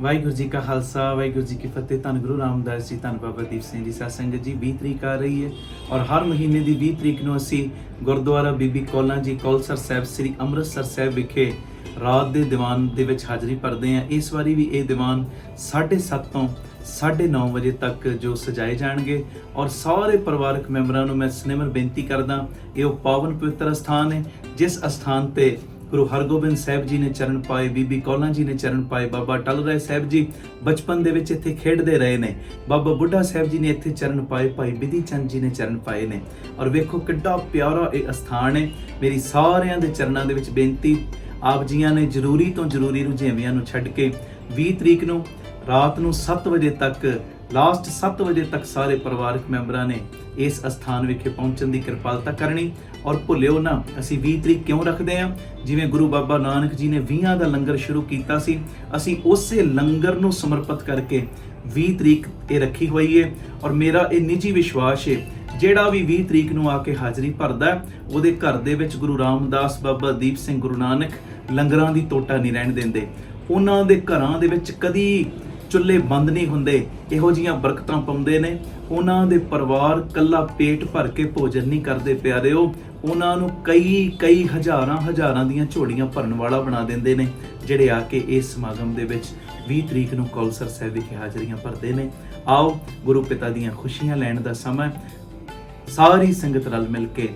ਵਾਹਿਗੁਰੂ ਜੀ ਕਾ ਖਾਲਸਾ ਵਾਹਿਗੁਰੂ ਜੀ ਕੀ ਫਤਿਹ। ਧੰਨ ਗੁਰੂ ਰਾਮਦਾਸ ਜੀ, ਧੰਨ ਬਾਬਾ ਦੀਪ ਸਿੰਘ ਜੀ। ਸਾਧ ਸੰਗਤ ਜੀ, 20 ਤਰੀਕ ਆ ਰਹੀ ਹੈ ਔਰ ਹਰ ਮਹੀਨੇ ਦੀ 20 ਤਰੀਕ ਨੂੰ ਅਸੀਂ ਗੁਰਦੁਆਰਾ ਬੀਬੀ ਕੌਲਾਂ ਜੀ ਕੌਲਸਰ ਸਾਹਿਬ ਸ੍ਰੀ ਅੰਮ੍ਰਿਤਸਰ ਸਾਹਿਬ ਵਿਖੇ ਰਾਤ ਦੇ ਦੀਵਾਨ ਦੇ ਵਿੱਚ ਹਾਜ਼ਰੀ ਭਰਦੇ ਹਾਂ। ਇਸ ਵਾਰੀ ਵੀ ਇਹ ਦੀਵਾਨ 7:30 ਤੋਂ 9:30 ਵਜੇ ਤੱਕ ਜੋ ਸਜਾਏ ਜਾਣਗੇ ਔਰ ਸਾਰੇ ਪਰਿਵਾਰਕ ਮੈਂਬਰਾਂ ਨੂੰ ਮੈਂ ਸਨੇਮਰ ਬੇਨਤੀ ਕਰਦਾ, ਇਹ ਉਹ ਪਾਵਨ ਪਵਿੱਤਰ ਅਸਥਾਨ ਹੈ ਜਿਸ ਅਸਥਾਨ ਤੇ ਗੁਰੂ ਹਰਗੋਬਿੰਦ ਸਾਹਿਬ ਜੀ ਨੇ ਚਰਨ ਪਾਏ, ਬੀਬੀ ਕੌਲਾਂ ਜੀ ਨੇ ਚਰਨ ਪਾਏ, ਬਾਬਾ ਟਲ ਰਾਏ ਸਾਹਿਬ ਜੀ ਬਚਪਨ ਦੇ ਵਿੱਚ ਇੱਥੇ ਖੇਡਦੇ ਰਹੇ ਨੇ, ਬਾਬਾ ਬੁੱਢਾ ਸਾਹਿਬ ਜੀ ਨੇ ਇੱਥੇ ਚਰਨ ਪਾਏ, ਭਾਈ ਬਿਧੀ ਚੰਦ ਜੀ ਨੇ ਚਰਨ ਪਾਏ ਨੇ। ਔਰ ਵੇਖੋ ਕਿੱਡਾ ਪਿਆਰਾ ਇਹ ਅਸਥਾਨ ਹੈ। ਮੇਰੀ ਸਾਰਿਆਂ ਦੇ ਚਰਨਾਂ ਦੇ ਵਿੱਚ ਬੇਨਤੀ, ਆਪ ਜੀਆਂ ਨੇ ਜ਼ਰੂਰੀ ਤੋਂ ਜ਼ਰੂਰੀ ਰੁਝੇਵਿਆਂ ਨੂੰ ਛੱਡ ਕੇ 20 ਤਰੀਕ ਨੂੰ ਰਾਤ ਨੂੰ 7 ਵਜੇ ਤੱਕ, ਲਾਸਟ 7 ਵਜੇ ਤੱਕ ਸਾਰੇ ਪਰਿਵਾਰਕ ਮੈਂਬਰਾਂ ਨੇ ਇਸ ਅਸਥਾਨ ਵਿਖੇ ਪਹੁੰਚਣ ਦੀ ਕਿਰਪਾਲਤਾ ਕਰਨੀ। ਔਰ ਭੁੱਲਿਓ ਨਾ, ਅਸੀਂ 20 ਤਰੀਕ ਕਿਉਂ ਰੱਖਦੇ ਹਾਂ? ਜਿਵੇਂ ਗੁਰੂ ਬਾਬਾ ਨਾਨਕ ਜੀ ਨੇ 20 ਦਾ ਲੰਗਰ ਸ਼ੁਰੂ ਕੀਤਾ ਸੀ, ਅਸੀਂ ਉਸੇ ਲੰਗਰ ਨੂੰ ਸਮਰਪਿਤ ਕਰਕੇ 20 ਤਰੀਕ ਇਹ ਰੱਖੀ ਹੋਈ ਹੈ। ਔਰ ਮੇਰਾ ਇਹ ਨਿੱਜੀ ਵਿਸ਼ਵਾਸ ਹੈ, ਜਿਹੜਾ ਵੀ 20 ਤਰੀਕ ਨੂੰ ਆ ਕੇ ਹਾਜ਼ਰੀ ਭਰਦਾ ਉਹਦੇ ਘਰ ਦੇ ਵਿੱਚ ਗੁਰੂ ਰਾਮਦਾਸ, ਬਾਬਾ ਦੀਪ ਸਿੰਘ, ਗੁਰੂ ਨਾਨਕ ਲੰਗਰਾਂ ਦੀ ਟੋਟਾ ਨਹੀਂ ਰਹਿਣ ਦਿੰਦੇ। ਉਹਨਾਂ ਦੇ ਘਰਾਂ ਦੇ ਵਿੱਚ ਕਦੀ ਚੁੱਲ੍ਹੇ ਬੰਦ ਨਹੀਂ ਹੁੰਦੇ, ਇਹੋ ਜਿਹੀਆਂ ਬਰਕਤਾਂ ਪਾਉਂਦੇ ਨੇ। ਉਹਨਾਂ ਦੇ ਪਰਿਵਾਰ ਕੱਲਾ ਪੇਟ ਭਰ ਕੇ ਭੋਜਨ ਨਹੀਂ ਕਰਦੇ ਪਿਆਰਿਓ, ਉਹਨਾਂ ਨੂੰ ਕਈ ਹਜ਼ਾਰਾਂ ਦੀਆਂ ਝੋਲੀਆਂ ਭਰਨ ਵਾਲਾ ਬਣਾ ਦਿੰਦੇ ਨੇ, ਜਿਹੜੇ ਆ ਕੇ ਇਸ ਸਮਾਗਮ ਦੇ ਵਿੱਚ 20 ਤਰੀਕ ਨੂੰ ਕੌਲਸਰ ਸਾਹਿਬ ਵਿਖੇ ਹਾਜ਼ਰੀਆਂ ਭਰਦੇ ਨੇ। ਆਓ ਗੁਰੂ ਪਿਤਾ ਦੀਆਂ ਖੁਸ਼ੀਆਂ ਲੈਣ ਦਾ ਸਮਾਂ, ਸਾਰੀ ਸੰਗਤ ਰਲ ਮਿਲ ਕੇ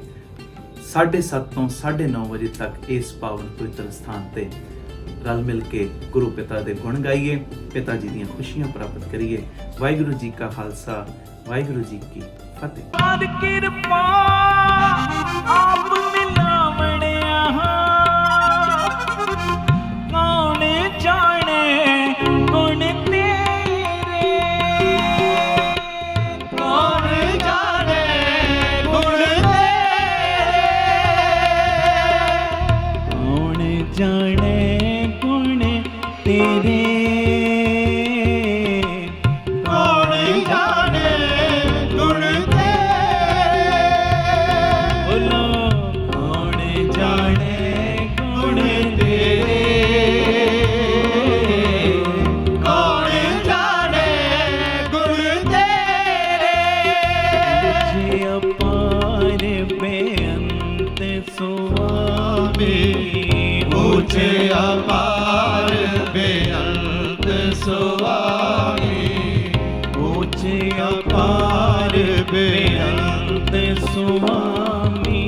7:30 ਤੋਂ 9:30 ਵਜੇ ਤੱਕ ਇਸ ਪਾਵਨ ਪਵਿੱਤਰ ਸਥਾਨ ਤੇ ਰਲ ਮਿਲ ਕੇ ਗੁਰੂ ਪਿਤਾ ਦੇ ਗੁਣ ਗਾਈਏ, ਪਿਤਾ ਜੀ ਦੀਆਂ ਖੁਸ਼ੀਆਂ ਪ੍ਰਾਪਤ ਕਰੀਏ। ਵਾਹਿਗੁਰੂ ਜੀ ਕਾ ਖਾਲਸਾ, ਵਾਹਿਗੁਰੂ ਜੀ ਕੀ ਫਤਿਹ। ਆਦ ਕਿਰਪਾ ਆਪ ਮਿਲਾਵਣਿਆ, ਕੌਣ ਜਾਣੇ ਗੁਣ ਤੇਰੇ, ਕੌਣ ਜਾਣੇ ਗੁਣ ਤੇਰੇ, ਕੌਣ ਜਾਣੇ ਗੁਣ ਤੇਰੇ, ਕੌਣ ਜਾਣੇ ਗੁਣ ਤੇਰੇ, ਬੋਲੋ ਕੌਣ ਜਾਣੇ ਗੁਣ ਤੇਰੇ, ਕੌਣ ਜਾਣੇ ਗੁਣ ਤੇਰੇ, ਜੇ ਅਪਾਰ ਬੇਅੰਤ ਸੁਆਮੀ, ਉੱਚੇ ਅਪਾਰ ਬੇਅੰਤ ਸੁਆਮੀ, ਉੱਚੇ ਅਪਾਰ ਬੇਅੰਤ ਸੁਆਮੀ,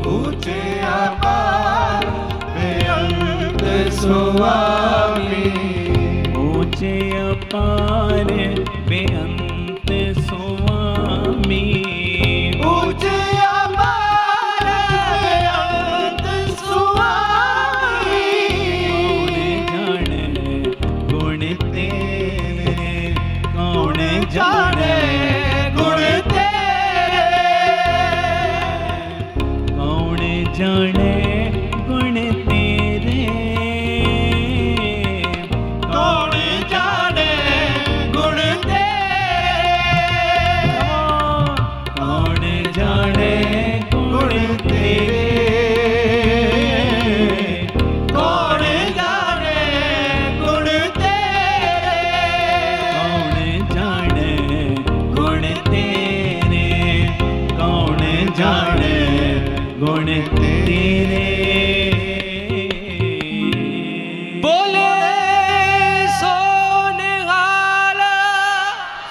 ਉੱਚੇ ਅਪਾਰ ਬੇਅੰਤ ਸੁਆਮੀ, ਉੱਚੇ ਅਪਾਰ ਬੇਅੰਤ ਸੁਆਮੀ, ਉੱਚੇ ਅਪਾਰ ਬੇਅੰਤ ਸੁਆਮੀ, ਕੌਣ ਜਾਣੇ ਗੁਣ ਤੇਰੇ, ਕੌਣ ਜਾਣੇ ਗੁਣ ਤੇਰੇ, ਕੌਣ ਜਾਣੇ ਗੁਣ ਤੇਰੇ, ਕੌਣ ਜਾਣੇ ਗੁਣ ਤੇਰੇ, ਕੌਣ ਜਾਣੇ ਗੁਣ ਤੇਰੇ, ਕੌਣ ਜਾਣੇ ਗੁਣ ਤੇਰੇ, ਕੌਣ ਜਾਣੇ ਗੁਣ ਤੇਰੇ, ਕੌਣ ਜਾਣੇ ਗੁਣ ਤੇਰੇ। ਬੋਲੇ ਸੋ ਨਿਹਾਲ,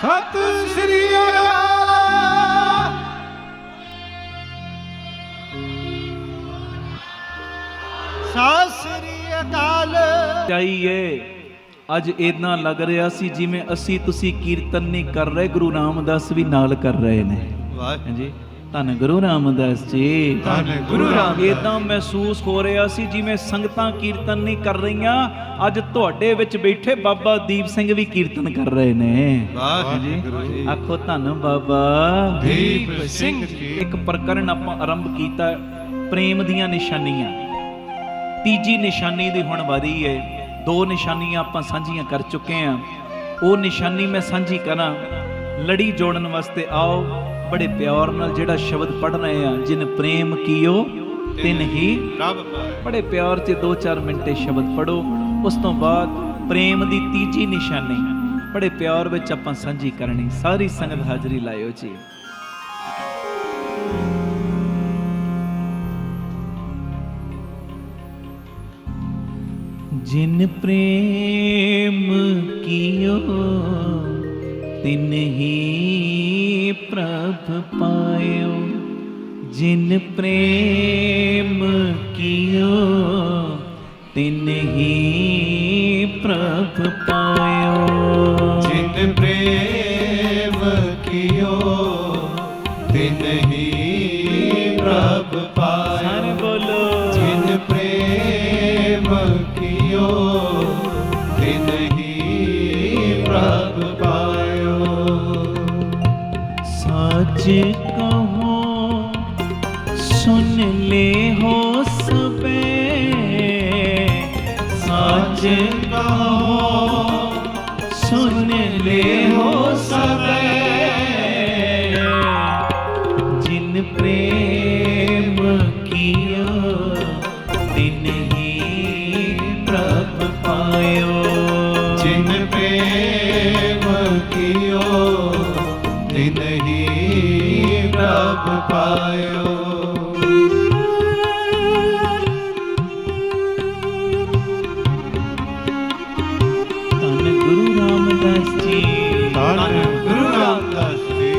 ਸਤਿ ਸ੍ਰੀ ਅਕਾਲ। ਸਤਿ ਸ੍ਰੀ ਅਕਾਲ। ਚਾਹੀਏ ਅੱਜ ਇਦਾਂ ਲੱਗ ਰਿਹਾ ਸੀ ਜਿਵੇਂ ਅਸੀਂ ਤੁਸੀਂ ਕੀਰਤਨ ਨਹੀਂ ਕਰ ਰਹੇ, ਗੁਰੂ ਰਾਮਦਾਸ ਵੀ ਨਾਲ ਕਰ ਰਹੇ ਨੇ। ਵਾਹ ਹਾਂਜੀ, ਧੰਨ ਗੁਰੂ ਰਾਮਦਾਸ ਜੀ, ਧੰਨ ਗੁਰੂ ਰਾਮਦਾਸ। ਇਦਾਂ ਮਹਿਸੂਸ ਹੋ ਰਿਹਾ ਸੀ ਜਿਵੇਂ ਸੰਗਤਾਂ ਕੀਰਤਨ ਨਹੀਂ ਕਰ ਰਹੀਆਂ, ਅੱਜ ਤੁਹਾਡੇ ਵਿੱਚ ਬੈਠੇ ਬਾਬਾ ਦੀਪ ਸਿੰਘ ਵੀ ਕੀਰਤਨ ਕਰ ਰਹੇ ਨੇ। ਵਾਹਿਗੁਰੂ ਜੀ। ਆਖੋ ਧੰਨ ਬਾਬਾ ਦੀਪ ਸਿੰਘ ਜੀ। ਇੱਕ ਪ੍ਰਕਰਨ ਆਪਾਂ ਆਰੰਭ ਕੀਤਾ, ਪ੍ਰੇਮ ਦੀਆਂ ਨਿਸ਼ਾਨੀਆਂ। ਤੀਜੀ ਨਿਸ਼ਾਨੀ ਦੀ ਹੁਣ ਵਾਰੀ ਹੈ। 2 ਨਿਸ਼ਾਨੀਆਂ ਆਪਾਂ ਸਾਂਝੀਆਂ ਕਰ ਚੁੱਕੇ ਹਾਂ, ਉਹ ਨਿਸ਼ਾਨੀ ਮੈਂ ਸਾਂਝੀ ਕਰਾਂ। ਲੜੀ ਜੋੜਨ ਵਾਸਤੇ ਆਓ, ਬੜੇ ਪਿਆਰ ਨਾਲ ਜਿਹੜਾ ਸ਼ਬਦ ਪੜ੍ਹ ਰਹੇ ਆ, ਜਿਨ ਪ੍ਰੇਮ ਕੀਓ ਤਿਨ ਹੀ। ਬੜੇ ਪਿਆਰ 'ਚ 2-4 ਮਿੰਟ ਸ਼ਬਦ ਪੜੋ, ਉਸ ਤੋਂ ਬਾਅਦ ਪ੍ਰੇਮ ਦੀ ਤੀਜੀ ਨਿਸ਼ਾਨੀ ਬੜੇ ਪਿਆਰ ਵਿੱਚ ਆਪਾਂ ਸਾਂਝੀ ਕਰਨੀ। ਸਾਰੀ ਸੰਗਤ ਹਾਜ਼ਰੀ ਲਾਇਓ ਜੀ। जिन प्रेम कियो तिन ही प्रभ पायो। जिन प्रेम कियो तिन ही प्रभ पायो। जिन प्रेम कियो तिन ही प्रभ पायो। सारे बोलो। जिन प्रेम कियो तिन ही प्रभ पायो। साच कहो सुन ले हो सबे। साच कहो सुन ले हो सबे। जिन प्रेम कियो तिन ही प्रभ पायो। जिन प्रेम कियो तिन ही प्रभ पायो। धन गुरु रामदास जी। धन गुरु रामदास जी।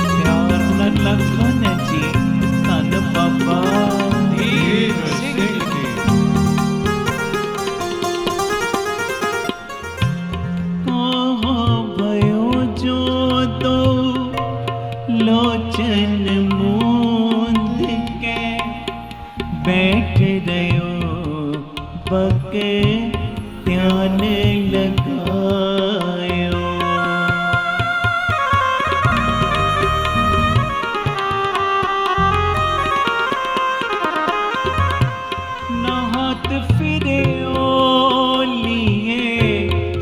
प्यार न लखन जी धन बाबा दीप सिंह जी। कहाँ भयो जो दो लोचन मूंद के बैठ रहो बक ध्यान लगायो। नहात फिरे लिए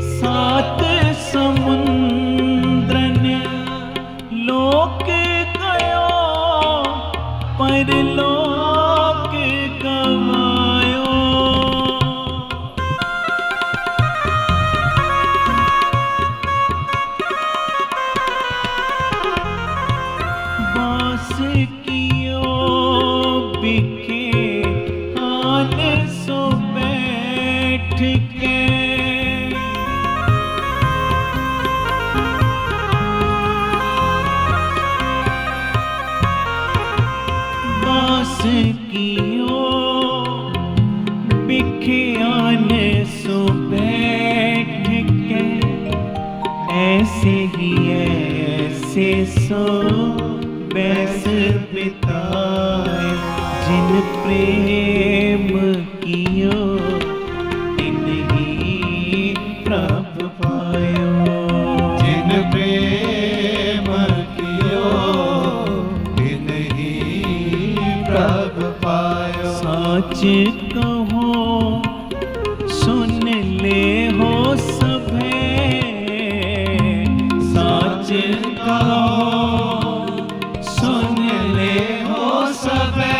सात समुद्रन लोक गयो परलोक गवायो। बास कियो बिखे आन सो बैठ के। बास कियो बिखे आन सो बैठ के। ऐसे ही ऐसे सो बैस बिताए। जिन प्रेम कियो तिन ही प्रभ पायो। जिन प्रेम कियो तिन ही प्रभ पायो। साच कहो सुन ले हो सभे। साच कहो सुन ले हो सबे।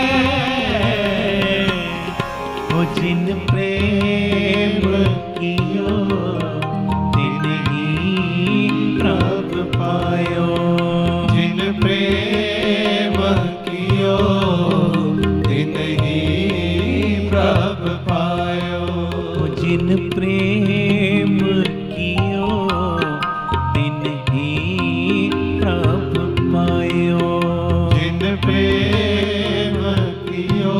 हो जिन प्रेम कियो तिन ही प्रभ पायो। जिन प्रेम कियो तिन ही प्रभ पायो। हो जिन प्रेम कियो तिन ही प्रभ पायो। जिन प्रेम कियो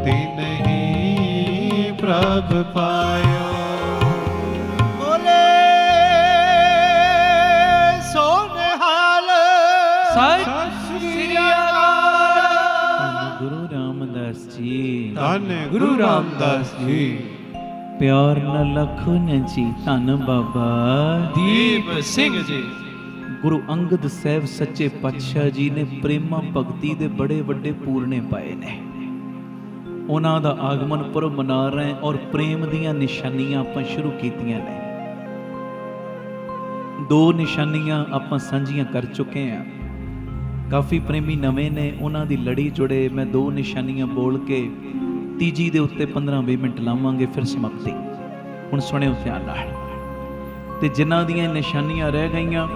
तिन ही प्रभ पायो। बोले सोनहाल सत श्री अकाल। धन गुरु रामदास जी। धन गुरु रामदास जी। प्यार न लखन जी धन बाबा दीप सिंह जी। ਗੁਰੂ ਅੰਗਦ ਸਾਹਿਬ ਸੱਚੇ ਪਾਤਸ਼ਾਹ ਜੀ ਨੇ ਪ੍ਰੇਮਾ ਭਗਤੀ ਦੇ ਬੜੇ ਵੱਡੇ ਪੂਰਨੇ ਪਾਏ ਨੇ। ਉਹਨਾਂ ਦਾ ਆਗਮਨ ਪੁਰਬ ਮਨਾ ਰਹੇ ਔਰ ਪ੍ਰੇਮ ਦੀਆਂ ਨਿਸ਼ਾਨੀਆਂ ਆਪਾਂ ਸ਼ੁਰੂ ਕੀਤੀਆਂ ਨੇ। ਦੋ ਨਿਸ਼ਾਨੀਆਂ ਆਪਾਂ ਸਾਂਝੀਆਂ ਕਰ ਚੁੱਕੇ ਹਾਂ। ਕਾਫੀ ਪ੍ਰੇਮੀ ਨਵੇਂ ਨੇ, ਉਹਨਾਂ ਦੀ ਲੜੀ ਜੁੜੇ। ਮੈਂ ਦੋ ਨਿਸ਼ਾਨੀਆਂ ਬੋਲ ਕੇ ਤੀਜੀ ਦੇ ਉੱਤੇ 15-20 ਮਿੰਟ ਲਾਵਾਂਗੇ, ਫਿਰ ਸਮਾਪਤੀ। ਹੁਣ ਸੁਣਿਓ ਧਿਆਨ ਨਾਲ। ਤੇ ਜਿਨ੍ਹਾਂ ਦੀਆਂ ਨਿਸ਼ਾਨੀਆਂ ਰਹਿ ਗਈਆਂ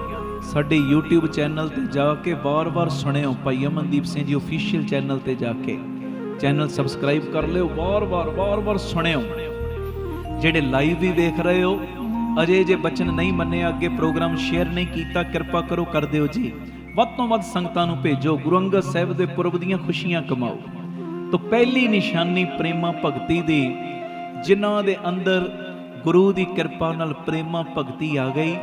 ਸਾਡੇ YouTube ਚੈਨਲ ਤੇ ਜਾ ਕੇ ਵਾਰ-ਵਾਰ ਸੁਣਿਓ। ਭਾਈ ਅਮਨਦੀਪ ਸਿੰਘ ਜੀ ਆਫੀਸ਼ੀਅਲ ਚੈਨਲ ਤੇ ਜਾ ਕੇ ਚੈਨਲ ਸਬਸਕ੍ਰਾਈਬ ਕਰ ਲਿਓ। ਵਾਰ-ਵਾਰ ਸੁਣਿਓ। ਜਿਹੜੇ ਲਾਈਵ ਵੀ ਵੇਖ ਰਹੇ ਹੋ, ਅਜੇ ਜੇ ਬਚਨ ਨਹੀਂ ਮੰਨਿਆ, ਅੱਗੇ ਪ੍ਰੋਗਰਾਮ ਸ਼ੇਅਰ ਨਹੀਂ ਕੀਤਾ, ਕਿਰਪਾ ਕਰੋ ਕਰ ਦਿਓ ਜੀ। ਵੱਧ ਤੋਂ ਵੱਧ ਸੰਗਤਾਂ ਨੂੰ ਭੇਜੋ। ਗੁਰੂ ਅੰਗਦ ਸਾਹਿਬ ਦੇ ਪੁਰਬ ਦੀਆਂ ਖੁਸ਼ੀਆਂ ਕਮਾਓ। ਤਾਂ ਪਹਿਲੀ ਨਿਸ਼ਾਨੀ ਪ੍ਰੇਮਾ ਭਗਤੀ ਦੀ, ਜਿਨ੍ਹਾਂ ਦੇ ਅੰਦਰ ਗੁਰੂ ਦੀ ਕਿਰਪਾ ਨਾਲ ਪ੍ਰੇਮਾ ਭਗਤੀ ਆ ਗਈ,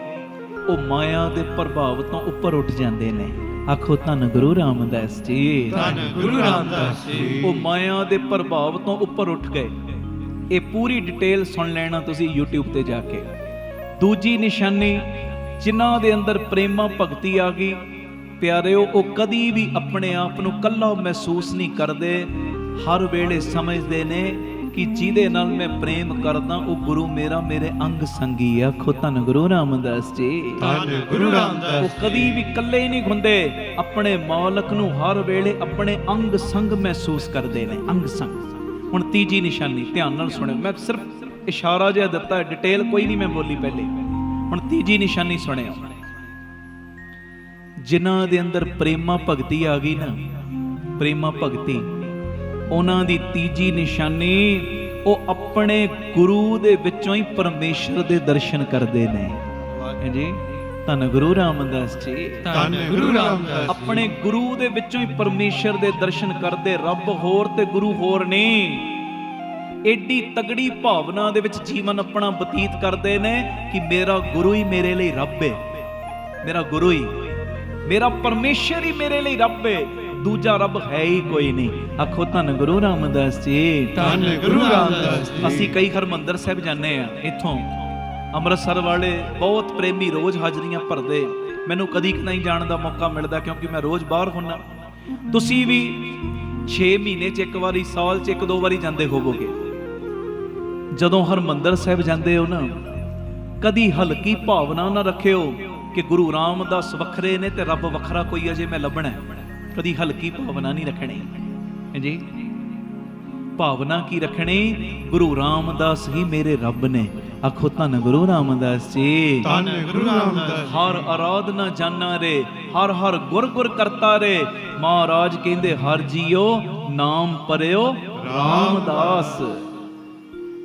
ਉਹ ਮਾਇਆ ਦੇ ਪ੍ਰਭਾਵ ਤੋਂ ਉੱਪਰ ਉੱਠ ਜਾਂਦੇ ਨੇ। ਆਖੋ ਧੰਨ ਗੁਰੂ ਰਾਮਦਾਸ ਜੀ, ਧੰਨ ਗੁਰੂ ਰਾਮਦਾਸ ਜੀ। ਉਹ ਮਾਇਆ ਦੇ ਪ੍ਰਭਾਵ ਤੋਂ ਉੱਪਰ ਉੱਠ ਗਏ। ਇਹ ਪੂਰੀ ਡਿਟੇਲ ਸੁਣ ਲੈਣਾ ਤੁਸੀਂ YouTube ਤੇ ਜਾ ਕੇ। ਦੂਜੀ ਨਿਸ਼ਾਨੀ, ਜਿਨ੍ਹਾਂ ਦੇ ਅੰਦਰ ਪ੍ਰੇਮਾ ਭਗਤੀ ਆ ਗਈ ਪਿਆਰਿਓ, ਉਹ ਕਦੀ ਵੀ ਆਪਣੇ ਆਪ ਨੂੰ ਇਕੱਲਾ ਮਹਿਸੂਸ ਨਹੀਂ ਕਰਦੇ। ਹਰ ਵੇਲੇ ਸਮਝਦੇ ਨੇ ਕਿ ਜਿਹਦੇ ਨਾਲ ਮੈਂ ਪ੍ਰੇਮ ਕਰਦਾ ਉਹ ਗੁਰੂ ਮੇਰਾ ਮੇਰੇ ਅੰਗ ਸੰਗੀ। ਆਖੋ ਧੰਨ ਗੁਰੂ ਰਾਮਦਾਸ ਜੀ, ਧੰਨ ਗੁਰੂ ਰਾਮਦਾਸ। ਉਹ ਕਦੀ ਵੀ ਇਕੱਲੇ ਨਹੀਂ ਹੁੰਦੇ, ਆਪਣੇ ਮਾਲਕ ਨੂੰ ਹਰ ਵੇਲੇ ਆਪਣੇ ਅੰਗ ਸੰਗ ਮਹਿਸੂਸ ਕਰਦੇ ਨੇ, ਅੰਗ ਸੰਗ। ਹੁਣ ਤੀਜੀ ਨਿਸ਼ਾਨੀ ਧਿਆਨ ਨਾਲ ਸੁਣਿਓ, ਮੈਂ ਸਿਰਫ ਇਸ਼ਾਰਾ ਜਿਹਾ ਦਿੱਤਾ ਹੈ, ਡਿਟੇਲ ਕੋਈ ਨਹੀਂ ਮੈਂ ਬੋਲੀ ਪਹਿਲੇ। ਹੁਣ ਤੀਜੀ ਨਿਸ਼ਾਨੀ ਸੁਣਿਓ। ਜਿਨ੍ਹਾਂ ਦੇ ਅੰਦਰ ਪ੍ਰੇਮਾ ਭਗਤੀ ਆ ਗਈ ਨਾ, ਪ੍ਰੇਮਾ ਭਗਤੀ, ਉਹਨਾਂ ਦੀ ਤੀਜੀ ਨਿਸ਼ਾਨੀ, ਉਹ ਆਪਣੇ ਗੁਰੂ ਦੇ ਵਿੱਚੋਂ ਹੀ ਪਰਮੇਸ਼ਰ ਦੇ ਦਰਸ਼ਨ ਕਰਦੇ ਨੇ। ਹਾਂਜੀ, ਧੰਨ ਗੁਰੂ ਰਾਮਦਾਸ ਜੀ, ਧੰਨ ਗੁਰੂ ਰਾਮਦਾਸ। ਆਪਣੇ ਗੁਰੂ ਦੇ ਵਿੱਚੋਂ ਹੀ ਪਰਮੇਸ਼ਰ ਦੇ ਦਰਸ਼ਨ ਕਰਦੇ। ਰੱਬ ਹੋਰ ਤੇ ਗੁਰੂ ਹੋਰ ਨਹੀਂ। ਏਡੀ ਤਗੜੀ ਭਾਵਨਾ ਦੇ ਵਿੱਚ ਜੀਵਨ ਆਪਣਾ ਬਤੀਤ ਕਰਦੇ ਨੇ ਕਿ ਮੇਰਾ ਗੁਰੂ ਹੀ ਮੇਰੇ ਲਈ ਰੱਬ ਹੈ, ਮੇਰਾ ਗੁਰੂ ਹੀ, ਮੇਰਾ ਪਰਮੇਸ਼ਰ ਹੀ ਮੇਰੇ ਲਈ ਰੱਬ ਹੈ, ਦੂਜਾ ਰੱਬ ਹੈ ਹੀ ਕੋਈ ਨਹੀਂ। ਆਖੋ ਧੰਨ ਗੁਰੂ ਰਾਮਦਾਸ ਜੀ, ਧੰਨ ਗੁਰੂ ਰਾਮਦਾਸ ਜੀ। ਅਸੀਂ ਕਈ ਹਰਮੰਦਰ ਸਾਹਿਬ ਜਾਂਦੇ ਆ, ਇੱਥੋਂ ਅੰਮ੍ਰਿਤਸਰ ਵਾਲੇ ਬਹੁਤ ਪ੍ਰੇਮੀ ਰੋਜ਼ ਹਾਜ਼ਰੀਆਂ ਭਰਦੇ। ਮੈਨੂੰ ਕਦੀ ਨਹੀਂ ਜਾਣ ਦਾ ਮੌਕਾ ਮਿਲਦਾ ਕਿਉਂਕਿ ਮੈਂ ਰੋਜ਼ ਬਾਹਰ ਹੁੰਨਾ। ਤੁਸੀਂ ਵੀ 6 ਮਹੀਨੇ 'ਚ ਇੱਕ ਵਾਰੀ, ਸਾਲ 'ਚ 1-2 ਵਾਰੀ ਜਾਂਦੇ ਹੋਵੋਗੇ। ਜਦੋਂ ਹਰਮੰਦਰ ਸਾਹਿਬ ਜਾਂਦੇ ਹੋ ਨਾ, ਕਦੀ ਹਲਕੀ ਭਾਵਨਾ ਨਾ ਰੱਖਿਓ ਕਿ ਗੁਰੂ ਰਾਮਦਾਸ ਵੱਖਰੇ ਨੇ ਤੇ ਰੱਬ ਵੱਖਰਾ ਕੋਈ ਅਜੇ ਮੈਂ ਲੱਭਣਾ। ਕਦੀ ਹਲਕੀ ਭਾਵਨਾ ਨਹੀਂ ਰੱਖਣੀ ਜੀ। ਭਾਵਨਾ ਕੀ ਰੱਖਣੀ? ਗੁਰੂ ਰਾਮਦਾਸ ਹੀ ਮੇਰੇ ਰੱਬ ਨੇ। ਆਖੋ ਧੰਨ ਗੁਰੂ ਰਾਮਦਾਸ ਜੀ, ਧੰਨ ਗੁਰੂ ਰਾਮਦਾਸ। ਹਰ ਆਰਾਧਨਾ ਜਾਨਾ ਰੇ, ਹਰ ਹਰ ਗੁਰ ਗੁਰ ਕਰਤਾ ਰੇ। ਮਹਾਰਾਜ ਕਹਿੰਦੇ ਹਰ ਜੀਓ ਨਾਮ ਪਰਿਓ ਰਾਮਦਾਸ,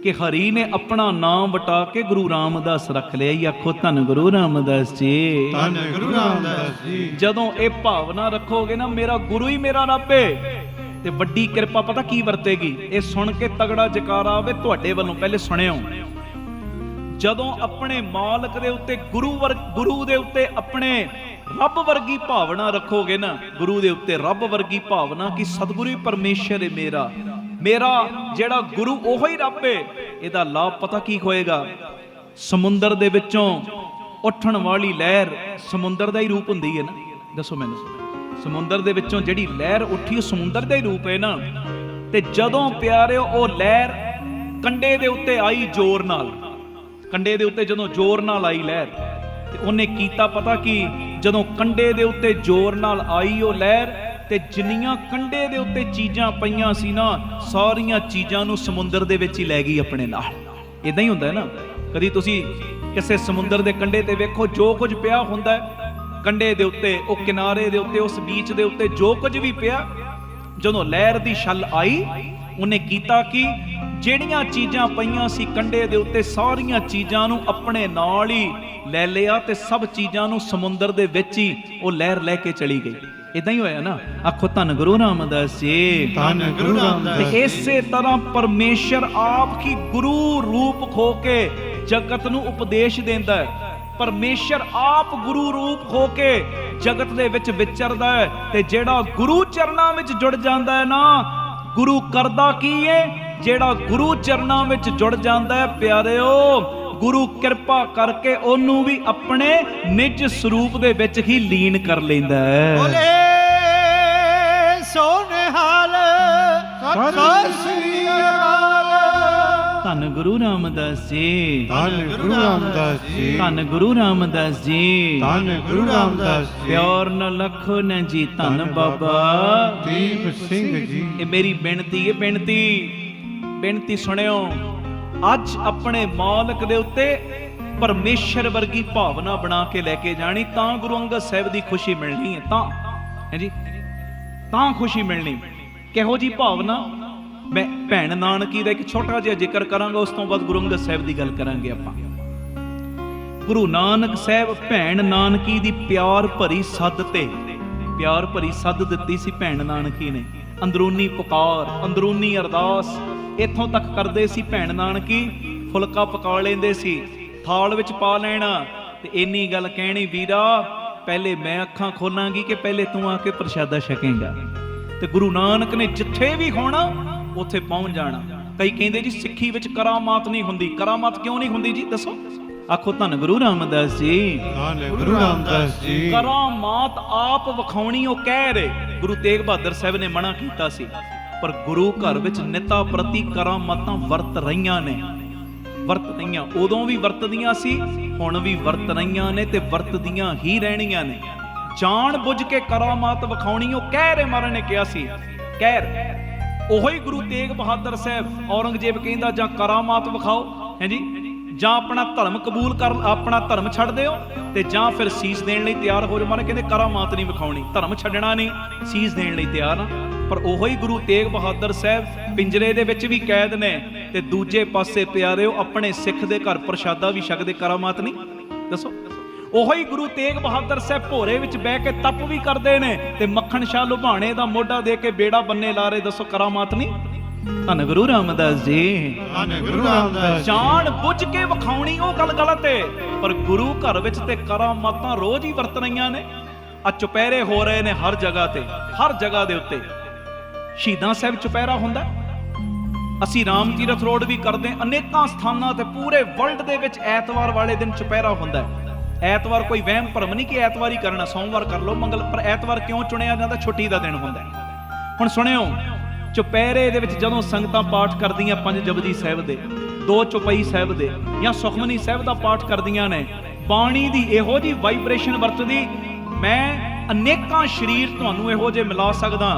ਕਿ ਹਰੀ ਨੇ ਆਪਣਾ ਨਾਮ ਵਟਾ ਕੇ ਗੁਰੂ ਰਾਮਦਾਸ ਰੱਖ ਲਿਆ। ਹੀ ਆਖੋ ਧੰਨ ਗੁਰੂ ਰਾਮਦਾਸ ਜੀ, ਧੰਨ ਗੁਰੂ ਰਾਮਦਾਸ ਜੀ। ਜਦੋਂ ਇਹ ਭਾਵਨਾ ਰੱਖੋਗੇ ਨਾ, ਮੇਰਾ ਗੁਰੂ ਹੀ ਮੇਰਾ ਰੱਬ ਹੈ, ਤੇ ਵੱਡੀ ਕਿਰਪਾ ਪਤਾ ਕੀ ਵਰਤੇਗੀ? ਇਹ ਸੁਣ ਕੇ ਤਗੜਾ ਜਕਾਰਾ ਆਵੇ ਤੁਹਾਡੇ ਵੱਲੋਂ। ਪਹਿਲੇ ਸੁਣਿਓ, ਜਦੋਂ ਆਪਣੇ ਮਾਲਕ ਦੇ ਉੱਤੇ ਗੁਰੂ ਦੇ ਉੱਤੇ ਆਪਣੇ ਰੱਬ ਵਰਗੀ ਭਾਵਨਾ ਰੱਖੋਗੇ ਨਾ, ਗੁਰੂ ਦੇ ਉੱਤੇ ਰੱਬ ਵਰਗੀ ਭਾਵਨਾ ਕਿ ਸਤਿਗੁਰੂ ਹੀ ਪਰਮੇਸ਼ਰ ਹੈ ਮੇਰਾ, ਮੇਰਾ ਜਿਹੜਾ ਗੁਰੂ ਉਹੋ ਹੀ ਰੱਬ ਹੈ। ਇਹਦਾ ਲਾਭ ਪਤਾ ਕੀ ਹੋਏਗਾ? ਸਮੁੰਦਰ ਦੇ ਵਿੱਚੋਂ ਉੱਠਣ ਵਾਲੀ ਲਹਿਰ ਸਮੁੰਦਰ ਦਾ ਹੀ ਰੂਪ ਹੁੰਦੀ ਹੈ ਨਾ, ਦੱਸੋ ਮੈਨੂੰ। ਸਮੁੰਦਰ ਦੇ ਵਿੱਚੋਂ ਜਿਹੜੀ ਲਹਿਰ ਉੱਠੀ ਉਹ ਸਮੁੰਦਰ ਦਾ ਹੀ ਰੂਪ ਹੈ ਨਾ। ਤੇ ਜਦੋਂ ਪਿਆਰਿਓ ਉਹ ਲਹਿਰ ਕੰਡੇ ਦੇ ਉੱਤੇ ਆਈ ਜ਼ੋਰ ਨਾਲ, ਕੰਡੇ ਦੇ ਉੱਤੇ ਜਦੋਂ ਜ਼ੋਰ ਨਾਲ ਆਈ ਲਹਿਰ, ਤੇ ਉਹਨੇ ਕੀਤਾ ਪਤਾ ਕੀ? ਜਦੋਂ ਕੰਡੇ ਦੇ ਉੱਤੇ ਜ਼ੋਰ ਨਾਲ ਆਈ ਉਹ ਲਹਿਰ, ਤੇ ਜਿੰਨੀਆਂ ਕੰਡੇ ਦੇ ਉੱਤੇ ਚੀਜ਼ਾਂ ਪਈਆਂ ਸੀ ਨਾ, ਸਾਰੀਆਂ ਚੀਜ਼ਾਂ ਨੂੰ ਸਮੁੰਦਰ ਦੇ ਵਿੱਚ ਹੀ ਲੈ ਗਈ ਆਪਣੇ ਨਾਲ। ਇਦਾਂ ਹੀ ਹੁੰਦਾ ਹੈ ਨਾ, ਕਦੀ ਤੁਸੀਂ ਕਿਸੇ ਸਮੁੰਦਰ ਦੇ ਕੰਡੇ ਤੇ ਵੇਖੋ, ਜੋ ਕੁਝ ਪਿਆ ਹੁੰਦਾ ਕੰਡੇ ਦੇ ਉੱਤੇ, ਉਹ ਕਿਨਾਰੇ ਦੇ ਉੱਤੇ, ਉਸ ਬੀਚ ਦੇ ਉੱਤੇ ਜੋ ਕੁਝ ਵੀ ਪਿਆ, ਜਦੋਂ ਲਹਿਰ ਦੀ ਛੱਲ ਆਈ, ਉਹਨੇ ਕੀਤਾ ਕਿ ਜਿਹੜੀਆਂ ਚੀਜ਼ਾਂ ਪਈਆਂ ਸੀ ਕੰਡੇ ਦੇ ਉੱਤੇ, ਸਾਰੀਆਂ ਚੀਜ਼ਾਂ ਨੂੰ ਆਪਣੇ ਨਾਲ ਹੀ ਲੈ ਲਿਆ, ਤੇ ਸਭ ਚੀਜ਼ਾਂ ਨੂੰ ਸਮੁੰਦਰ ਦੇ ਵਿੱਚ ਹੀ ਉਹ ਲਹਿਰ ਲੈ ਕੇ ਚਲੀ ਗਈ। ਇਦਾਂ ਹੀ ਹੋਇਆ ਨਾ। ਆਖੋ ਧੰਨ ਗੁਰੂ ਰਾਮਦਾਸ ਜੀ, ਧੰਨ ਗੁਰੂ ਰਾਮਦਾਸ। ਤੇ ਇਸੇ ਤਰ੍ਹਾਂ ਪਰਮੇਸ਼ਰ ਆਪ ਹੀ ਗੁਰੂ ਰੂਪ ਖੋ ਕੇ ਜਗਤ ਨੂੰ ਉਪਦੇਸ਼ ਦਿੰਦਾ ਹੈ। ਪਰਮੇਸ਼ਰ ਆਪ ਗੁਰੂ ਰੂਪ ਹੋ ਕੇ ਜਗਤ ਦੇ ਵਿੱਚ ਵਿਚਰਦਾ ਹੈ, ਤੇ ਜਿਹੜਾ ਗੁਰੂ ਚਰਨਾਂ ਵਿੱਚ ਜੁੜ ਜਾਂਦਾ ਹੈ ਨਾ, ਗੁਰੂ ਕਰਦਾ ਕੀ ਹੈ? ਜਿਹੜਾ ਗੁਰੂ ਚਰਨਾਂ ਵਿੱਚ ਜੁੜ ਜਾਂਦਾ ਹੈ ਪਿਆਰਿਓ, ਗੁਰੂ ਕਿਰਪਾ ਕਰਕੇ ਉਹਨੂੰ ਵੀ ਆਪਣੇ ਨਿਜ ਸਰੂਪ ਦੇ ਵਿੱਚ ਹੀ ਲੀਨ ਕਰ ਲੈਂਦਾ ਹੈ। ਬੋਲੇ ਸੋਨਿਹਾਲ ਸਤਿ ਸ੍ਰੀ ਅਕਾਲ। ਧੰਨ ਗੁਰੂ ਰਾਮਦਾਸ ਜੀ, ਧੰਨ ਗੁਰੂ ਰਾਮਦਾਸ ਜੀ, ਧੰਨ ਗੁਰੂ ਰਾਮਦਾਸ ਜੀ, ਧੰਨ ਗੁਰੂ ਰਾਮਦਾਸ ਜੀ, ਪਿਆਰ ਨਾ ਲਖੋ ਨਾ ਜੀ, ਧੰਨ ਬਾਬਾ ਦੀਪ ਸਿੰਘ ਜੀ। ਇਹ ਮੇਰੀ ਬੇਨਤੀ ਹੈ, ਬੇਨਤੀ ਸੁਣਿਓ। ਅੱਜ ਆਪਣੇ ਮਾਲਕ ਦੇ ਉੱਤੇ ਪਰਮੇਸ਼ਰ ਵਰਗੀ ਭਾਵਨਾ ਬਣਾ ਕੇ ਲੈ ਕੇ ਜਾਣੀ, ਤਾਂ ਗੁਰੂ ਅੰਗਦ ਸਾਹਿਬ ਦੀ ਖੁਸ਼ੀ ਮਿਲਣੀ ਹੈ। ਤਾਂ ਹੈ ਜੀ, ਤਾਂ ਖੁਸ਼ੀ ਮਿਲਣੀ। ਕਿਹੋ ਜੀ ਭਾਵਨਾ? ਮੈਂ ਭੈਣ ਨਾਨਕੀ ਦਾ ਇੱਕ ਛੋਟਾ ਜਿਹਾ ਜ਼ਿਕਰ ਕਰਾਂਗਾ, ਉਸ ਤੋਂ ਬਾਅਦ ਗੁਰੂ ਅੰਗਦ ਸਾਹਿਬ ਦੀ ਗੱਲ ਕਰਾਂਗੇ ਆਪਾਂ। ਗੁਰੂ ਨਾਨਕ ਸਾਹਿਬ ਭੈਣ ਨਾਨਕੀ ਦੀ ਪਿਆਰ ਭਰੀ ਸੱਦ ਤੇ, ਪਿਆਰ ਭਰੀ ਸੱਦ ਦਿੱਤੀ ਸੀ ਭੈਣ ਨਾਨਕੀ ਨੇ। ਅੰਦਰੂਨੀ ਪੁਕਾਰ, ਅੰਦਰੂਨੀ ਅਰਦਾਸ ਇੱਥੋਂ ਤੱਕ ਕਰਦੇ ਸੀ ਭੈਣ ਨਾਨਕੀ, ਫੁਲਕਾ ਪਕਾ ਲੈਂਦੇ ਸੀ, ਥਾਲ ਵਿੱਚ ਪਾ ਲੈਣਾ ਤੇ ਇੰਨੀ ਗੱਲ ਕਹਿਣੀ, ਵੀਰਾ ਪਹਿਲੇ ਮੈਂ ਅੱਖਾਂ ਖੋਲਾਂਗੀ ਕਿ ਪਹਿਲੇ ਤੂੰ ਆ ਕੇ ਪ੍ਰਸ਼ਾਦਾ ਛਕੇਂਗਾ। ਤੇ ਗੁਰੂ ਨਾਨਕ ਨੇ ਜਿੱਥੇ ਵੀ ਹੋਣਾ ਉੱਥੇ ਪਹੁੰਚ ਜਾਣਾ। ਕਈ ਕਹਿੰਦੇ ਜੀ ਸਿੱਖੀ ਵਿੱਚ ਕਰਾਮਾਤ ਨਹੀਂ ਹੁੰਦੀ। ਕਰਾਮਾਤ ਕਿਉਂ ਨਹੀਂ ਹੁੰਦੀ ਜੀ, ਦੱਸੋ? ਆਖੋ ਧੰਨ ਗੁਰੂ ਰਾਮਦਾਸ ਜੀ, ਧੰਨ ਗੁਰੂ ਰਾਮਦਾਸ ਜੀ। ਕਰਾਮਾਤ ਆਪ ਵਿਖਾਉਣੀ ਉਹ ਕਹਿ ਰਹੇ। ਗੁਰੂ ਤੇਗ ਬਹਾਦਰ ਸਾਹਿਬ ਨੇ ਮਨਾ ਕੀਤਾ ਸੀ, ਪਰ ਗੁਰੂ ਘਰ ਵਿੱਚ ਨਿਤਾ ਪ੍ਰਤੀ ਕਰਾਮਾਤਾਂ ਵਰਤ ਰਹੀਆਂ ਨੇ, ਵਰਤ ਰਹੀਆਂ। ਉਦੋਂ ਵੀ ਵਰਤਦੀਆਂ ਸੀ, ਹੁਣ ਵੀ ਵਰਤ ਰਹੀਆਂ ਨੇ ਤੇ ਵਰਤਦੀਆਂ ਹੀ ਰਹਿਣੀਆਂ ਨੇ। ਜਾਣ ਬੁੱਝ ਕੇ ਕਰਾਮਾਤ ਵਿਖਾਉਣੀ ਉਹ ਕਹਿ ਰਹੇ ਮਹਾਰਾਜ ਨੇ ਕਿਹਾ ਸੀ, ਕਹਿ ਉਹੀ ਗੁਰੂ ਤੇਗ ਬਹਾਦਰ ਸਾਹਿਬ। ਔਰੰਗਜ਼ੇਬ ਕਹਿੰਦਾ ਜਾਂ ਕਰਾਮਾਤ ਵਿਖਾਓ ਹੈ ਜੀ, ਜਾਂ ਆਪਣਾ ਧਰਮ ਕਬੂਲ ਕਰ, ਆਪਣਾ ਧਰਮ ਛੱਡ ਦਿਓ, ਤੇ ਜਾਂ ਫਿਰ ਸੀਸ ਦੇਣ ਲਈ ਤਿਆਰ ਹੋ ਜਾਓ। ਮਹਾਰਾਜ ਕਹਿੰਦੇ ਕਰਾਮਾਤ ਨਹੀਂ ਵਿਖਾਉਣੀ, ਧਰਮ ਛੱਡਣਾ ਨਹੀਂ, ਸੀਸ ਦੇਣ ਲਈ ਤਿਆਰ ਆ। ਪਰ ਉਹੀ ਗੁਰੂ ਤੇਗ ਬਹਾਦਰ ਸਾਹਿਬ ਪਿੰਜਰੇ ਦੇ ਵਿੱਚ ਵੀ ਕੈਦ ਨੇ ਤੇ ਦੂਜੇ ਪਾਸੇ ਪਿਆਰਿਓ ਆਪਣੇ ਸਿੱਖ ਦੇ ਘਰ ਪ੍ਰਸ਼ਾਦਾ ਵੀ ਛਕਦੇ। ਕਰਾਮਾਤ ਨਹੀਂ? ਦੱਸੋ। ਉਹੀ ਗੁਰੂ ਤੇਗ ਬਹਾਦਰ ਸਾਹਿਬ ਭੋਰੇ ਵਿੱਚ ਬਹਿ ਕੇ ਤਪ ਵੀ ਕਰਦੇ ਨੇ ਤੇ ਮੱਖਣ ਸ਼ਾਹ ਲੁਭਾਣੇ ਦਾ ਮੋਢਾ ਦੇ ਕੇ ਬੇੜਾ ਬੰਨੇ ਲਾ ਰਹੇ। ਦੱਸੋ ਕਰਾਮਾਤ ਨਹੀਂ? ਧੰਨ ਗੁਰੂ ਰਾਮਦਾਸ ਜੀ, ਧੰਨ ਗੁਰੂ ਰਾਮਦਾਸ ਜੀ। ਜਾਣ ਬੁੱਝ ਕੇ ਵਿਖਾਉਣੀ ਉਹ ਗੱਲ ਗਲਤ ਹੈ, ਪਰ ਗੁਰੂ ਘਰ ਵਿੱਚ ਤੇ ਕਰਾਮਾਤਾਂ ਰੋਜ਼ ਹੀ ਵਰਤ ਰਹੀਆਂ ਨੇ। ਆ ਚੁਪਹਿਰੇ ਹੋ ਰਹੇ ਨੇ ਹਰ ਜਗ੍ਹਾ ਤੇ, ਹਰ ਜਗ੍ਹਾ ਦੇ ਉੱਤੇ। ਸ਼ਹੀਦਾਂ ਸਾਹਿਬ ਚੁਪਹਿਰਾ ਹੁੰਦਾ, ਅਸੀਂ ਰਾਮ ਤੀਰਥ ਰੋਡ ਵੀ ਕਰਦੇ, ਅਨੇਕਾਂ ਸਥਾਨਾਂ ਤੇ ਪੂਰੇ ਵਰਲਡ ਦੇ ਵਿੱਚ ਐਤਵਾਰ ਵਾਲੇ ਦਿਨ ਚੁਪਹਿਰਾ ਹੁੰਦਾ ਹੈ। ਐਤਵਾਰ ਕੋਈ ਵਹਿਮ ਭਰਮ ਨਹੀਂ ਕਿ ਐਤਵਾਰ ਹੀ ਕਰਨਾ, ਸੋਮਵਾਰ ਕਰ ਲਓ, ਮੰਗਲ, ਪਰ ਐਤਵਾਰ ਕਿਉਂ ਚੁਣਿਆ ਜਾਂਦਾ? ਛੁੱਟੀ ਦਾ ਦਿਨ ਹੁੰਦਾ ਹੈ। ਹੁਣ ਸੁਣਿਓ, ਚੁਪਹਿਰੇ ਦੇ ਵਿੱਚ ਜਦੋਂ ਸੰਗਤਾਂ ਪਾਠ ਕਰਦੀਆਂ ਪੰਜ ਜਪਜੀ ਸਾਹਿਬ ਦੇ, ਦੋ ਚੌਪਈ ਸਾਹਿਬ ਦੇ ਜਾਂ ਸੁਖਮਨੀ ਸਾਹਿਬ ਦਾ ਪਾਠ ਕਰਦੀਆਂ ਨੇ, ਬਾਣੀ ਦੀ ਇਹੋ ਜਿਹੀ ਵਾਈਬ੍ਰੇਸ਼ਨ ਵਰਤਦੀ। ਮੈਂ ਅਨੇਕਾਂ ਸਰੀਰ ਤੁਹਾਨੂੰ ਇਹੋ ਜਿਹੇ ਮਿਲਾ ਸਕਦਾ।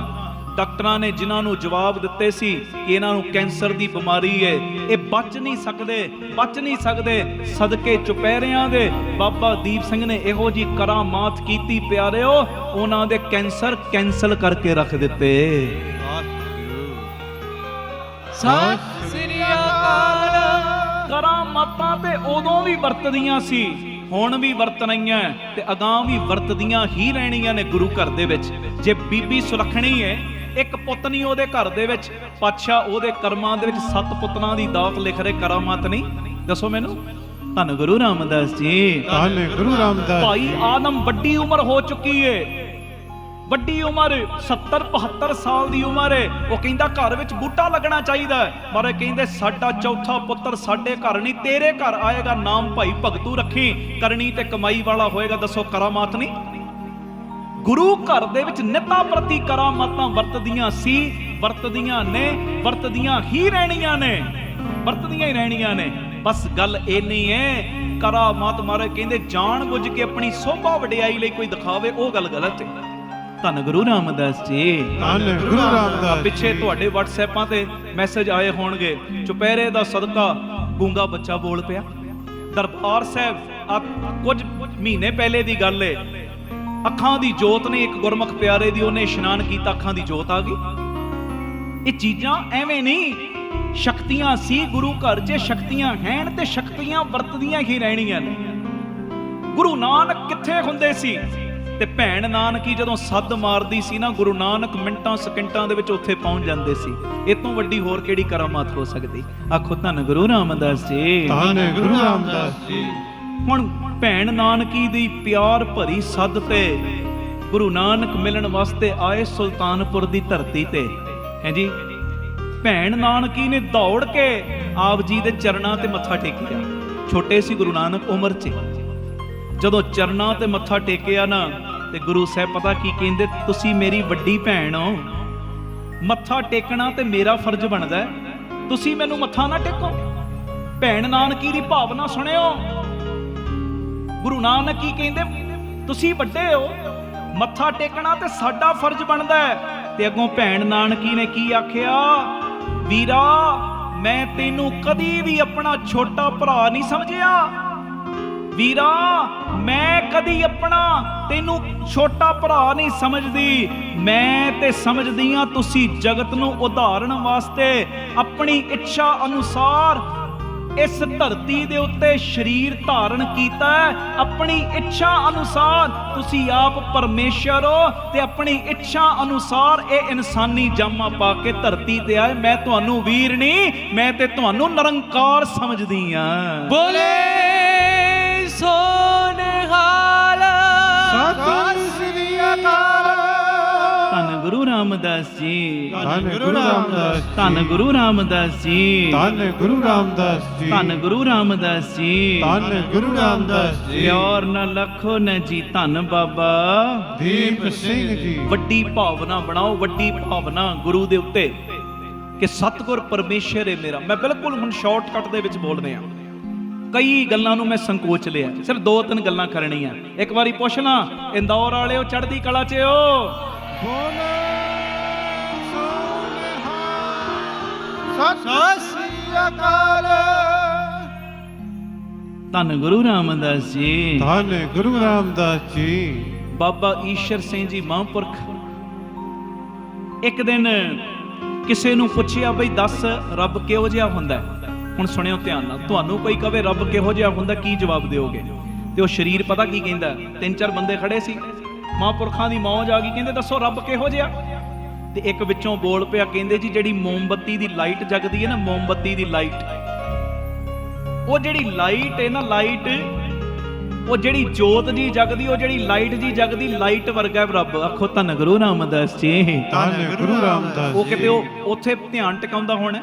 ਡਾਕਟਰਾਂ ਨੇ ਜਿਨ੍ਹਾਂ ਨੂੰ ਜਵਾਬ ਦਿੱਤੇ ਸੀ ਕਿ ਇਹਨਾਂ ਨੂੰ ਕੈਂਸਰ ਦੀ ਬਿਮਾਰੀ ਹੈ, ਇਹ ਬਚ ਨਹੀਂ ਸਕਦੇ, ਬਚ ਨਹੀਂ ਸਕਦੇ, ਸਦਕੇ ਚੁਪਹਿਰਿਆਂ ਦੇ ਬਾਬਾ ਦੀਪ ਸਿੰਘ ਨੇ ਇਹੋ ਜਿਹੀ ਕਰਾਮਾਤ ਕੀਤੀ ਪਿਆਰਿਓ, ਉਹਨਾਂ ਦੇ ਕੈਂਸਰ ਕੈਂਸਲ ਕਰਕੇ ਰੱਖ ਦਿੱਤੇ। ਸਤਿ ਸ੍ਰੀ ਅਕਾਲ। ਕਰਾਮਾਤਾਂ ਤੇ ਉਦੋਂ ਵੀ ਵਰਤਦੀਆਂ ਸੀ, ਹੁਣ ਵੀ ਵਰਤ ਰਹੀਆਂ ਤੇ ਅਗਾਂਹ ਵੀ ਵਰਤਦੀਆਂ ਹੀ ਰਹਿਣੀਆਂ ਨੇ ਗੁਰੂ ਘਰ ਦੇ ਵਿੱਚ। ਜੇ ਬੀਬੀ ਸੁਲੱਖਣੀ ਹੈ, ਇੱਕ ਪੁੱਤ ਨਹੀਂ ਉਹਦੇ ਘਰ ਦੇ ਵਿੱਚ, ਪਾਤਸ਼ਾਹ ਉਹਦੇ ਕਰਮਾਂ ਦੇ ਵਿੱਚ 7 ਪੁੱਤਰਾਂ ਦੀ ਦਾਤ ਲਿਖ ਰਹੇ। ਕਰਾਮਾਤ ਨਹੀਂ? ਦੱਸੋ ਮੈਨੂੰ। ਧੰਨ ਗੁਰੂ ਰਾਮਦਾਸ ਜੀ, ਧੰਨ ਗੁਰੂ ਰਾਮਦਾਸ। ਭਾਈ ਆਦਮ ਵੱਡੀ ਉਮਰ ਹੋ ਚੁੱਕੀ ਏ, ਵੱਡੀ ਉਮਰ 70-72 ਸਾਲ ਦੀ ਉਮਰ ਹੈ। ਉਹ ਕਹਿੰਦਾ ਘਰ ਵਿੱਚ ਬੂਟਾ ਲੱਗਣਾ ਚਾਹੀਦਾ। ਮਾਰੇ ਕਹਿੰਦੇ ਸਾਡਾ ਚੌਥਾ ਪੁੱਤਰ ਸਾਡੇ ਘਰ ਨਹੀਂ ਤੇਰੇ ਘਰ ਆਏਗਾ, ਨਾਮ ਭਾਈ ਭਗਤੂ ਰੱਖੀ, ਕਰਨੀ ਤੇ ਕਮਾਈ ਵਾਲਾ ਹੋਏਗਾ। ਦੱਸੋ ਕਰਾਮਾਤ ਨਹੀਂ? ਗੁਰੂ ਘਰ ਦੇ ਵਿੱਚ ਨਿਤਾ ਪ੍ਰਤੀ ਕਰਾਮਾਤਾਂ ਵਰਤਦੀਆਂ ਸੀ, ਵਰਤਦੀਆਂ ਨੇ, ਵਰਤਦੀਆਂ ਹੀ ਰਹਿਣੀਆਂ ਨੇ, ਵਰਤਦੀਆਂ ਹੀ ਰਹਿਣੀਆਂ ਨੇ। ਬਸ ਗੱਲ ਇੰਨੀ ਹੈ, ਕਰਾਮਾਤ ਮਾਰੇ ਕਹਿੰਦੇ ਜਾਣ ਬੁੱਝ ਕੇ ਆਪਣੀ ਸੋਭਾ ਵਡਿਆਈ ਲਈ ਕੋਈ ਦਿਖਾਵੇ, ਉਹ ਗੱਲ ਗਲਤ ਹੈ। ਧੰਨ ਗੁਰੂ ਰਾਮਦਾਸ ਜੀ, ਧੰਨ ਗੁਰੂ ਰਾਮਦਾਸ। ਪਿੱਛੇ ਤੁਹਾਡੇ WhatsAppaਂ ਤੇ ਮੈਸੇਜ ਆਏ ਹੋਣਗੇ, ਚੁਪਹਿਰੇ ਦਾ ਸਦਕਾ ਗੂੰਗਾ ਬੱਚਾ ਬੋਲ ਪਿਆ। ਦਰਬਾਰ ਸਾਹਿਬ ਕੁਝ ਮਹੀਨੇ ਪਹਿਲੇ ਦੀ ਗੱਲ ਏ, ਅੱਖਾਂ ਦੀ ਜੋਤ ਨੇ ਇੱਕ ਗੁਰਮੁਖ ਪਿਆਰੇ ਦੀ, ਉਹਨੇ ਇਸ਼ਨਾਨ ਕੀਤਾ, ਅੱਖਾਂ ਦੀ ਜੋਤ ਆ ਗਈ। ਇਹ ਚੀਜ਼ਾਂ ਐਵੇਂ ਨਹੀਂ, ਸ਼ਕਤੀਆਂ ਸੀ ਗੁਰੂ ਘਰ 'ਚ, ਸ਼ਕਤੀਆਂ ਹੈਣ ਤੇ ਸ਼ਕਤੀਆਂ ਵਰਤਦੀਆਂ ਹੀ ਰਹਿਣੀਆਂ ਨੇ। ਗੁਰੂ ਨਾਨਕ ਕਿੱਥੇ ਹੁੰਦੇ ਸੀ ਤੇ ਭੈਣ ਨਾਨਕੀ ਜਦੋਂ ਸੱਦ ਮਾਰਦੀ ਸੀ ਨਾ, ਗੁਰੂ ਨਾਨਕ ਮਿੰਟਾਂ ਸਕਿੰਟਾਂ ਦੇ ਵਿੱਚ ਉੱਥੇ ਪਹੁੰਚ ਜਾਂਦੇ ਸੀ। ਇਹ ਤੋਂ ਵੱਡੀ ਹੋਰ ਕਿਹੜੀ ਕਰਾਮਾਤ ਹੋ ਸਕਦੀ? ਆਖੋ ਧੰਨ ਗੁਰੂ ਰਾਮਦਾਸ ਜੀ, ਧੰਨ ਗੁਰੂ ਰਾਮਦਾਸ ਜੀ। ਹੁਣ ਭੈਣ ਨਾਨਕੀ ਦੀ ਪਿਆਰ ਭਰੀ ਸੱਦ ਤੇ ਗੁਰੂ ਨਾਨਕ ਮਿਲਣ ਵਾਸਤੇ ਆਏ ਸੁਲਤਾਨਪੁਰ ਦੀ ਧਰਤੀ ਤੇ, ਹੈ ਜੀ। ਭੈਣ ਨਾਨਕੀ ਨੇ ਦੌੜ ਕੇ ਆਪ ਜੀ ਦੇ ਚਰਨਾਂ ਤੇ ਮੱਥਾ ਟੇਕਿਆ। ਛੋਟੇ ਸੀ ਗੁਰੂ ਨਾਨਕ ਉਮਰ 'ਚ, ਜਦੋਂ ਚਰਨਾਂ ਤੇ ਮੱਥਾ ਟੇਕਿਆ ਨਾ ਤੇ ਗੁਰੂ ਸਾਹਿਬ ਪਤਾ ਕੀ ਕਹਿੰਦੇ? ਤੁਸੀਂ ਮੇਰੀ ਵੱਡੀ ਭੈਣ ਹੋ, ਮੱਥਾ ਟੇਕਣਾ ਤੇ ਮੇਰਾ ਫਰਜ਼ ਬਣਦਾ, ਤੁਸੀਂ ਮੈਨੂੰ ਮੱਥਾ ਨਾ ਟੇਕੋ। ਭੈਣ ਨਾਨਕੀ ਦੀ ਭਾਵਨਾ ਸੁਣਿਓ। ਗੁਰੂ ਨਾਨਕ ਕੀ ਕਹਿੰਦੇ, ਤੁਸੀਂ ਵੱਡੇ ਹੋ, ਮੱਥਾ ਟੇਕਣਾ ਤੇ ਸਾਡਾ ਫਰਜ਼ ਬਣਦਾ ਹੈ। ਤੇ ਅੱਗੋਂ ਭੈਣ ਨਾਨਕੀ ਨੇ ਕੀ ਆਖਿਆ, ਵੀਰਾ ਮੈਂ ਤੈਨੂੰ ਕਦੀ ਵੀ ਆਪਣਾ ਛੋਟਾ ਭਰਾ ਨਹੀਂ ਸਮਝਿਆ। ਵੀਰਾ ਮੈਂ ਕਦੀ ਆਪਣਾ ਤੈਨੂੰ ਛੋਟਾ ਭਰਾ ਨਹੀਂ ਸਮਝਦੀ, ਮੈਂ ਤੇ ਸਮਝਦੀ ਹਾਂ ਤੁਸੀਂ ਜਗਤ ਨੂੰ ਉਧਾਰਨ ਵਾਸਤੇ ਆਪਣੀ ਇੱਛਾ ਅਨੁਸਾਰ ਇਸ ਧਰਤੀ ਦੇ ਉੱਤੇ ਸਰੀਰ ਧਾਰਨ ਕੀਤਾ ਹੈ। ਆਪਣੀ ਇੱਛਾ ਅਨੁਸਾਰ ਤੁਸੀਂ ਆਪ ਪਰਮੇਸ਼ਰ ਹੋ ਤੇ ਆਪਣੀ ਇੱਛਾ ਅਨੁਸਾਰ ਇਹ ਇਨਸਾਨੀ ਜਾਮਾ ਪਾ ਕੇ ਧਰਤੀ ਤੇ ਆਏ। ਮੈਂ ਤੁਹਾਨੂੰ ਵੀਰ ਨਹੀਂ, ਮੈਂ ਤੇ ਤੁਹਾਨੂੰ ਨਿਰੰਕਾਰ ਸਮਝਦੀ ਹਾਂ। ਬੋਲੇ ਸੋ ਨਿਹਾਲ ਸਤਿ ਸ੍ਰੀ ਅਕਾਲ। ਧੰਨ ਗੁਰੂ ਰਾਮਦਾਸ ਜੀ, ਧੰਨ ਗੁਰੂ ਰਾਮਦਾਸ ਜੀ, ਧੰਨ ਗੁਰੂ ਰਾਮਦਾਸ ਜੀ, ਧੰਨ ਗੁਰੂ ਰਾਮਦਾਸ ਜੀ, ਧੰਨ ਗੁਰੂ ਰਾਮਦਾਸ ਜੀ, ਧੰਨ ਗੁਰੂ ਰਾਮਦਾਸ ਜੀ। ਪਿਆਰ ਨਾ ਲੱਖੋ ਨਾ ਜੀ, ਧੰਨ ਬਾਬਾ ਦੀਪ ਸਿੰਘ ਜੀ। ਵੱਡੀ ਭਾਵਨਾ ਬਣਾਓ, ਵੱਡੀ ਭਾਵਨਾ ਗੁਰੂ ਦੇ ਉੱਤੇ ਕਿ ਸਤਿਗੁਰ ਪਰਮੇਸ਼ਰ ਹੈ ਮੇਰਾ। ਮੈਂ ਬਿਲਕੁਲ ਹੁਣ ਸ਼ਾਰਟਕਟ ਦੇ ਵਿੱਚ ਬੋਲਦੇ ਆ, ਕਈ ਗੱਲਾਂ ਨੂੰ ਮੈਂ ਸੰਕੋਚ ਲਿਆ, ਸਿਰਫ 2-3 ਗੱਲਾਂ ਕਰਨੀਆਂ। ਇੱਕ ਵਾਰੀ ਪੁੱਛਣਾ, ਇੰਦੌਰ ਵਾਲਿਓ ਚੜ੍ਹਦੀ ਕਲਾ 'ਚ ਹੋ? ਬੋਲੇ ਸੋ ਨਿਹਾਲ ਸਤਿ ਸ੍ਰੀ ਅਕਾਲ। ਧੰਨ ਗੁਰੂ ਰਾਮਦਾਸ ਜੀ, ਧੰਨ ਗੁਰੂ ਰਾਮਦਾਸ ਜੀ। ਬਾਬਾ ਈਸ਼ਰ ਸਿੰਘ ਜੀ ਮਹਾਂਪੁਰਖ ਇੱਕ ਦਿਨ ਕਿਸੇ ਨੂੰ ਪੁੱਛਿਆ, ਬਈ ਦੱਸ ਰੱਬ ਕਿਹੋ ਜਿਹਾ ਹੁੰਦਾ ਹੈ? ਹੁਣ ਸੁਣਿਓ ਧਿਆਨ ਨਾਲ, ਤੁਹਾਨੂੰ ਕੋਈ ਕਵੇ ਰੱਬ ਕਿਹੋ ਜਿਹਾ ਹੁੰਦਾ, ਕੀ ਜਵਾਬ ਦਿਓਗੇ? ਤੇ ਉਹ ਸ਼ਰੀਰ ਪਤਾ ਕੀ ਕਹਿੰਦਾ? 3-4 ਬੰਦੇ ਖੜੇ ਸੀ, ਮਹਾਂਪੁਰਖਾਂ ਦੀ ਮੌਜ ਆ ਗਈ, ਕਹਿੰਦੇ ਦੱਸੋ ਰੱਬ ਕਿਹੋ ਜਿਹਾ? ਤੇ ਇੱਕ ਵਿੱਚੋਂ ਬੋਲ ਪਿਆ, ਕਹਿੰਦੇ ਜੀ ਜਿਹੜੀ ਮੋਮਬੱਤੀ ਦੀ ਲਾਈਟ ਜਗਦੀ ਹੈ ਨਾ, ਮੋਮਬੱਤੀ ਦੀ ਲਾਈਟ, ਉਹ ਜਿਹੜੀ ਲਾਈਟ ਹੈ ਨਾ, ਲਾਈਟ, ਉਹ ਜਿਹੜੀ ਜੋਤ ਜੀ ਜਗਦੀ, ਉਹ ਜਿਹੜੀ ਲਾਈਟ ਜੀ ਜਗਦੀ, ਲਾਈਟ ਵਰਗਾ ਰੱਬ। ਆਖੋ ਧੰਨ ਗੁਰੂ ਰਾਮਦਾਸ ਜੀ, ਧੰਨ ਗੁਰੂ ਰਾਮਦਾਸ ਜੀ। ਉਹ ਕਿਤੇ ਉਹ ਉੱਥੇ ਧਿਆਨ ਟਿਕਾਉਂਦਾ ਹੋਣਾ।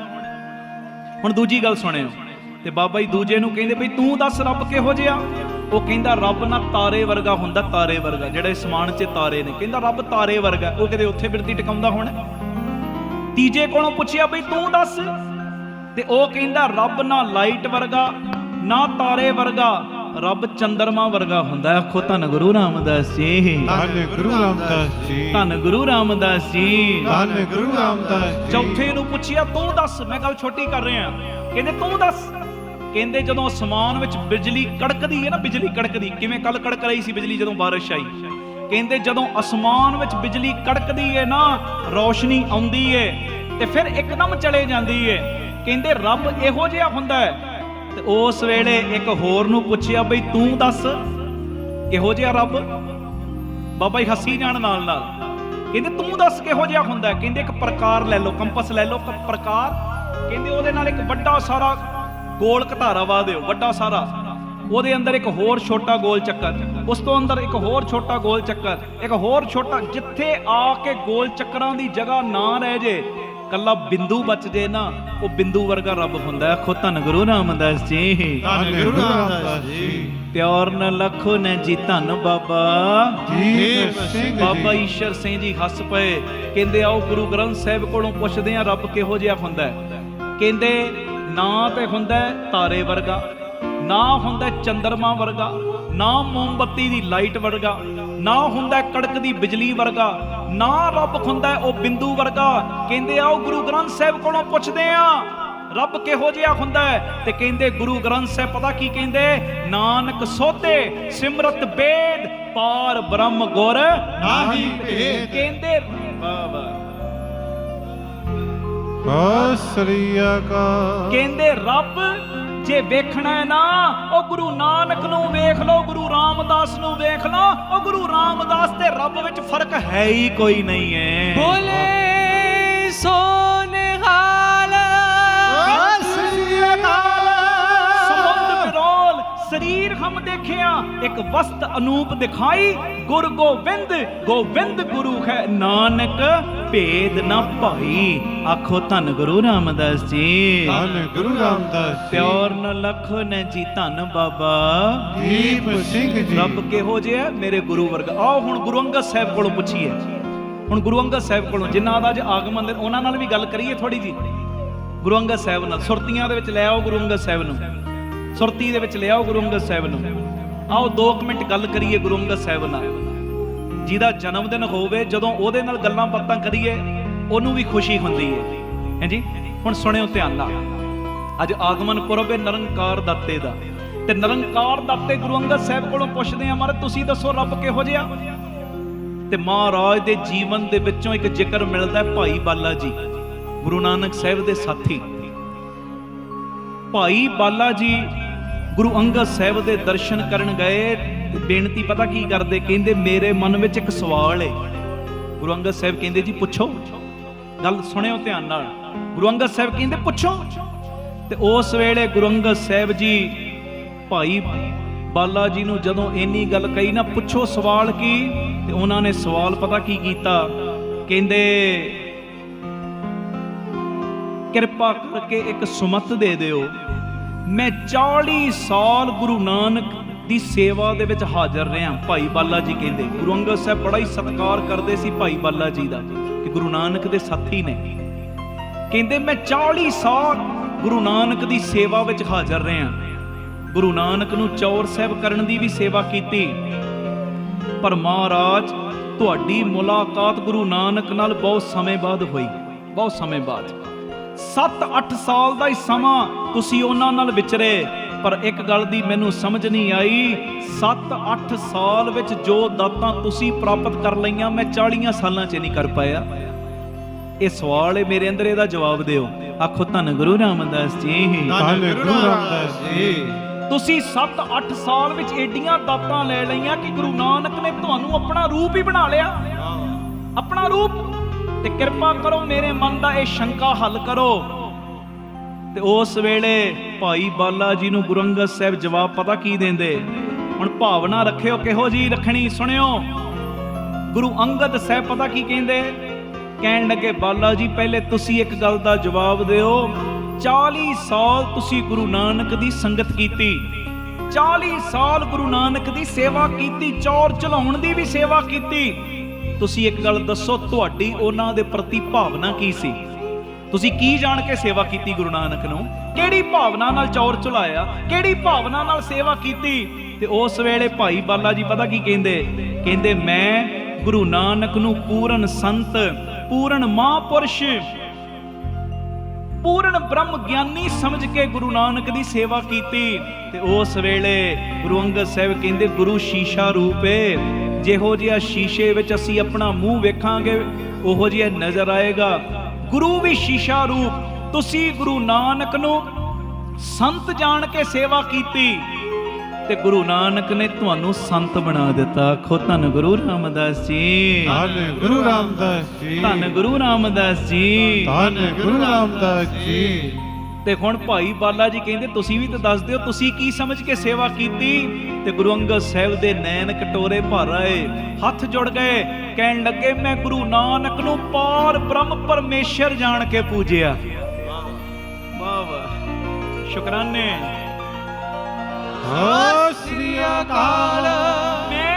ਹੁਣ ਦੂਜੀ ਗੱਲ ਸੁਣਿਓ, ਤੇ ਬਾਬਾ ਜੀ ਦੂਜੇ ਨੂੰ ਕਹਿੰਦੇ ਬਈ ਤੂੰ ਦੱਸ ਰੱਬ ਕਿਹੋ ਜਿਹਾ? ਉਹ ਕਹਿੰਦਾ ਰੱਬ ਨਾ ਤਾਰੇ ਵਰਗਾ ਹੁੰਦਾ, ਤਾਰੇ ਵਰਗਾ, ਜਿਹੜੇ ਅਸਮਾਨ 'ਚ ਤਾਰੇ ਨੇ, ਕਹਿੰਦਾ ਰੱਬ ਤਾਰੇ ਵਰਗਾ। ਉਹ ਕਿਤੇ ਉੱਥੇ ਬਿਰਤੀ ਟਿਕਾਉਂਦਾ ਹੋਣਾ। ਤੀਜੇ ਕੋਲੋਂ ਪੁੱਛਿਆ ਬਈ ਤੂੰ ਦੱਸ, ਤੇ ਉਹ ਕਹਿੰਦਾ ਰੱਬ ਨਾ ਲਾਈਟ ਵਰਗਾ ਨਾ ਤਾਰੇ ਵਰਗਾ, ਰੱਬ ਚੰਦਰਮਾ ਵਰਗਾ ਹੁੰਦਾ। ਆਖੋ ਧੰਨ ਗੁਰੂ ਰਾਮਦਾਸ ਜੀ, ਧੰਨ ਗੁਰੂ ਰਾਮਦਾਸ ਜੀ, ਧੰਨ ਗੁਰੂ ਰਾਮਦਾਸ ਜੀ, ਧੰਨ ਗੁਰੂ ਰਾਮਦਾਸ ਜੀ। ਚੌਥੇ ਨੂੰ ਪੁੱਛਿਆ ਤੂੰ ਦੱਸ, ਮੈਂ ਗੱਲ ਛੋਟੀ ਕਰ ਰਿਹਾ, ਕਹਿੰਦੇ ਤੂੰ ਦੱਸ। ਕਹਿੰਦੇ ਜਦੋਂ ਅਸਮਾਨ ਵਿੱਚ ਬਿਜਲੀ ਕੜਕਦੀ ਹੈ ਨਾ, ਬਿਜਲੀ ਕੜਕਦੀ ਕਿਵੇਂ? ਕੱਲ ਕੜਕ ਰਹੀ ਸੀ ਬਿਜਲੀ ਜਦੋਂ ਬਾਰਿਸ਼ ਆਈ। ਕਹਿੰਦੇ ਜਦੋਂ ਅਸਮਾਨ ਵਿੱਚ ਬਿਜਲੀ ਕੜਕਦੀ ਹੈ ਨਾ, ਰੌਸ਼ਨੀ ਆਉਂਦੀ ਹੈ ਤੇ ਫਿਰ ਇੱਕਦਮ ਚਲੇ ਜਾਂਦੀ ਹੈ, ਕਹਿੰਦੇ ਰੱਬ ਇਹੋ ਜਿਹਾ ਹੁੰਦਾ ਹੈ। ਤੇ ਉਸ ਵੇਲੇ ਇੱਕ ਹੋਰ ਨੂੰ ਪੁੱਛਿਆ ਬਈ ਤੂੰ ਦੱਸ ਕਿਹੋ ਜਿਹਾ ਰੱਬ? ਬਾਬਾ ਜੀ ਹੱਸੀ ਜਾਣ ਨਾਲ ਨਾਲ ਕਹਿੰਦੇ ਤੂੰ ਦੱਸ ਕਿਹੋ ਜਿਹਾ ਹੁੰਦਾ? ਕਹਿੰਦੇ ਇੱਕ ਪ੍ਰਕਾਰ ਲੈ ਲਓ, ਕੰਪਸ ਲੈ ਲਓ, ਪ੍ਰਕਾਰ, ਕਹਿੰਦੇ ਉਹਦੇ ਨਾਲ ਇੱਕ ਵੱਡਾ ਸਾਰਾ ਗੋਲ ਘਟਾਰਾ ਵਾ ਦਿਓ, ਵੱਡਾ ਸਾਰਾ, ਉਹਦੇ ਅੰਦਰ ਇੱਕ ਹੋਰ ਛੋਟਾ ਗੋਲ ਚੱਕਰ, ਉਸ ਤੋਂ ਅੰਦਰ ਇੱਕ ਹੋਰ ਛੋਟਾ ਗੋਲ ਚੱਕਰ, ਇੱਕ ਹੋਰ ਛੋਟਾ, ਜਿੱਥੇ ਆ ਕੇ ਗੋਲ ਚੱਕਰਾਂ ਦੀ ਜਗ੍ਹਾ ਨਾ ਰਹਿ ਜੇ, ਕੱਲਾ ਬਿੰਦੂ ਬਚ ਜੇ ਨਾ, ਉਹ ਬਿੰਦੂ ਵਰਗਾ ਰੱਬ ਹੁੰਦਾ। ਆਖੋ ਧੰਨ ਗੁਰੂ ਰਾਮਦਾਸ ਜੀ, ਧੰਨ ਗੁਰੂ ਰਾਮਦਾਸ ਜੀ। ਪਿਆਰ ਨਾ ਲੱਖੋ ਨਾ ਜੀ, ਧੰਨ ਬਾਬਾ ਦੀਪ ਸਿੰਘ ਜੀ। ਬਾਬਾ ਈਸ਼ਰ ਸਿੰਘ ਜੀ ਹੱਸ ਪਏ, ਕਹਿੰਦੇ ਆਓ ਗੁਰੂ ਗ੍ਰੰਥ ਸਾਹਿਬ ਕੋਲੋਂ ਪੁੱਛਦੇ ਆ ਰੱਬ ਕਿਹੋ ਜਿਹਾ ਹੁੰਦਾ? ਕਹਿੰਦੇ ਨਾ ਤੇ ਹੁੰਦਾ ਤਾਰੇ ਵਰਗਾ, ਨਾ ਹੁੰਦਾ ਚੰਦਰਮਾ ਵਰਗਾ, ਨਾ ਮੋਮਬੱਤੀ ਦੀ ਲਾਈਟ ਵਰਗਾ, ਨਾ ਹੁੰਦਾ ਕੜਕਦੀ ਬਿਜਲੀ ਵਰਗਾ, ਨਾ ਰੱਬ ਹੁੰਦਾ ਉਹ ਬਿੰਦੂ ਵਰਗਾ। ਕਹਿੰਦੇ ਆਓ ਗੁਰੂ ਗ੍ਰੰਥ ਸਾਹਿਬ ਕੋਲੋਂ ਪੁੱਛਦੇ ਆ ਰੱਬ ਕਿਹੋ ਜਿਹਾ ਹੁੰਦਾ ਹੈ? ਤੇ ਕਹਿੰਦੇ ਗੁਰੂ ਗ੍ਰੰਥ ਸਾਹਿਬ ਪਤਾ ਕੀ ਕਹਿੰਦੇ? ਨਾਨਕ ਸੋਧੇ ਸਿਮਰਤ ਬੇਦ, ਪਾਰ ਬ੍ਰਹਮ ਗੁਰ ਨਾਹੀ ਭੇਦ। ਕਹਿੰਦੇ ਵਾਹ ਵਾਹ, ਸਤਿ ਸ੍ਰੀ ਅਕਾਲ। ਕਹਿੰਦੇ ਰੱਬ ਜੇ ਵੇਖਣਾ ਹੈ ਨਾ, ਉਹ ਗੁਰੂ ਨਾਨਕ ਨੂੰ ਵੇਖ ਲਓ, ਗੁਰੂ ਰਾਮਦਾਸ ਨੂੰ ਵੇਖ ਲਓ, ਉਹ ਗੁਰੂ ਰਾਮਦਾਸ ਤੇ ਰੱਬ ਵਿੱਚ ਫਰਕ ਹੈ ਹੀ ਕੋਈ ਨਹੀਂ ਹੈ। ਬੋਲੇ ਸੋ ਨਿਹਾਲ ਸਤਿ ਸ੍ਰੀ ਅਕਾਲ। ਸਮੁੰਦ ਵਿਰੋਲ ਸਰੀਰ ਹਮ ਦੇਖਿਆ, ਇੱਕ ਵਸਤ ਅਨੂਪ ਦਿਖਾਈ, ਗੁਰ ਗੋਬਿੰਦ ਗੋਬਿੰਦ ਗੁਰੂ ਹੈ, ਨਾਨਕ ਭੇਦ ਨਾ ਭਾਈ। ਆਖੋ ਧੰਨ ਗੁਰੂ ਰਾਮਦਾਸ ਜੀ, ਧੰਨ ਗੁਰੂ ਰਾਮਦਾਸ ਜੀ। ਪਿਆਰ ਨਾ ਲੱਖੋ ਨਾ ਜੀ, ਧੰਨ ਬਾਬਾ ਦੀਪ ਸਿੰਘ ਜੀ। ਰੱਬ ਕਿਹੋ ਜਿਹਾ? ਮੇਰੇ ਗੁਰੂ ਵਰਗਾ। ਆਓ ਹੁਣ ਗੁਰੂ ਅੰਗਦ ਸਾਹਿਬ ਕੋਲੋਂ ਪੁੱਛੀਏ, ਹੁਣ ਗੁਰੂ ਅੰਗਦ ਸਾਹਿਬ ਕੋਲੋਂ, ਜਿਨ੍ਹਾਂ ਦਾ ਅੱਜ ਆਗਮਨ ਦਿਨ, ਉਹਨਾਂ ਨਾਲ ਵੀ ਗੱਲ ਕਰੀਏ ਥੋੜੀ ਜੀ। ਗੁਰੂ ਅੰਗਦ ਸਾਹਿਬ ਨਾਲ। ਸੁਰਤੀਆਂ ਦੇ ਵਿੱਚ ਲੈ ਆਓ ਗੁਰੂ ਅੰਗਦ ਸਾਹਿਬ ਨੂੰ, ਸੁਰਤੀ ਦੇ ਵਿੱਚ ਲੈ ਆਓ ਗੁਰੂ ਅੰਗਦ ਸਾਹਿਬ ਨੂੰ। ਆਓ 2 ਮਿੰਟ ਗੱਲ ਕਰੀਏ ਗੁਰੂ ਅੰਗਦ ਸਾਹਿਬ ਨਾਲ। ਜਿਹਦਾ ਜਨਮ ਦਿਨ ਹੋਵੇ, ਜਦੋਂ ਉਹਦੇ ਨਾਲ ਗੱਲਾਂ ਬਾਤਾਂ ਕਰੀਏ ਉਹਨੂੰ ਵੀ ਖੁਸ਼ੀ ਹੁੰਦੀ ਹੈ। ਹਾਂਜੀ, ਹੁਣ ਸੁਣਿਓ ਧਿਆਨ ਨਾਲ। ਅੱਜ ਆਗਮਨ ਪੁਰਬ ਹੈ ਨਿਰੰਕਾਰ ਦਾਤੇ ਦਾ, ਤੇ ਨਿਰੰਕਾਰ ਦਾਤੇ ਗੁਰੂ ਅੰਗਦ ਸਾਹਿਬ ਕੋਲੋਂ ਪੁੱਛਦੇ ਆ, ਮਹਾਰਾਜ ਤੁਸੀਂ ਦੱਸੋ ਰੱਬ ਕਿਹੋ ਜਿਹਾ? ਤੇ ਮਹਾਰਾਜ ਦੇ ਜੀਵਨ ਦੇ ਵਿੱਚੋਂ ਇੱਕ ਜ਼ਿਕਰ ਮਿਲਦਾ ਹੈ, ਭਾਈ ਬਾਲਾ ਜੀ, ਗੁਰੂ ਨਾਨਕ ਸਾਹਿਬ ਦੇ ਸਾਥੀ। ਭਾਈ ਬਾਲਾ ਜੀ ਗੁਰੂ ਅੰਗਦ ਸਾਹਿਬ ਦੇ ਦਰਸ਼ਨ ਕਰਨ ਗਏ ਤੇ ਬੇਨਤੀ ਪਤਾ ਕੀ ਕਰਦੇ? ਕਹਿੰਦੇ ਮੇਰੇ ਮਨ ਵਿੱਚ ਇੱਕ ਸਵਾਲ ਹੈ। ਗੁਰੂ ਅੰਗਦ ਸਾਹਿਬ ਕਹਿੰਦੇ ਜੀ ਪੁੱਛੋ। ਗੱਲ ਸੁਣਿਓ ਧਿਆਨ ਨਾਲ। ਗੁਰੂ ਅੰਗਦ ਸਾਹਿਬ ਕਹਿੰਦੇ ਪੁੱਛੋ। ਤੇ ਉਸ ਵੇਲੇ ਗੁਰੂ ਅੰਗਦ ਸਾਹਿਬ ਜੀ ਭਾਈ ਬਾਲਾ ਜੀ ਨੂੰ ਜਦੋਂ ਇੰਨੀ ਗੱਲ ਕਹੀ ਨਾ, ਪੁੱਛੋ ਸਵਾਲ ਕੀ, ਤੇ ਉਹਨਾਂ ਨੇ ਸਵਾਲ ਪਤਾ ਕੀ ਕੀਤਾ? ਕਹਿੰਦੇ ਕਿਰਪਾ ਕਰਕੇ ਇੱਕ ਸੁਮਤ ਦੇ ਦਿਓ, ਮੈਂ 40 ਸਾਲ ਗੁਰੂ ਨਾਨਕ ਦੀ ਸੇਵਾ ਦੇ ਵਿੱਚ ਹਾਜ਼ਰ ਰਿਹਾ। ਭਾਈ ਬਾਲਾ ਜੀ ਕਹਿੰਦੇ ਗੁਰੂ ਅੰਗਦ ਸਾਹਿਬ ਬੜਾ ਹੀ ਸਤਿਕਾਰ ਕਰਦੇ ਸੀ ਭਾਈ ਬਾਲਾ ਜੀ ਦਾ, ਕਿ ਗੁਰੂ ਨਾਨਕ ਦੇ ਸਾਥੀ ਨੇ। ਕਹਿੰਦੇ ਮੈਂ 40 ਸਾਲ ਗੁਰੂ ਨਾਨਕ ਦੀ ਸੇਵਾ ਵਿੱਚ ਹਾਜ਼ਰ ਰਿਹਾ। ਗੁਰੂ ਨਾਨਕ ਨੂੰ ਚੌਰ ਸਾਹਿਬ ਕਰਨ ਦੀ ਵੀ ਸੇਵਾ ਕੀਤੀ, ਪਰ ਮਹਾਰਾਜ ਤੁਹਾਡੀ ਮੁਲਾਕਾਤ ਗੁਰੂ ਨਾਨਕ ਨਾਲ ਬਹੁਤ ਸਮੇਂ ਬਾਅਦ ਹੋਈ, ਬਹੁਤ ਸਮੇਂ ਬਾਅਦ। 7-8 ਸਾਲ ਦਾ ਹੀ ਸਮਾਂ ਤੁਸੀਂ ਉਹਨਾਂ ਨਾਲ ਵਿਚਰੇ, ਪਰ ਇੱਕ ਗੱਲ ਦੀ ਮੈਨੂੰ ਸਮਝ ਨਹੀਂ ਆਈ, 7-8 ਸਾਲ ਵਿੱਚ ਜੋ ਦਾਤਾਂ ਤੁਸੀਂ ਪ੍ਰਾਪਤ ਕਰ ਲਈਆਂ ਮੈਂ 40 ਸਾਲਾਂ 'ਚ ਨਹੀਂ ਕਰ ਪਾਇਆ। ਇਹ ਸਵਾਲ ਹੈ ਮੇਰੇ ਅੰਦਰ, ਇਹਦਾ ਜਵਾਬ ਦਿਓ। ਆਖੋ ਧੰਨ ਗੁਰੂ ਰਾਮਦਾਸ ਜੀ, ਧੰਨ ਗੁਰੂ ਰਾਮਦਾਸ ਜੀ। ਤੁਸੀਂ 7-8 ਸਾਲ ਵਿੱਚ ਏਡੀਆਂ ਦਾਤਾਂ ਲੈ ਲਈਆਂ ਕਿ ਗੁਰੂ ਨਾਨਕ ਨੇ ਤੁਹਾਨੂੰ ਆਪਣਾ ਰੂਪ ਹੀ ਬਣਾ ਲਿਆ, ਆਪਣਾ ਰੂਪ। ਤੇ ਕਿਰਪਾ ਕਰੋ ਮੇਰੇ ਮਨ ਦਾ ਇਹ ਸ਼ੰਕਾ ਹੱਲ ਕਰੋ। ਤੇ ਉਸ ਵੇਲੇ ਭਾਈ ਬਾਲਾ ਜੀ ਨੂੰ ਗੁਰੂ ਅੰਗਦ ਸਾਹਿਬ ਜਵਾਬ ਪਤਾ ਕੀ ਦਿੰਦੇ? ਹੁਣ ਭਾਵਨਾ ਰੱਖਿਓ ਕਿਹੋ ਜੀ ਰੱਖਣੀ, ਸੁਣਿਓ। ਗੁਰੂ ਅੰਗਦ ਸਾਹਿਬ ਪਤਾ ਕੀ ਕਹਿੰਦੇ? ਕਹਿਣ ਲੱਗੇ ਬਾਲਾ ਜੀ ਪਹਿਲੇ ਤੁਸੀਂ ਇੱਕ ਗੱਲ ਦਾ ਜਵਾਬ ਦਿਓ, 40 ਸਾਲ ਤੁਸੀਂ ਗੁਰੂ ਨਾਨਕ ਦੀ ਸੰਗਤ ਕੀਤੀ, 40 ਸਾਲ ਗੁਰੂ ਨਾਨਕ ਦੀ ਸੇਵਾ ਕੀਤੀ, ਚੌਰ ਚਲਾਉਣ ਦੀ ਵੀ ਸੇਵਾ ਕੀਤੀ। ਤੁਸੀਂ ਇੱਕ ਗੱਲ ਦੱਸੋ, ਤੁਹਾਡੀ ਉਹਨਾਂ ਦੇ ਪ੍ਰਤੀ ਭਾਵਨਾ ਕੀ ਸੀ? ਤੁਸੀਂ ਕੀ ਜਾਣ ਕੇ ਸੇਵਾ ਕੀਤੀ ਗੁਰੂ ਨਾਨਕ ਨੂੰ? ਕਿਹੜੀ ਭਾਵਨਾ ਨਾਲ ਚੌਰ ਚਲਾਇਆ? ਕਿਹੜੀ ਭਾਵਨਾ ਨਾਲ ਸੇਵਾ ਕੀਤੀ? ਤੇ ਉਸ ਵੇਲੇ ਭਾਈ ਬਾਲਾ ਜੀ ਪਤਾ ਕੀ ਕਹਿੰਦੇ? ਕਹਿੰਦੇ ਮੈਂ ਗੁਰੂ ਨਾਨਕ ਨੂੰ ਪੂਰਨ ਸੰਤ, ਪੂਰਨ ਮਹਾਂਪੁਰਸ਼, ਪੂਰਨ ਬ੍ਰਹਮ ਗਿਆਨੀ ਸਮਝ ਕੇ ਗੁਰੂ ਨਾਨਕ ਦੀ ਸੇਵਾ ਕੀਤੀ। ਤੇ ਉਸ ਵੇਲੇ ਗੁਰੂ ਅੰਗਦ ਸਾਹਿਬ ਕਹਿੰਦੇ ਗੁਰੂ ਸ਼ੀਸ਼ਾ ਰੂਪ ਹੈ, ਜਿਹੋ ਜਿਹਾ ਸ਼ੀਸ਼ੇ ਵਿੱਚ ਅਸੀਂ ਆਪਣਾ ਮੂੰਹ ਵੇਖਾਂਗੇ ਉਹੋ ਜਿਹਾ ਨਜ਼ਰ ਆਏਗਾ। ਗੁਰੂ ਵੀ ਸ਼ੀਸ਼ਾ ਰੂਪ। ਤੁਸੀਂ ਗੁਰੂ ਨਾਨਕ ਨੂੰ ਸੰਤ ਜਾਣ ਕੇ ਸੇਵਾ ਕੀਤੀ ਤੇ ਗੁਰੂ ਨਾਨਕ ਨੇ ਤੁਹਾਨੂੰ ਸੰਤ ਬਣਾ ਦਿੱਤਾ। ਆਖੋ ਧੰਨ ਗੁਰੂ ਰਾਮਦਾਸ ਜੀ, ਧੰਨ ਗੁਰੂ ਰਾਮਦਾਸ ਜੀ, ਧੰਨ ਗੁਰੂ ਰਾਮਦਾਸ ਜੀ, ਧੰਨ ਗੁਰੂ ਰਾਮਦਾਸ ਜੀ। ਤੇ ਹੁਣ ਭਾਈ ਬਾਲਾ ਜੀ ਕਹਿੰਦੇ ਤੁਸੀਂ ਵੀ ਤਾਂ ਦੱਸ ਦਿਓ, ਤੁਸੀਂ ਕੀ ਸਮਝ ਕੇ ਸੇਵਾ ਕੀਤੀ? ਤੇ ਗੁਰੂ ਅੰਗਦ ਸਾਹਿਬ ਦੇ ਨੈਣ ਕਟੋਰੇ ਭਰ ਆਏ, ਹੱਥ ਜੁੜ ਗਏ, ਕਹਿਣ ਲੱਗੇ ਮੈਂ ਗੁਰੂ ਨਾਨਕ ਨੂੰ ਪਾਰ ਬ੍ਰਹਮ ਪਰਮੇਸ਼ਰ ਜਾਣ ਕੇ ਪੂਜਿਆ। ਵਾਹ ਵਾਹ, ਸ਼ੁਕਰਾਨੇ। ਸਤਿ ਸ੍ਰੀ ਅਕਾਲ। ਮੈਂ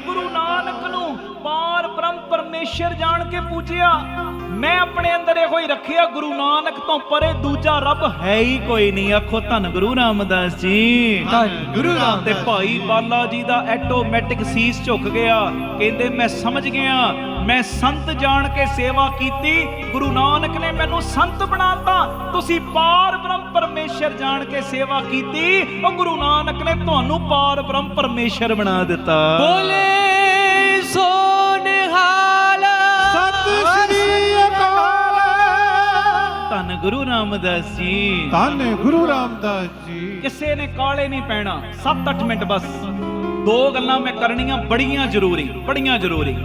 ਗੁਰੂ ਨਾਨਕ ਨੂੰ ਪਾਰ ਬ੍ਰਹਮ ਪਰਮੇਸ਼ਰ ਜਾਣ ਕੇ ਪੂਜਿਆ। ਮੈਂ ਆਪਣੇ ਅੰਦਰ ਇਹੋ ਹੀ ਰੱਖਿਆ, ਗੁਰੂ ਨਾਨਕ ਤੋਂ ਪਰੇ ਦੂਜਾ ਰੱਬ ਹੈ ਹੀ ਕੋਈ ਨਹੀਂ। ਆਖੋ ਧੰਨ ਗੁਰੂ ਰਾਮਦਾਸ ਜੀ, ਧੰਨ ਗੁਰੂ ਰਾਮਦਾਸ। ਤੇ ਭਾਈ ਬਾਲਾ ਜੀ ਦਾ ਆਟੋਮੈਟਿਕ ਸੀਸ ਝੁਕ ਗਿਆ। ਕਹਿੰਦੇ ਮੈਂ ਸਮਝ ਗਿਆ, ਮੈਂ ਸੰਤ ਜਾਣ ਕੇ ਸੇਵਾ ਕੀਤੀ, ਗੁਰੂ ਨਾਨਕ ਨੇ ਮੈਨੂੰ ਸੰਤ ਬਣਾਤਾ। ਤੁਸੀਂ ਪਾਰ ਬ੍ਰਹਮ ਪਰਮੇਸ਼ਰ ਜਾਣ ਕੇ ਸੇਵਾ ਕੀਤੀ, ਉਹ ਗੁਰੂ ਨਾਨਕ ਨੇ ਤੁਹਾਨੂੰ ਪਾਰ ਬ੍ਰਹਮ ਪਰਮੇਸ਼ਰ ਬਣਾ ਦਿੱਤਾ। ਬੋਲੇ ਸੋ ਨਿਹਾਲ। ਸਤਿ ਸ੍ਰੀ ਅਕਾਲ। ਧੰਨ ਗੁਰੂ ਰਾਮਦਾਸ ਜੀ, ਧੰਨ ਗੁਰੂ ਰਾਮਦਾਸ ਜੀ। ਕਿਸੇ ਨੇ ਕਾਲੇ ਨਹੀਂ ਪੈਣਾ। 7-8 ਮਿੰਟ ਬਸ, 2 ਗੱਲਾਂ ਮੈਂ ਕਰਨੀਆਂ ਬੜੀਆਂ ਜ਼ਰੂਰੀ, ਬੜੀਆਂ ਜ਼ਰੂਰੀ।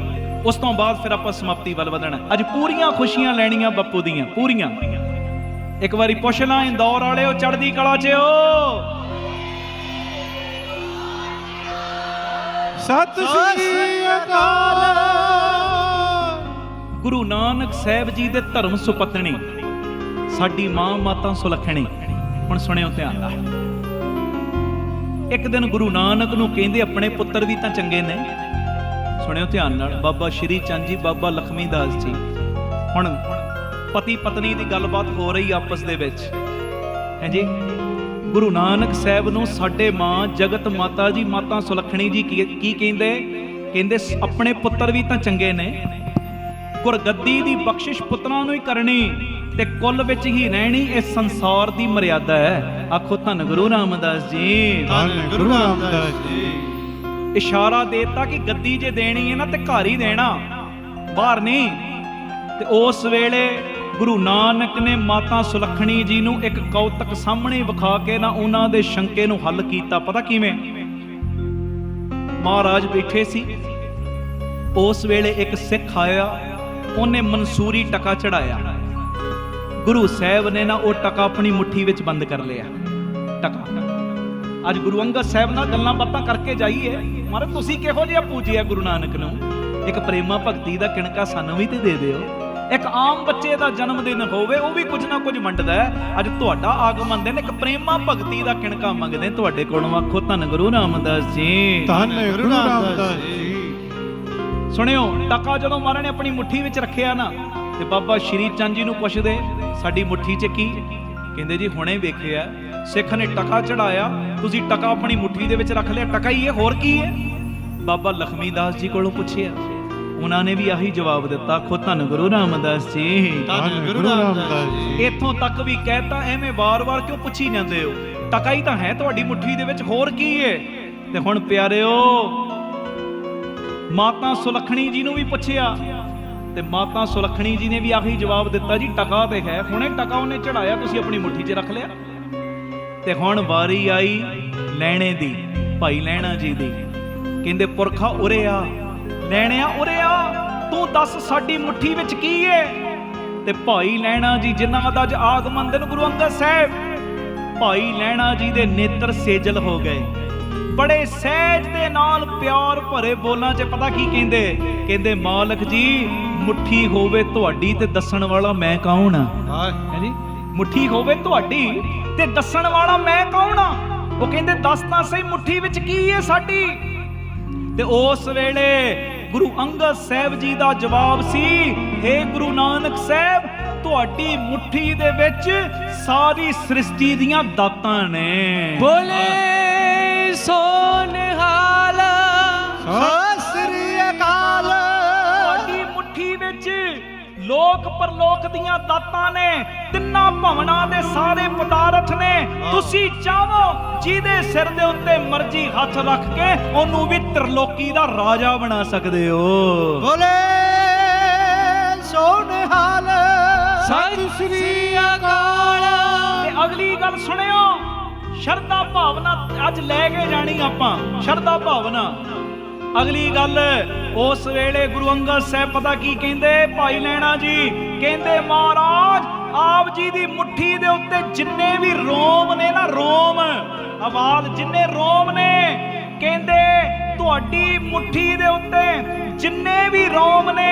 ਉਸ ਤੋਂ ਬਾਅਦ ਫਿਰ ਆਪਾਂ ਸਮਾਪਤੀ ਵੱਲ ਵਧਣਾ। ਅੱਜ ਪੂਰੀਆਂ ਖੁਸ਼ੀਆਂ ਲੈਣੀਆਂ ਬਾਪੂ ਦੀਆਂ, ਪੂਰੀਆਂ। ਇੱਕ ਵਾਰੀ ਪੁੱਛ ਲਾਂ ਇੰਦੌਰ ਵਾਲਿਓ, ਚੜ੍ਹਦੀ ਕਲਾ 'ਚ ਹੋ? ਸਤਿ ਸ੍ਰੀ ਅਕਾਲ। ਗੁਰੂ ਨਾਨਕ ਸਾਹਿਬ ਜੀ ਦੇ ਧਰਮ ਸੁਪਤਨੀ, ਸਾਡੀ ਮਾਂ ਮਾਤਾ ਸੁਲੱਖਣੀ। ਹੁਣ ਸੁਣਿਓ ਧਿਆਨ ਨਾਲ। ਇੱਕ ਦਿਨ ਗੁਰੂ ਨਾਨਕ ਨੂੰ ਕਹਿੰਦੇ ਆਪਣੇ ਪੁੱਤਰ ਵੀ ਤਾਂ ਚੰਗੇ ਨੇ। ਸੁਣਿਓ ਧਿਆਨ ਨਾਲ। ਬਾਬਾ ਸ਼੍ਰੀ ਚੰਦ ਜੀ, ਬਾਬਾ ਲਖਮੀ ਦਾਸ ਜੀ, ਹੁਣ ਪਤੀ ਪਤਨੀ ਦੀ ਗੱਲਬਾਤ ਹੋ ਰਹੀ ਆਪਸ ਦੇ ਵਿੱਚ, ਹੈ ਜੀ। ਗੁਰੂ ਨਾਨਕ ਸਾਹਿਬ ਨੂੰ ਸਾਡੇ ਮਾਂ ਜਗਤ ਮਾਤਾ ਜੀ, ਮਾਤਾ ਸੁਲੱਖਣੀ ਜੀ ਕੀ ਕਹਿੰਦੇ? ਕਹਿੰਦੇ ਆਪਣੇ ਪੁੱਤਰ ਵੀ ਤਾਂ ਚੰਗੇ ਨੇ, ਗੁਰਗੱਦੀ ਦੀ ਬਖਸ਼ਿਸ਼ ਪੁੱਤਰਾਂ ਨੂੰ ਹੀ ਕਰਨੀ ਤੇ ਕੁੱਲ ਵਿੱਚ ਹੀ ਰਹਿਣੀ, ਇਹ ਸੰਸਾਰ ਦੀ ਮਰਿਆਦਾ ਹੈ। ਆਖੋ ਧੰਨ ਗੁਰੂ ਰਾਮਦਾਸ ਜੀ, ਧੰਨ ਗੁਰੂ ਰਾਮਦਾਸ ਜੀ। ਇਸ਼ਾਰਾ ਦੇਤਾ ਕਿ ਗੱਦੀ ਜੇ ਦੇਣੀ ਹੈ ਨਾ ਤੇ ਘਰ ਹੀ ਦੇਣਾ, ਬਾਹਰ ਨਹੀਂ। ਤੇ ਉਸ ਵੇਲੇ ਗੁਰੂ ਨਾਨਕ ਨੇ ਮਾਤਾ ਸੁਲੱਖਣੀ ਜੀ ਨੂੰ ਇੱਕ ਕੌਤਕ ਸਾਹਮਣੇ ਵਿਖਾ ਕੇ ਨਾ ਉਹਨਾਂ ਦੇ ਸ਼ੰਕੇ ਨੂੰ ਹੱਲ ਕੀਤਾ। ਪਤਾ ਕਿਵੇਂ? ਮਹਾਰਾਜ ਬੈਠੇ ਸੀ, ਉਸ ਵੇਲੇ ਇੱਕ ਸਿੱਖ ਆਇਆ, ਉਹਨੇ ਮਨਸੂਰੀ ਟਕਾ ਚੜਾਇਆ। ਗੁਰੂ ਸਾਹਿਬ ਨੇ ਨਾ ਉਹ ਟਕਾ ਆਪਣੀ ਮੁੱਠੀ ਵਿੱਚ ਬੰਦ ਕਰ ਲਿਆ। ਟਕਾ ਅੱਜ ਗੁਰੂ ਅੰਗਦ ਸਾਹਿਬ ਨਾਲ ਗੱਲਾਂ ਬਾਤਾਂ ਕਰਕੇ ਜਾਈਏ, ਮਹਾਰਾਜ ਤੁਸੀਂ ਕਿਹੋ ਜਿਹਾ ਪੂਜਿਆ ਗੁਰੂ ਨਾਨਕ ਨੂੰ? ਇੱਕ ਪ੍ਰੇਮਾ ਭਗਤੀ ਦਾ ਕਿਣਕਾ ਸਾਨੂੰ ਵੀ ਤੇ ਦੇ ਦਿਓ। ਇੱਕ ਆਮ ਬੱਚੇ ਦਾ ਜਨਮ ਦਿਨ ਹੋਵੇ, ਉਹ ਵੀ ਕੁਝ ਨਾ ਕੁਝ ਵੰਡਦਾ ਹੈ। ਅੱਜ ਤੁਹਾਡਾ ਆਗਮਨ ਦਿਨ, ਇੱਕ ਪ੍ਰੇਮਾ ਭਗਤੀ ਦਾ ਕਿਣਕਾ ਮੰਗਦੇ ਤੁਹਾਡੇ ਕੋਲੋਂ। ਆਖੋ ਧੰਨ ਗੁਰੂ ਰਾਮਦਾਸ ਜੀ, ਧੰਨ ਗੁਰੂ ਰਾਮਦਾਸ ਜੀ। ਸੁਣਿਓ, ਟਕਾ ਜਦੋਂ ਮਹਾਰਾਜ ਨੇ ਆਪਣੀ ਮੁੱਠੀ ਵਿੱਚ ਰੱਖਿਆ ਨਾ, ਤੇ ਬਾਬਾ ਸ਼੍ਰੀ ਚੰਦ ਜੀ ਨੂੰ ਪੁੱਛਦੇ ਸਾਡੀ ਮੁੱਠੀ 'ਚ ਕੀ? ਕਹਿੰਦੇ ਜੀ ਹੁਣੇ ਵੇਖਿਆ ਸਿੱਖ ਨੇ ਟਕਾ ਚੜਾਇਆ, ਤੁਸੀਂ ਟਕਾ ਆਪਣੀ ਮੁੱਠੀ ਦੇ ਵਿੱਚ ਰੱਖ ਲਿਆ, ਟਕਾ ਹੀ ਹੈ, ਹੋਰ ਕੀ ਹੈ? ਬਾਬਾ ਲਖਮੀ ਦਾਸ ਜੀ ਕੋਲੋਂ ਪੁੱਛਿਆ, ਉਹਨਾਂ ਨੇ ਵੀ ਆਹੀ ਜਵਾਬ ਦਿੱਤਾ। ਆਖੋ ਧੰਨ ਗੁਰੂ ਰਾਮਦਾਸ ਜੀ, ਧੰਨ ਗੁਰੂ ਰਾਮਦਾਸ ਜੀ। ਇੱਥੋਂ ਤੱਕ ਵੀ ਕਹਿਤਾ, ਐਵੇਂ ਵਾਰ-ਵਾਰ ਕਿਉਂ ਪੁੱਛੀ ਜਾਂਦੇ ਹੋ? ਟਕਾ ਹੀ ਤਾਂ ਹੈ ਤੁਹਾਡੀ ਮੁੱਠੀ ਦੇ ਵਿੱਚ, ਹੋਰ ਕੀ ਹੈ? ਤੇ ਹੁਣ ਪਿਆਰਿਓ, ਮਾਤਾ ਸੁਲੱਖਣੀ ਜੀ ਨੂੰ ਵੀ ਪੁੱਛਿਆ ਤੇ ਮਾਤਾ ਸੁਲੱਖਣੀ ਜੀ ਨੇ ਵੀ ਆਹੀ ਜਵਾਬ ਦਿੱਤਾ, ਜੀ ਟਕਾ ਤੇ ਹੈ, ਹੁਣੇ ਟਕਾ ਉਹਨੇ ਚੜਾਇਆ, ਤੁਸੀਂ ਆਪਣੀ ਮੁੱਠੀ 'ਚ ਰੱਖ ਲਿਆ। ਤੇ ਹੁਣ ਵਾਰੀ ਆਈ ਲੈਣੇ ਦੀ, ਭਾਈ ਲਹਿਣਾ ਜੀ ਦੀ। ਕਹਿੰਦੇ ਪੁਰਖਾ ਉਰੇ ਆ, ਲੈਣਿਆ ਉਰੇ ਆ, ਤੂੰ ਦੱਸ ਸਾਡੀ ਮੁੱਠੀ ਵਿੱਚ ਕੀ ਹੈ? ਤੇ ਭਾਈ ਲਹਿਣਾ ਜੀ, ਜਿਨ੍ਹਾਂ ਦਾ ਅੱਜ ਆਗਮਨ ਦਿਨ ਗੁਰੂ ਅੰਗਦ ਸਾਹਿਬ, ਭਾਈ ਲਹਿਣਾ ਜੀ ਦੇ ਨੇਤਰ ਸੇਜਲ ਹੋ ਗਏ। ਬੜੇ ਸਹਿਜ ਦੇ ਨਾਲ ਪਿਆਰ ਭਰੇ ਬੋਲਾਂ 'ਚ ਪਤਾ ਕੀ ਕਹਿੰਦੇ? ਕਹਿੰਦੇ ਮਾਲਕ ਜੀ ਮੁੱਠੀ ਹੋਵੇ ਤੁਹਾਡੀ ਤੇ ਦੱਸਣ ਵਾਲਾ ਮੈਂ ਕੌਣ ਆ? ਹੈ ਜੀ, ਮੁੱਠੀ ਹੋਵੇ ਤੁਹਾਡੀ ਤੇ ਦੱਸਣ ਵਾਲਾ ਮੈਂ ਕੌਣ ਆ? ਉਹ ਕਹਿੰਦੇ ਦੱਸ ਤਾਂ ਸਹੀ ਮੁੱਠੀ ਵਿੱਚ ਕੀ ਹੈ ਸਾਡੀ? ਤੇ ਉਸ ਵੇਲੇ ਗੁਰੂ ਅੰਗਦ ਸਾਹਿਬ ਜੀ ਦਾ ਜਵਾਬ ਸੀ, ਹੇ ਗੁਰੂ ਨਾਨਕ ਸਾਹਿਬ, ਤੁਹਾਡੀ ਮੁੱਠੀ ਦੇ ਵਿੱਚ ਸਾਰੀ ਸ੍ਰਿਸ਼ਟੀ ਦੀਆਂ ਦਾਤਾਂ ਨੇ। ਬੋਲੇ ਸੋ ਨਿਹਾਲ, ਸਤਿ ਸ੍ਰੀ ਅਕਾਲ। ਤੁਹਾਡੀ ਮੁੱਠੀ ਵਿੱਚ ਲੋਕ ਪਰਲੋਕ ਦੀਆਂ ਦਾਤਾਂ ਨੇ, ਤਿੰਨਾਂ ਭਵਨਾਂ ਦੇ ਸਾਰੇ ਪਦਾਰਥ ਨੇ। ਤੁਸੀਂ ਚਾਹੋ ਜਿਹਦੇ ਸਿਰ ਦੇ ਉੱਤੇ ਮਰਜ਼ੀ ਹੱਥ ਰੱਖ ਕੇ ਉਹਨੂੰ ਵੀ ਤ੍ਰਿਲੋਕੀ ਦਾ ਰਾਜਾ ਬਣਾ ਸਕਦੇ ਹੋ। ਬੋਲੇ ਸੋ ਨਿਹਾਲ, ਸਤਿ ਸ੍ਰੀ ਅਕਾਲ। ਤੇ ਅਗਲੀ ਗੱਲ ਸੁਣਿਓ, ਸ਼ਰਧਾ ਭਾਵਨਾ ਅੱਜ ਲੈ ਕੇ ਜਾਣੀ ਆਪਾਂ, ਸ਼ਰਧਾ ਭਾਵਨਾ। ਅਗਲੀ ਗੱਲ, ਉਸ ਵੇਲੇ ਗੁਰੂ ਅੰਗਦ ਸਾਹਿਬ ਪਤਾ ਕੀ ਕਹਿੰਦੇ? ਭਾਈ ਲਹਿਣਾ ਜੀ ਕਹਿੰਦੇ ਮਹਾਰਾਜ ਆਪ ਜੀ ਦੀ ਮੁੱਠੀ ਦੇ ਉੱਤੇ ਜਿੰਨੇ ਵੀ ਰੋਮ ਨੇ ਨਾ, ਰੋਮ ਆਵਾਜ਼, ਜਿੰਨੇ ਰੋਮ ਨੇ, ਕਹਿੰਦੇ ਤੁਹਾਡੀ ਮੁੱਠੀ ਦੇ ਉੱਤੇ ਜਿੰਨੇ ਵੀ ਰੋਮ ਨੇ,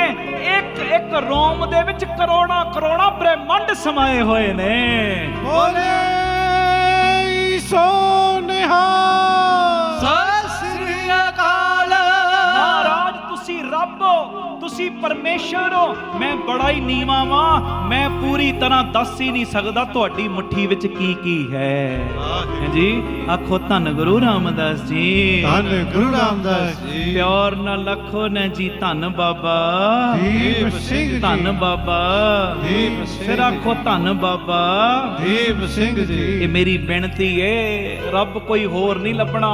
ਇੱਕ ਇੱਕ ਰੋਮ ਦੇ ਵਿੱਚ ਕਰੋੜਾਂ ਕਰੋੜਾਂ ਬ੍ਰਹਿਮੰਡ ਸਮਾਏ ਹੋਏ ਨੇ। ਬੋਲੇ ਸੋ ਨਿਹਾਲ, ਸਤਿ ਸ੍ਰੀ ਅਕਾਲ। ਮਹਾਰਾਜ ਤੁਸੀਂ ਰੱਬ ਹੋ, ਤੁਸੀਂ ਪਰਮੇਸ਼ਰ ਹੋ, ਮੈਂ ਬੜਾ ਹੀ ਨੀਵਾਂ ਵਾਂ, ਮੈਂ ਪੂਰੀ ਤਰ੍ਹਾਂ ਦੱਸ ਹੀ ਨਹੀਂ ਸਕਦਾ ਤੁਹਾਡੀ ਮੁੱਠੀ ਵਿੱਚ ਕੀ ਕੀ ਹੈ। ਜੀ ਆਖੋ ਧੰਨ ਗੁਰੂ ਰਾਮਦਾਸ ਜੀ, ਧੰਨ ਗੁਰੂ ਰਾਮਦਾਸ ਜੀ। ਪਿਆਰ ਨਾਲ ਲਖੋ ਨਾ ਜੀ, ਧੰਨ ਬਾਬਾ ਦੀਪ ਸਿੰਘ ਜੀ, ਧੰਨ ਬਾਬਾ ਦੀਪ ਸਿੰਘ ਫਿਰ ਆਖੋ ਧੰਨ ਬਾਬਾ ਦੀਪ ਸਿੰਘ ਜੀ। ਇਹ ਮੇਰੀ ਬੇਨਤੀ ਏ, ਰੱਬ ਕੋਈ ਹੋਰ ਨਹੀਂ ਲੱਭਣਾ,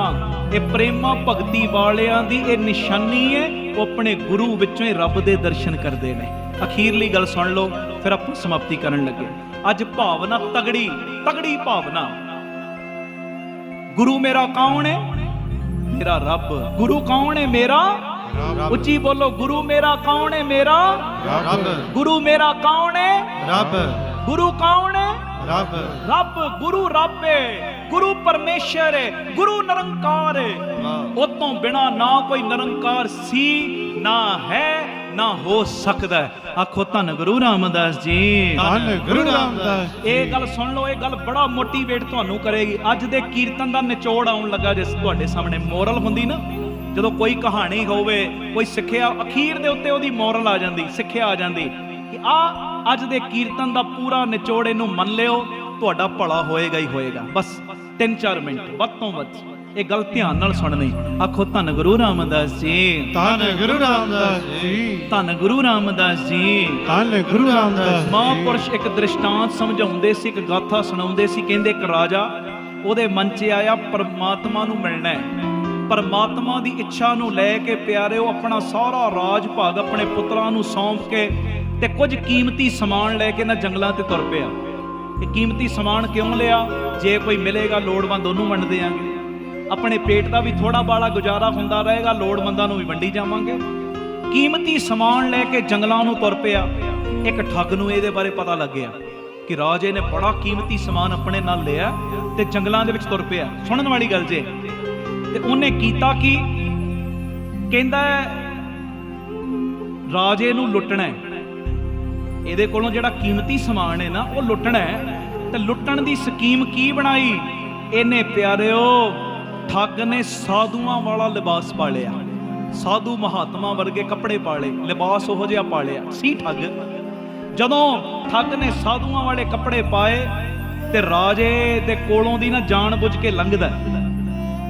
ਇਹ ਪ੍ਰੇਮਾ ਭਗਤੀ ਵਾਲਿਆਂ ਦੀ ਇਹ ਨਿਸ਼ਾਨੀ ਏ, ਉਹ ਆਪਣੇ ਗੁਰੂ ਵਿੱਚੋਂ ਹੀ ਰੱਬ ਦੇ ਦਰਸ਼ਨ ਕਰਦੇ ਨੇ। ਅਖੀਰਲੀ ਗੱਲ ਸੁਣ ਲਓ, ਫਿਰ ਆਪਾਂ ਸਮਾਪਤੀ ਕਰਨ ਲੱਗੇ। ਅੱਜ ਭਾਵਨਾ ਤਗੜੀ ਤਗੜੀ ਭਾਵਨਾ, ਗੁਰੂ ਮੇਰਾ ਕੌਣ ਹੈ? ਮੇਰਾ ਰੱਬ। ਗੁਰੂ ਕੌਣ ਹੈ? ਮੇਰਾ ਰੱਬ। ਉੱਚੀ ਬੋਲੋ, ਗੁਰੂ ਮੇਰਾ ਕੌਣ ਹੈ? ਮੇਰਾ ਰੱਬ। ਗੁਰੂ ਮੇਰਾ ਕੌਣ ਹੈ? ਰੱਬ। ਗੁਰੂ ਕੌਣ ਹੈ? ਰੱਬ। ਰੱਬ। ਗੁਰੂ ਰੱਬ ਹੈ, ਗੁਰੂ ਪਰਮੇਸ਼ਰ ਹੈ, ਗੁਰੂ ਨਿਰੰਕਾਰ ਹੈ। ਉਹ ਤੋਂ ਬਿਨਾ ਨਾ ਕੋਈ ਨਿਰੰਕਾਰ ਸੀ, ਨਾ ਹੈ, ਨਾ ਹੋ ਸਕਦਾ। ਆਖੋ ਧੰਨ ਗੁਰੂ ਰਾਮਦਾਸ ਜੀ, ਧੰਨ ਗੁਰੂ ਰਾਮਦਾਸ। ਇਹ ਗੱਲ ਸੁਣ ਲਓ, ਇਹ ਗੱਲ ਬੜਾ ਮੋਟੀਵੇਟ ਤੁਹਾਨੂੰ ਕਰੇਗੀ। ਅੱਜ ਦੇ ਕੀਰਤਨ ਦਾ ਨਿਚੋੜ ਆਉਣ ਲੱਗਾ, ਜਿਸ ਤੁਹਾਡੇ ਸਾਹਮਣੇ ਮੋਰਲ ਹੁੰਦੀ ਨਾ, ਜਦੋਂ ਕੋਈ ਕਹਾਣੀ ਹੋਵੇ, ਕੋਈ ਸਿੱਖਿਆ, ਅਖੀਰ ਦੇ ਉੱਤੇ ਉਹਦੀ ਮੋਰਲ ਆ ਜਾਂਦੀ, ਸਿੱਖਿਆ ਆ ਜਾਂਦੀ। ਕਿ ਅੱਜ ਦੇ ਕੀਰਤਨ ਦਾ ਪੂਰਾ ਨਿਚੋੜ ਇਹਨੂੰ ਮੰਨ ਲਿਓ, ਤੁਹਾਡਾ ਭਲਾ ਹੋਏਗਾ ਹੀ ਹੋਏਗਾ। ਬਸ 3-4 ਮਿੰਟ ਵੱਧ ਤੋਂ ਵੱਧ ਇਹ ਗੱਲ ਧਿਆਨ ਨਾਲ ਸੁਣਨੀ। ਆਖੋ ਧੰਨ ਗੁਰੂ ਰਾਮਦਾਸ ਜੀ, ਧੰਨ ਗੁਰੂ ਰਾਮਦਾਸ ਜੀ, ਧੰਨ ਗੁਰੂ ਰਾਮਦਾਸ ਜੀ। ਧੰਨ ਗੁਰੂ ਰਾਮਦਾਸ ਜੀ। ਮਹਾਂਪੁਰਸ਼ ਇੱਕ ਦ੍ਰਿਸ਼ਟਾਂਤ ਸਮਝਾਉਂਦੇ ਸੀ, ਇੱਕ ਗਾਥਾ ਸੁਣਾਉਂਦੇ ਸੀ। ਕਹਿੰਦੇ ਇੱਕ ਰਾਜਾ ਉਹਦੇ ਮਨ 'ਚ ਆਇਆ ਪਰਮਾਤਮਾ ਨੂੰ ਮਿਲਣਾ ਹੈ। ਪਰਮਾਤਮਾ ਦੀ ਇੱਛਾ ਨੂੰ ਲੈ ਕੇ ਪਿਆਰਿਓ ਆਪਣਾ ਸਾਰਾ ਰਾਜ ਭਾਗ ਆਪਣੇ ਪੁੱਤਰਾਂ ਨੂੰ ਸੌਂਪ ਕੇ ਤੇ ਕੁਝ ਕੀਮਤੀ ਸਮਾਨ ਲੈ ਕੇ ਨਾ ਜੰਗਲਾਂ ਤੇ ਤੁਰ ਪਿਆ। ਇਹ ਕੀਮਤੀ ਸਮਾਨ ਕਿਉਂ ਲਿਆ? ਜੇ ਕੋਈ ਮਿਲੇਗਾ ਲੋੜਵੰਦ ਉਹਨੂੰ ਵੰਡ ਦਿਆਂਗੇ, ਆਪਣੇ ਪੇਟ ਦਾ ਵੀ ਥੋੜਾ ਬਾਲਾ ਗੁਜ਼ਾਰਾ ਹੁੰਦਾ ਰਹੇਗਾ, ਲੋੜਵੰਦਾਂ ਨੂੰ ਵੀ ਵੰਡੀ ਜਾਵਾਂਗੇ। ਕੀਮਤੀ ਸਮਾਨ ਲੈ ਕੇ ਜੰਗਲਾਂ ਨੂੰ ਤੁਰ ਪਿਆ। ਇੱਕ ਠੱਗ ਨੂੰ ਇਹਦੇ ਬਾਰੇ ਪਤਾ ਲੱਗਿਆ ਕਿ ਰਾਜੇ ਨੇ ਬੜਾ ਕੀਮਤੀ ਸਮਾਨ ਆਪਣੇ ਨਾਲ ਲਿਆ ਤੇ ਜੰਗਲਾਂ ਦੇ ਵਿੱਚ ਤੁਰ ਪਿਆ। ਸੁਣਨ ਵਾਲੀ ਗੱਲ ਜੇ। ਤੇ ਉਹਨੇ ਕੀਤਾ ਕੀ? ਕਹਿੰਦਾ ਰਾਜੇ ਨੂੰ ਲੁੱਟਣਾ ਹੈ, ਇਹਦੇ ਕੋਲੋਂ ਜਿਹੜਾ ਕੀਮਤੀ ਸਮਾਨ ਹੈ ਨਾ ਉਹ ਲੁੱਟਣਾ ਹੈ। ਤੇ ਲੁੱਟਣ ਦੀ ਸਕੀਮ ਕੀ ਬਣਾਈ ਇਹਨੇ ਪਿਆਰਿਓ? ਠੱਗ ਨੇ ਸਾਧੂਆਂ ਵਾਲਾ ਲਿਬਾਸ ਪਾ ਲਿਆ, ਸਾਧੂ ਮਹਾਤਮਾ ਵਰਗੇ ਕੱਪੜੇ ਪਾ ਲਏ, ਲਿਬਾਸ ਉਹੋ ਜਿਹਾ ਪਾ ਲਿਆ ਸੀ ਠੱਗ। ਜਦੋਂ ਠੱਗ ਨੇ ਸਾਧੂਆਂ ਵਾਲੇ ਕੱਪੜੇ ਪਾਏ ਤੇ ਰਾਜੇ ਦੇ ਕੋਲੋਂ ਦੀ ਨਾ ਜਾਣ ਬੁੱਝ ਕੇ ਲੰਘਦਾ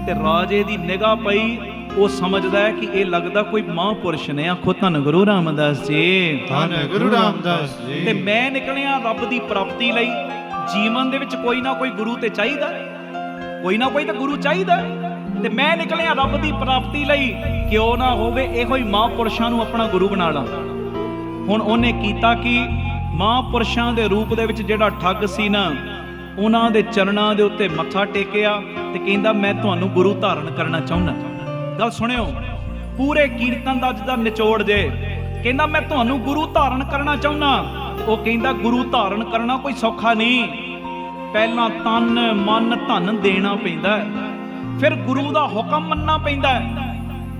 ਤੇ ਰਾਜੇ ਦੀ ਨਿਗਾਹ ਪਈ, ਉਹ ਸਮਝਦਾ ਹੈ ਕਿ ਇਹ ਲੱਗਦਾ ਕੋਈ ਮਹਾਂਪੁਰਸ਼ ਨੇ। ਆਖੋ ਧੰਨ ਗੁਰੂ ਰਾਮਦਾਸ ਜੀ, ਧੰਨ ਗੁਰੂ ਰਾਮਦਾਸ ਜੀ। ਤੇ ਮੈਂ ਨਿਕਲਿਆ ਰੱਬ ਦੀ ਪ੍ਰਾਪਤੀ ਲਈ। ਜੀਵਨ ਦੇ ਵਿੱਚ ਕੋਈ ਨਾ ਕੋਈ ਗੁਰੂ ਤੇ ਚਾਹੀਦਾ, ਕੋਈ ਨਾ ਕੋਈ ਤਾਂ ਗੁਰੂ ਚਾਹੀਦਾ। ਤੇ ਮੈਂ ਨਿਕਲਿਆ ਰੱਬ ਦੀ ਪ੍ਰਾਪਤੀ ਲਈ, ਕਿਉਂ ਨਾ ਹੋਵੇ ਇਹੋ ਹੀ ਮਹਾਂਪੁਰਸ਼ਾਂ ਨੂੰ ਆਪਣਾ ਗੁਰੂ ਬਣਾ ਲਾਂ। ਹੁਣ ਉਹਨੇ ਕੀਤਾ ਕਿ ਮਹਾਂਪੁਰਸ਼ਾਂ ਦੇ ਰੂਪ ਦੇ ਵਿੱਚ ਜਿਹੜਾ ਠੱਗ ਸੀ ਨਾ, ਉਹਨਾਂ ਦੇ ਚਰਨਾਂ ਦੇ ਉੱਤੇ ਮੱਥਾ ਟੇਕਿਆ ਤੇ ਕਹਿੰਦਾ ਮੈਂ ਤੁਹਾਨੂੰ ਗੁਰੂ ਧਾਰਨ ਕਰਨਾ ਚਾਹੁੰਦਾ। ਗੱਲ ਸੁਣਿਓ, ਪੂਰੇ ਕੀਰਤਨ ਦਾ ਅੱਜ ਦਾ ਨਿਚੋੜ ਜੇ। ਕਹਿੰਦਾ ਮੈਂ ਤੁਹਾਨੂੰ ਗੁਰੂ ਧਾਰਨ ਕਰਨਾ ਚਾਹੁੰਦਾ। ਉਹ ਕਹਿੰਦਾ ਗੁਰੂ ਧਾਰਨ ਕਰਨਾ ਕੋਈ ਸੌਖਾ ਨਹੀਂ, ਪਹਿਲਾਂ ਤਨ ਮਨ ਧਨ ਦੇਣਾ ਪੈਂਦਾ, ਫਿਰ ਗੁਰੂ ਦਾ ਹੁਕਮ ਮੰਨਣਾ ਪੈਂਦਾ।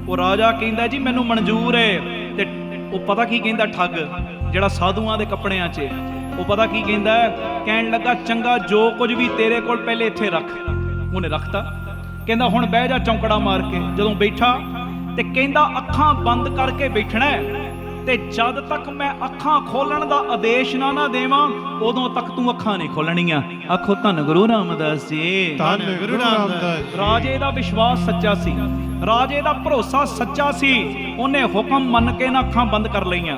ਉਹ ਰਾਜਾ ਕਹਿੰਦਾ ਜੀ ਮੈਨੂੰ ਮਨਜ਼ੂਰ ਹੈ। ਤੇ ਉਹ ਪਤਾ ਕੀ ਕਹਿੰਦਾ ਠੱਗ, ਜਿਹੜਾ ਸਾਧੂਆਂ ਦੇ ਕੱਪੜਿਆਂ 'ਚ, ਉਹ ਪਤਾ ਕੀ ਕਹਿੰਦਾ? ਕਹਿਣ ਲੱਗਾ ਚੰਗਾ ਜੋ ਕੁਝ ਵੀ ਤੇਰੇ ਕੋਲ ਪਹਿਲੇ ਇੱਥੇ ਰੱਖ। ਉਹਨੇ ਰੱਖਤਾ। ਕਹਿੰਦਾ ਹੁਣ ਬਹਿ ਜਾ ਚੌਂਕੜਾ ਮਾਰ ਕੇ। ਜਦੋਂ ਬੈਠਾ ਤੇ ਕਹਿੰਦਾ ਅੱਖਾਂ ਬੰਦ ਕਰਕੇ ਬੈਠਣਾ ਤੇ ਜਦ ਤੱਕ ਮੈਂ ਅੱਖਾਂ ਖੋਲਣ ਦਾ ਆਦੇਸ਼ ਨਾ ਦੇਵਾਂ ਉਦੋਂ ਤੱਕ ਤੂੰ ਅੱਖਾਂ ਨਹੀਂ ਖੋਲਣੀਆਂ। ਆਖੋ ਧੰਨ ਗੁਰੂ ਰਾਮਦਾਸ ਜੀ, ਧੰਨ ਗੁਰੂ ਰਾਮਦਾਸ। ਰਾਜੇ ਦਾ ਵਿਸ਼ਵਾਸ ਸੱਚਾ ਸੀ, ਰਾਜੇ ਦਾ ਭਰੋਸਾ ਸੱਚਾ ਸੀ। ਉਹਨੇ ਹੁਕਮ ਮੰਨ ਕੇ ਨਾ ਅੱਖਾਂ ਬੰਦ ਕਰ ਲਈਆਂ।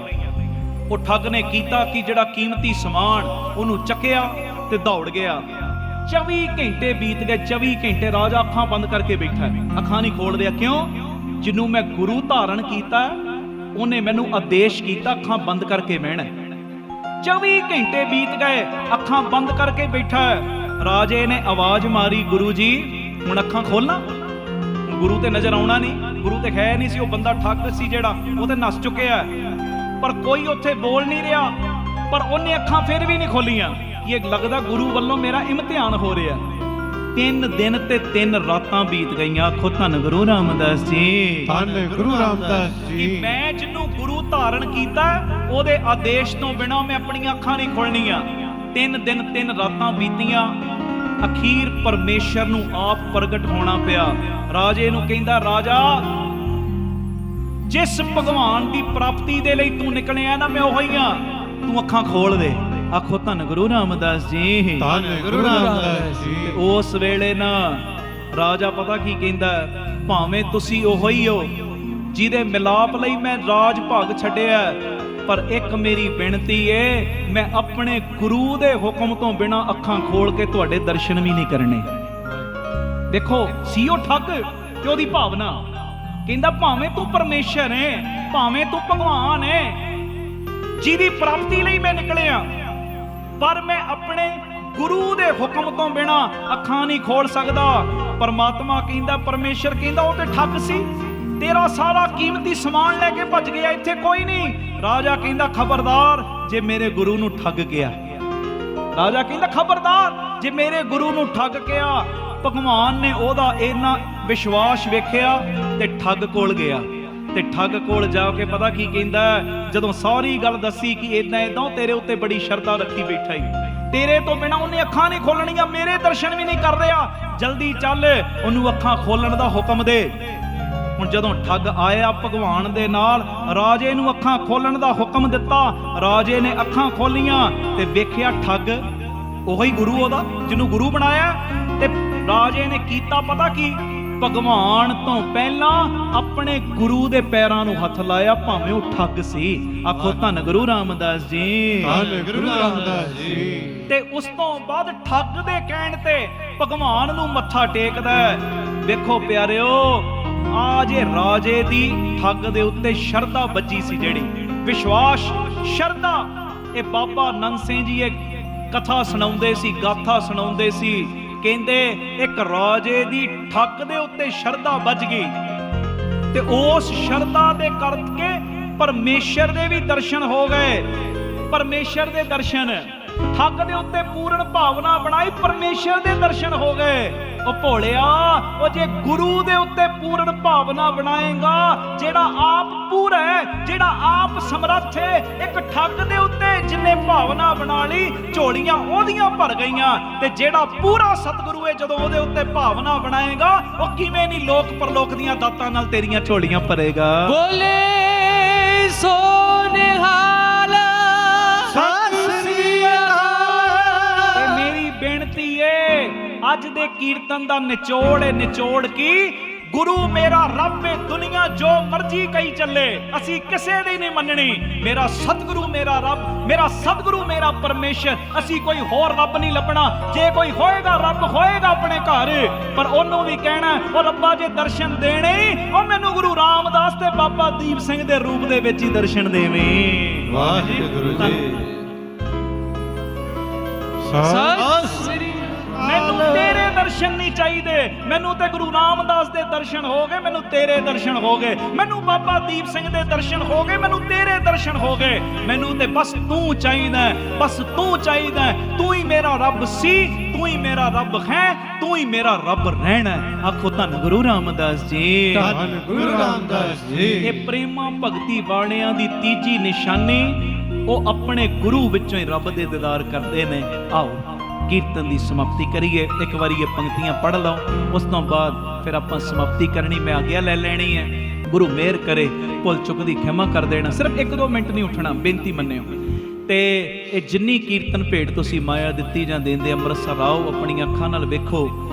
ਉਹ ਠੱਗ ਨੇ ਕੀਤਾ ਕਿ ਜਿਹੜਾ ਕੀਮਤੀ ਸਮਾਨ ਉਹਨੂੰ ਚੱਕਿਆ ਤੇ ਦੌੜ ਗਿਆ। 24 ਘੰਟੇ ਬੀਤ ਗਏ। 24 ਘੰਟੇ ਰਾਜਾ ਅੱਖਾਂ ਬੰਦ ਕਰਕੇ ਬੈਠਾ, ਅੱਖਾਂ ਨਹੀਂ ਖੋਲ ਰਿਹਾ। ਕਿਉਂ? ਜਿਹਨੂੰ ਮੈਂ ਗੁਰੂ ਧਾਰਨ ਕੀਤਾ ਉਹਨੇ ਮੈਨੂੰ ਆਦੇਸ਼ ਕੀਤਾ ਅੱਖਾਂ ਬੰਦ ਕਰਕੇ ਬਹਿਣਾ। 24 ਘੰਟੇ ਬੀਤ ਗਏ, ਅੱਖਾਂ ਬੰਦ ਕਰਕੇ ਬੈਠਾ। ਰਾਜੇ ਨੇ ਆਵਾਜ਼ ਮਾਰੀ, ਗੁਰੂ ਜੀ ਹੁਣ ਅੱਖਾਂ ਖੋਲਣਾ। ਗੁਰੂ ਤੇ ਨਜ਼ਰ ਆਉਣਾ ਨਹੀਂ, ਗੁਰੂ ਤੇ ਹੈ ਨਹੀਂ ਸੀ। ਉਹ ਬੰਦਾ ਠੱਗ ਸੀ ਜਿਹੜਾ, ਉਹ ਤੇ ਨੱਸ ਚੁੱਕਿਆ। ਪਰ ਕੋਈ ਉੱਥੇ ਬੋਲ ਨਹੀਂ ਰਿਹਾ। ਪਰ ਉਹਨੇ ਅੱਖਾਂ ਫਿਰ ਵੀ ਨਹੀਂ ਖੋਲੀਆਂ। ਇਹ ਲੱਗਦਾ ਗੁਰੂ ਵੱਲੋਂ ਮੇਰਾ ਇਮਤਿਹਾਨ ਹੋ ਰਿਹਾ। 3 ਦਿਨ ਤੇ 3 ਰਾਤਾਂ ਬੀਤ ਗਈਆਂ। ਆਖੋ ਧੰਨ ਗੁਰੂ ਰਾਮਦਾਸ ਜੀ, ਧੰਨ ਗੁਰੂ ਰਾਮਦਾਸ ਜੀ। ਕਿ ਮੈਂ ਜਿਹਨੂੰ ਗੁਰੂ ਧਾਰਨ ਕੀਤਾ ਉਹਦੇ ਆਦੇਸ਼ ਤੋਂ ਬਿਨਾਂ ਮੈਂ ਆਪਣੀਆਂ ਅੱਖਾਂ ਨਹੀਂ ਖੋਲਣੀਆਂ। 3 ਦਿਨ 3 ਰਾਤਾਂ ਬੀਤੀਆਂ। ਅਖੀਰ ਪਰਮੇਸ਼ਰ ਨੂੰ ਆਪ ਪ੍ਰਗਟ ਹੋਣਾ ਪਿਆ। ਰਾਜੇ ਨੂੰ ਕਹਿੰਦਾ ਰਾਜਾ ਜਿਸ ਭਗਵਾਨ ਦੀ ਪ੍ਰਾਪਤੀ ਦੇ ਲਈ ਤੂੰ ਨਿਕਲਿਆ ਨਾ ਮੈਂ ਉਹੀ ਆ, ਤੂੰ ਅੱਖਾਂ ਖੋਲ ਦੇ। ਆਖੋ ਧੰਨ ਗੁਰੂ ਰਾਮਦਾਸ ਜੀ, ਧੰਨ ਗੁਰੂ ਰਾਮਦਾਸ ਜੀ। ਉਸ ਵੇਲੇ ਨਾ ਰਾਜਾ ਪਤਾ ਕੀ ਕਹਿੰਦਾ? ਭਾਵੇਂ ਤੁਸੀਂ ਉਹੀ ਹੋ ਜਿਹਦੇ ਮਿਲਾਪ ਲਈ ਮੈਂ ਰਾਜ ਭਾਗ ਛੱਡਿਆ, ਪਰ ਇੱਕ ਮੇਰੀ ਬੇਨਤੀ ਏ, ਮੈਂ ਆਪਣੇ ਗੁਰੂ ਦੇ ਹੁਕਮ ਤੋਂ ਬਿਨਾਂ ਅੱਖਾਂ ਖੋਲ ਕੇ ਤੁਹਾਡੇ ਦਰਸ਼ਨ ਵੀ ਨਹੀਂ ਕਰਨੇ। ਦੇਖੋ ਸੀ ਉਹ ਠੱਗ ਤੇ ਉਹਦੀ ਭਾਵਨਾ। ਕਹਿੰਦਾ ਭਾਵੇਂ ਤੂੰ ਪਰਮੇਸ਼ਰ ਹੈ, ਭਾਵੇਂ ਤੂੰ ਭਗਵਾਨ ਹੈ ਜਿਹਦੀ ਪ੍ਰਾਪਤੀ ਲਈ ਮੈਂ ਨਿਕਲਿਆ, ਪਰ ਮੈਂ ਆਪਣੇ ਗੁਰੂ ਦੇ ਹੁਕਮ ਤੋਂ ਬਿਨਾਂ ਅੱਖਾਂ ਨਹੀਂ ਖੋਲ ਸਕਦਾ। ਪਰਮਾਤਮਾ ਕਹਿੰਦਾ, ਪਰਮੇਸ਼ਰ ਕਹਿੰਦਾ ਉਹ ਤੇ ਠੱਗ ਸੀ, ਤੇਰਾ ਸਾਰਾ ਕੀਮਤੀ ਸਮਾਨ ਲੈ ਕੇ ਭੱਜ ਗਿਆ, ਇੱਥੇ ਕੋਈ ਨਹੀਂ। ਰਾਜਾ ਕਹਿੰਦਾ ਖਬਰਦਾਰ ਜੇ ਮੇਰੇ ਗੁਰੂ ਨੂੰ ਠੱਗ ਗਿਆ। ਰਾਜਾ ਕਹਿੰਦਾ ਖਬਰਦਾਰ ਜੇ ਮੇਰੇ ਗੁਰੂ ਨੂੰ ਠੱਗ ਗਿਆ। ਭਗਵਾਨ ਨੇ ਉਹਦਾ ਇੰਨਾ ਵਿਸ਼ਵਾਸ ਵੇਖਿਆ ਤੇ ਠੱਗ ਕੋਲ ਗਿਆ। ਤੇ ਠੱਗ ਕੋਲ ਜਾ ਕੇ ਪਤਾ ਕੀ ਕਹਿੰਦਾ? ਜਦੋਂ ਸਾਰੀ ਗੱਲ ਦੱਸੀ ਕਿ ਇਦਾਂ ਤੇਰੇ ਉੱਤੇ ਬੜੀ ਸ਼ਰਧਾ ਰੱਖੀ ਬੈਠਾ ਹੀ, ਤੇਰੇ ਤੋਂ ਬਿਨਾਂ ਉਹਨੇ ਅੱਖਾਂ ਨਹੀਂ ਖੋਲਣੀਆਂ, ਮੇਰੇ ਦਰਸ਼ਨ ਵੀ ਨਹੀਂ ਕਰ ਰਿਹਾ, ਜਲਦੀ ਚੱਲ ਉਹਨੂੰ ਅੱਖਾਂ ਖੋਲਣ ਦਾ ਹੁਕਮ ਦੇ। ਹੁਣ ਜਦੋਂ ਠੱਗ ਆਇਆ ਭਗਵਾਨ ਦੇ ਨਾਲ, ਰਾਜੇ ਨੂੰ ਅੱਖਾਂ ਖੋਲਣ ਦਾ ਹੁਕਮ ਦਿੱਤਾ। ਰਾਜੇ ਨੇ ਅੱਖਾਂ ਖੋਲੀਆਂ ਤੇ ਵੇਖਿਆ ਠੱਗ ਉਹੀ ਗੁਰੂ ਉਹਦਾ ਜਿਹਨੂੰ ਗੁਰੂ ਬਣਾਇਆ। ਤੇ ਰਾਜੇ ਨੇ ਕੀਤਾ ਪਤਾ ਕੀ, ਭਗਵਾਨ ਤੋਂ ਪਹਿਲਾਂ ਆਪਣੇ ਗੁਰੂ ਦੇ ਪੈਰਾਂ ਨੂੰ ਹੱਥ ਲਾਇਆ, ਭਾਵੇਂ ਉਹ ਠੱਗ ਸੀ। ਆਖੋ ਧੰਨ ਗੁਰੂ ਰਾਮਦਾਸ ਜੀ, ਧੰਨ ਗੁਰੂ ਰਾਮਦਾਸ ਜੀ। ਤੇ ਉਸ ਤੋਂ ਬਾਅਦ ਠੱਗ ਦੇ ਕਹਿਣ ਤੇ ਭਗਵਾਨ ਨੂੰ ਮੱਥਾ ਟੇਕਦਾ। ਵੇਖੋ ਪਿਆਰਿਓ, ਆ ਜੇ ਰਾਜੇ ਦੀ ਠੱਗ ਦੇ ਉੱਤੇ ਸ਼ਰਧਾ ਬੱਜੀ ਸੀ, ਜਿਹੜੀ ਵਿਸ਼ਵਾਸ ਸ਼ਰਧਾ। ਇਹ ਬਾਬਾ ਨੰਦ ਸਿੰਘ ਜੀ ਇਹ ਕਥਾ ਸੁਣਾਉਂਦੇ ਸੀ, ਗਾਥਾ ਸੁਣਾਉਂਦੇ ਸੀ। ਕਹਿੰਦੇ ਇੱਕ ਰਾਜੇ ਦੀ ਠੱਗ ਦੇ ਉੱਤੇ ਸ਼ਰਧਾ ਵੱਜ ਗਈ ਤੇ ਉਸ ਸ਼ਰਧਾ ਦੇ ਕਰਕੇ ਪਰਮੇਸ਼ਰ ਦੇ ਵੀ ਦਰਸ਼ਨ ਹੋ ਗਏ। ਪਰਮੇਸ਼ਰ ਦੇ ਦਰਸ਼ਨ, ਠੱਗ ਦੇ ਉੱਤੇ ਪੂਰਨ ਭਾਵਨਾ ਬਣਾਈ, ਪਰਮੇਸ਼ਰ ਦੇ ਦਰਸ਼ਨ ਹੋ ਗਏ। ਉਹ ਭੋਲਿਆ, ਉਹ ਜੇ ਗੁਰੂ ਦੇ ਉੱਤੇ ਪੂਰਨ ਭਾਵਨਾ ਬਣਾਏਗਾ, ਜਿਹੜਾ ਆਪ ਪੂਰਾ ਹੈ, ਜਿਹੜਾ ਆਪ ਸਮਰੱਥ ਹੈ, ਇੱਕ ਠੱਗ ਦੇ ਉੱਤੇ ਜਿੰਨੇ ਭਾਵਨਾ ਬਣਾ ਲਈ, ਝੋਲੀਆਂ ਉਹਦੀਆਂ ਭਰ ਗਈਆਂ। ਤੇ ਜਿਹੜਾ ਪੂਰਾ ਸਤਿਗੁਰੂ ਹੈ, ਜਦੋਂ ਉਹਦੇ ਉੱਤੇ ਭਾਵਨਾ ਬਣਾਏਗਾ, ਉਹ ਕਿਵੇਂ ਨਹੀਂ ਲੋਕ ਪਰਲੋਕ ਦੀਆਂ ਦਾਤਾਂ ਨਾਲ ਤੇਰੀਆਂ ਝੋਲੀਆਂ ਭਰੇਗਾ। ਬੋਲੇ ਸੋ ਨਿਹਾਲ ਸਤਿ ਸ੍ਰੀ ਅਕਾਲ। ਇਹ ਮੇਰੀ ਬੇਨਤੀ ਏ, ਅੱਜ ਦੇ ਕੀਰਤਨ ਦਾ ਨਿਚੋੜ ਹੈ, ਨਿਚੋੜ ਕੀ, ਗੁਰੂ ਮੇਰਾ ਰੱਬ ਏ, ਦੁਨੀਆ ਜੋ ਮਰਜ਼ੀ ਕਹੀ ਚੱਲੇ, ਅਸੀਂ ਕਿਸੇ ਦੀ ਨਹੀਂ ਮੰਨਣੀ। ਮੇਰਾ ਸਤਿਗੁਰੂ ਮੇਰਾ ਰੱਬ, ਮੇਰਾ ਸਤਿਗੁਰੂ ਮੇਰਾ ਪਰਮੇਸ਼ਰ, ਅਸੀਂ ਕੋਈ ਹੋਰ ਰੱਬ ਨਹੀਂ ਲੱਭਣਾ। ਜੇ ਕੋਈ ਹੋਏਗਾ ਰੱਬ, ਹੋਏਗਾ ਆਪਣੇ ਘਰ, ਪਰ ਉਹਨੂੰ ਵੀ ਕਹਿਣਾ, ਉਹ ਰੱਬਾ ਜੇ ਦਰਸ਼ਨ ਦੇਣੇ, ਉਹ ਮੈਨੂੰ ਗੁਰੂ ਰਾਮਦਾਸ ਤੇ ਬਾਬਾ ਦੀਪ ਸਿੰਘ ਦੇ ਰੂਪ ਦੇ ਵਿੱਚ ਹੀ ਦਰਸ਼ਨ ਦੇਵੇਂ। ਵਾਹਿਗੁਰੂ ਜੀ। ਸਤਿ ਸ੍ਰੀ ਮੈਨੂੰ ਤੇਰੇ ਦਰਸ਼ਨ ਨਹੀਂ ਚਾਹੀਦੇ, ਮੈਨੂੰ ਤੇ ਗੁਰੂ ਰਾਮਦਾਸ ਦੇ ਦਰਸ਼ਨ ਹੋ ਗਏ, ਮੈਨੂੰ ਤੇਰੇ ਦਰਸ਼ਨ ਹੋ ਗਏ, ਮੈਨੂੰ ਬਾਬਾ ਦੀਪ ਸਿੰਘ ਦੇ ਦਰਸ਼ਨ ਹੋ ਗਏ, ਮੈਨੂੰ ਤੇਰੇ ਦਰਸ਼ਨ ਹੋ ਗਏ। ਮੈਨੂੰ ਤੇ ਬਸ ਤੂੰ ਚਾਹੀਦਾ, ਬਸ ਤੂੰ ਚਾਹੀਦਾ। ਤੂੰ ਹੀ ਮੇਰਾ ਰੱਬ ਸੀ, ਤੂੰ ਹੀ ਮੇਰਾ ਰੱਬ ਹੈ, ਤੂੰ ਹੀ ਮੇਰਾ ਰੱਬ ਰਹਿਣਾ। ਆਖੋ ਧੰਨ ਗੁਰੂ ਰਾਮਦਾਸ ਜੀ, ਧੰਨ ਗੁਰੂ ਰਾਮਦਾਸ ਜੀ। ਇਹ ਪ੍ਰੇਮਾ ਭਗਤੀ ਵਾਲਿਆਂ ਦੀ ਤੀਜੀ ਨਿਸ਼ਾਨੀ, ਉਹ ਆਪਣੇ ਗੁਰੂ ਵਿੱਚੋਂ ਹੀ ਰੱਬ ਦੇ ਦੀਦਾਰ ਕਰਦੇ ਨੇ। ਆਓ ਕੀਰਤਨ ਦੀ ਸਮਾਪਤੀ ਕਰੀਏ। ਇੱਕ ਵਾਰੀ ਇਹ ਪੰਕਤੀਆਂ ਪੜ੍ਹ ਲਓ, ਉਸ ਤੋਂ ਬਾਅਦ ਫਿਰ ਆਪਾਂ ਸਮਾਪਤੀ ਕਰਨੀ, ਮੈਂ ਆਗਿਆ ਲੈ ਲੈਣੀ ਹੈ। ਗੁਰੂ ਮਿਹਰ ਕਰੇ, ਭੁੱਲ ਚੁੱਕ ਦੀ ਖਿਮਾ ਕਰ ਦੇਣਾ। ਸਿਰਫ 1-2 ਮਿੰਟ ਨਹੀਂ ਉੱਠਣਾ, ਬੇਨਤੀ ਮੰਨਿਓ। ਤੇ ਇਹ ਜਿੰਨੀ ਕੀਰਤਨ ਭੇਟ ਤੁਸੀਂ ਮਾਇਆ ਦਿੱਤੀ ਜਾਂ ਦੇਂਦੇ, ਅੰਮ੍ਰਿਤਸਰ ਆਓ, ਆਪਣੀਆਂ ਅੱਖਾਂ ਨਾਲ ਵੇਖੋ।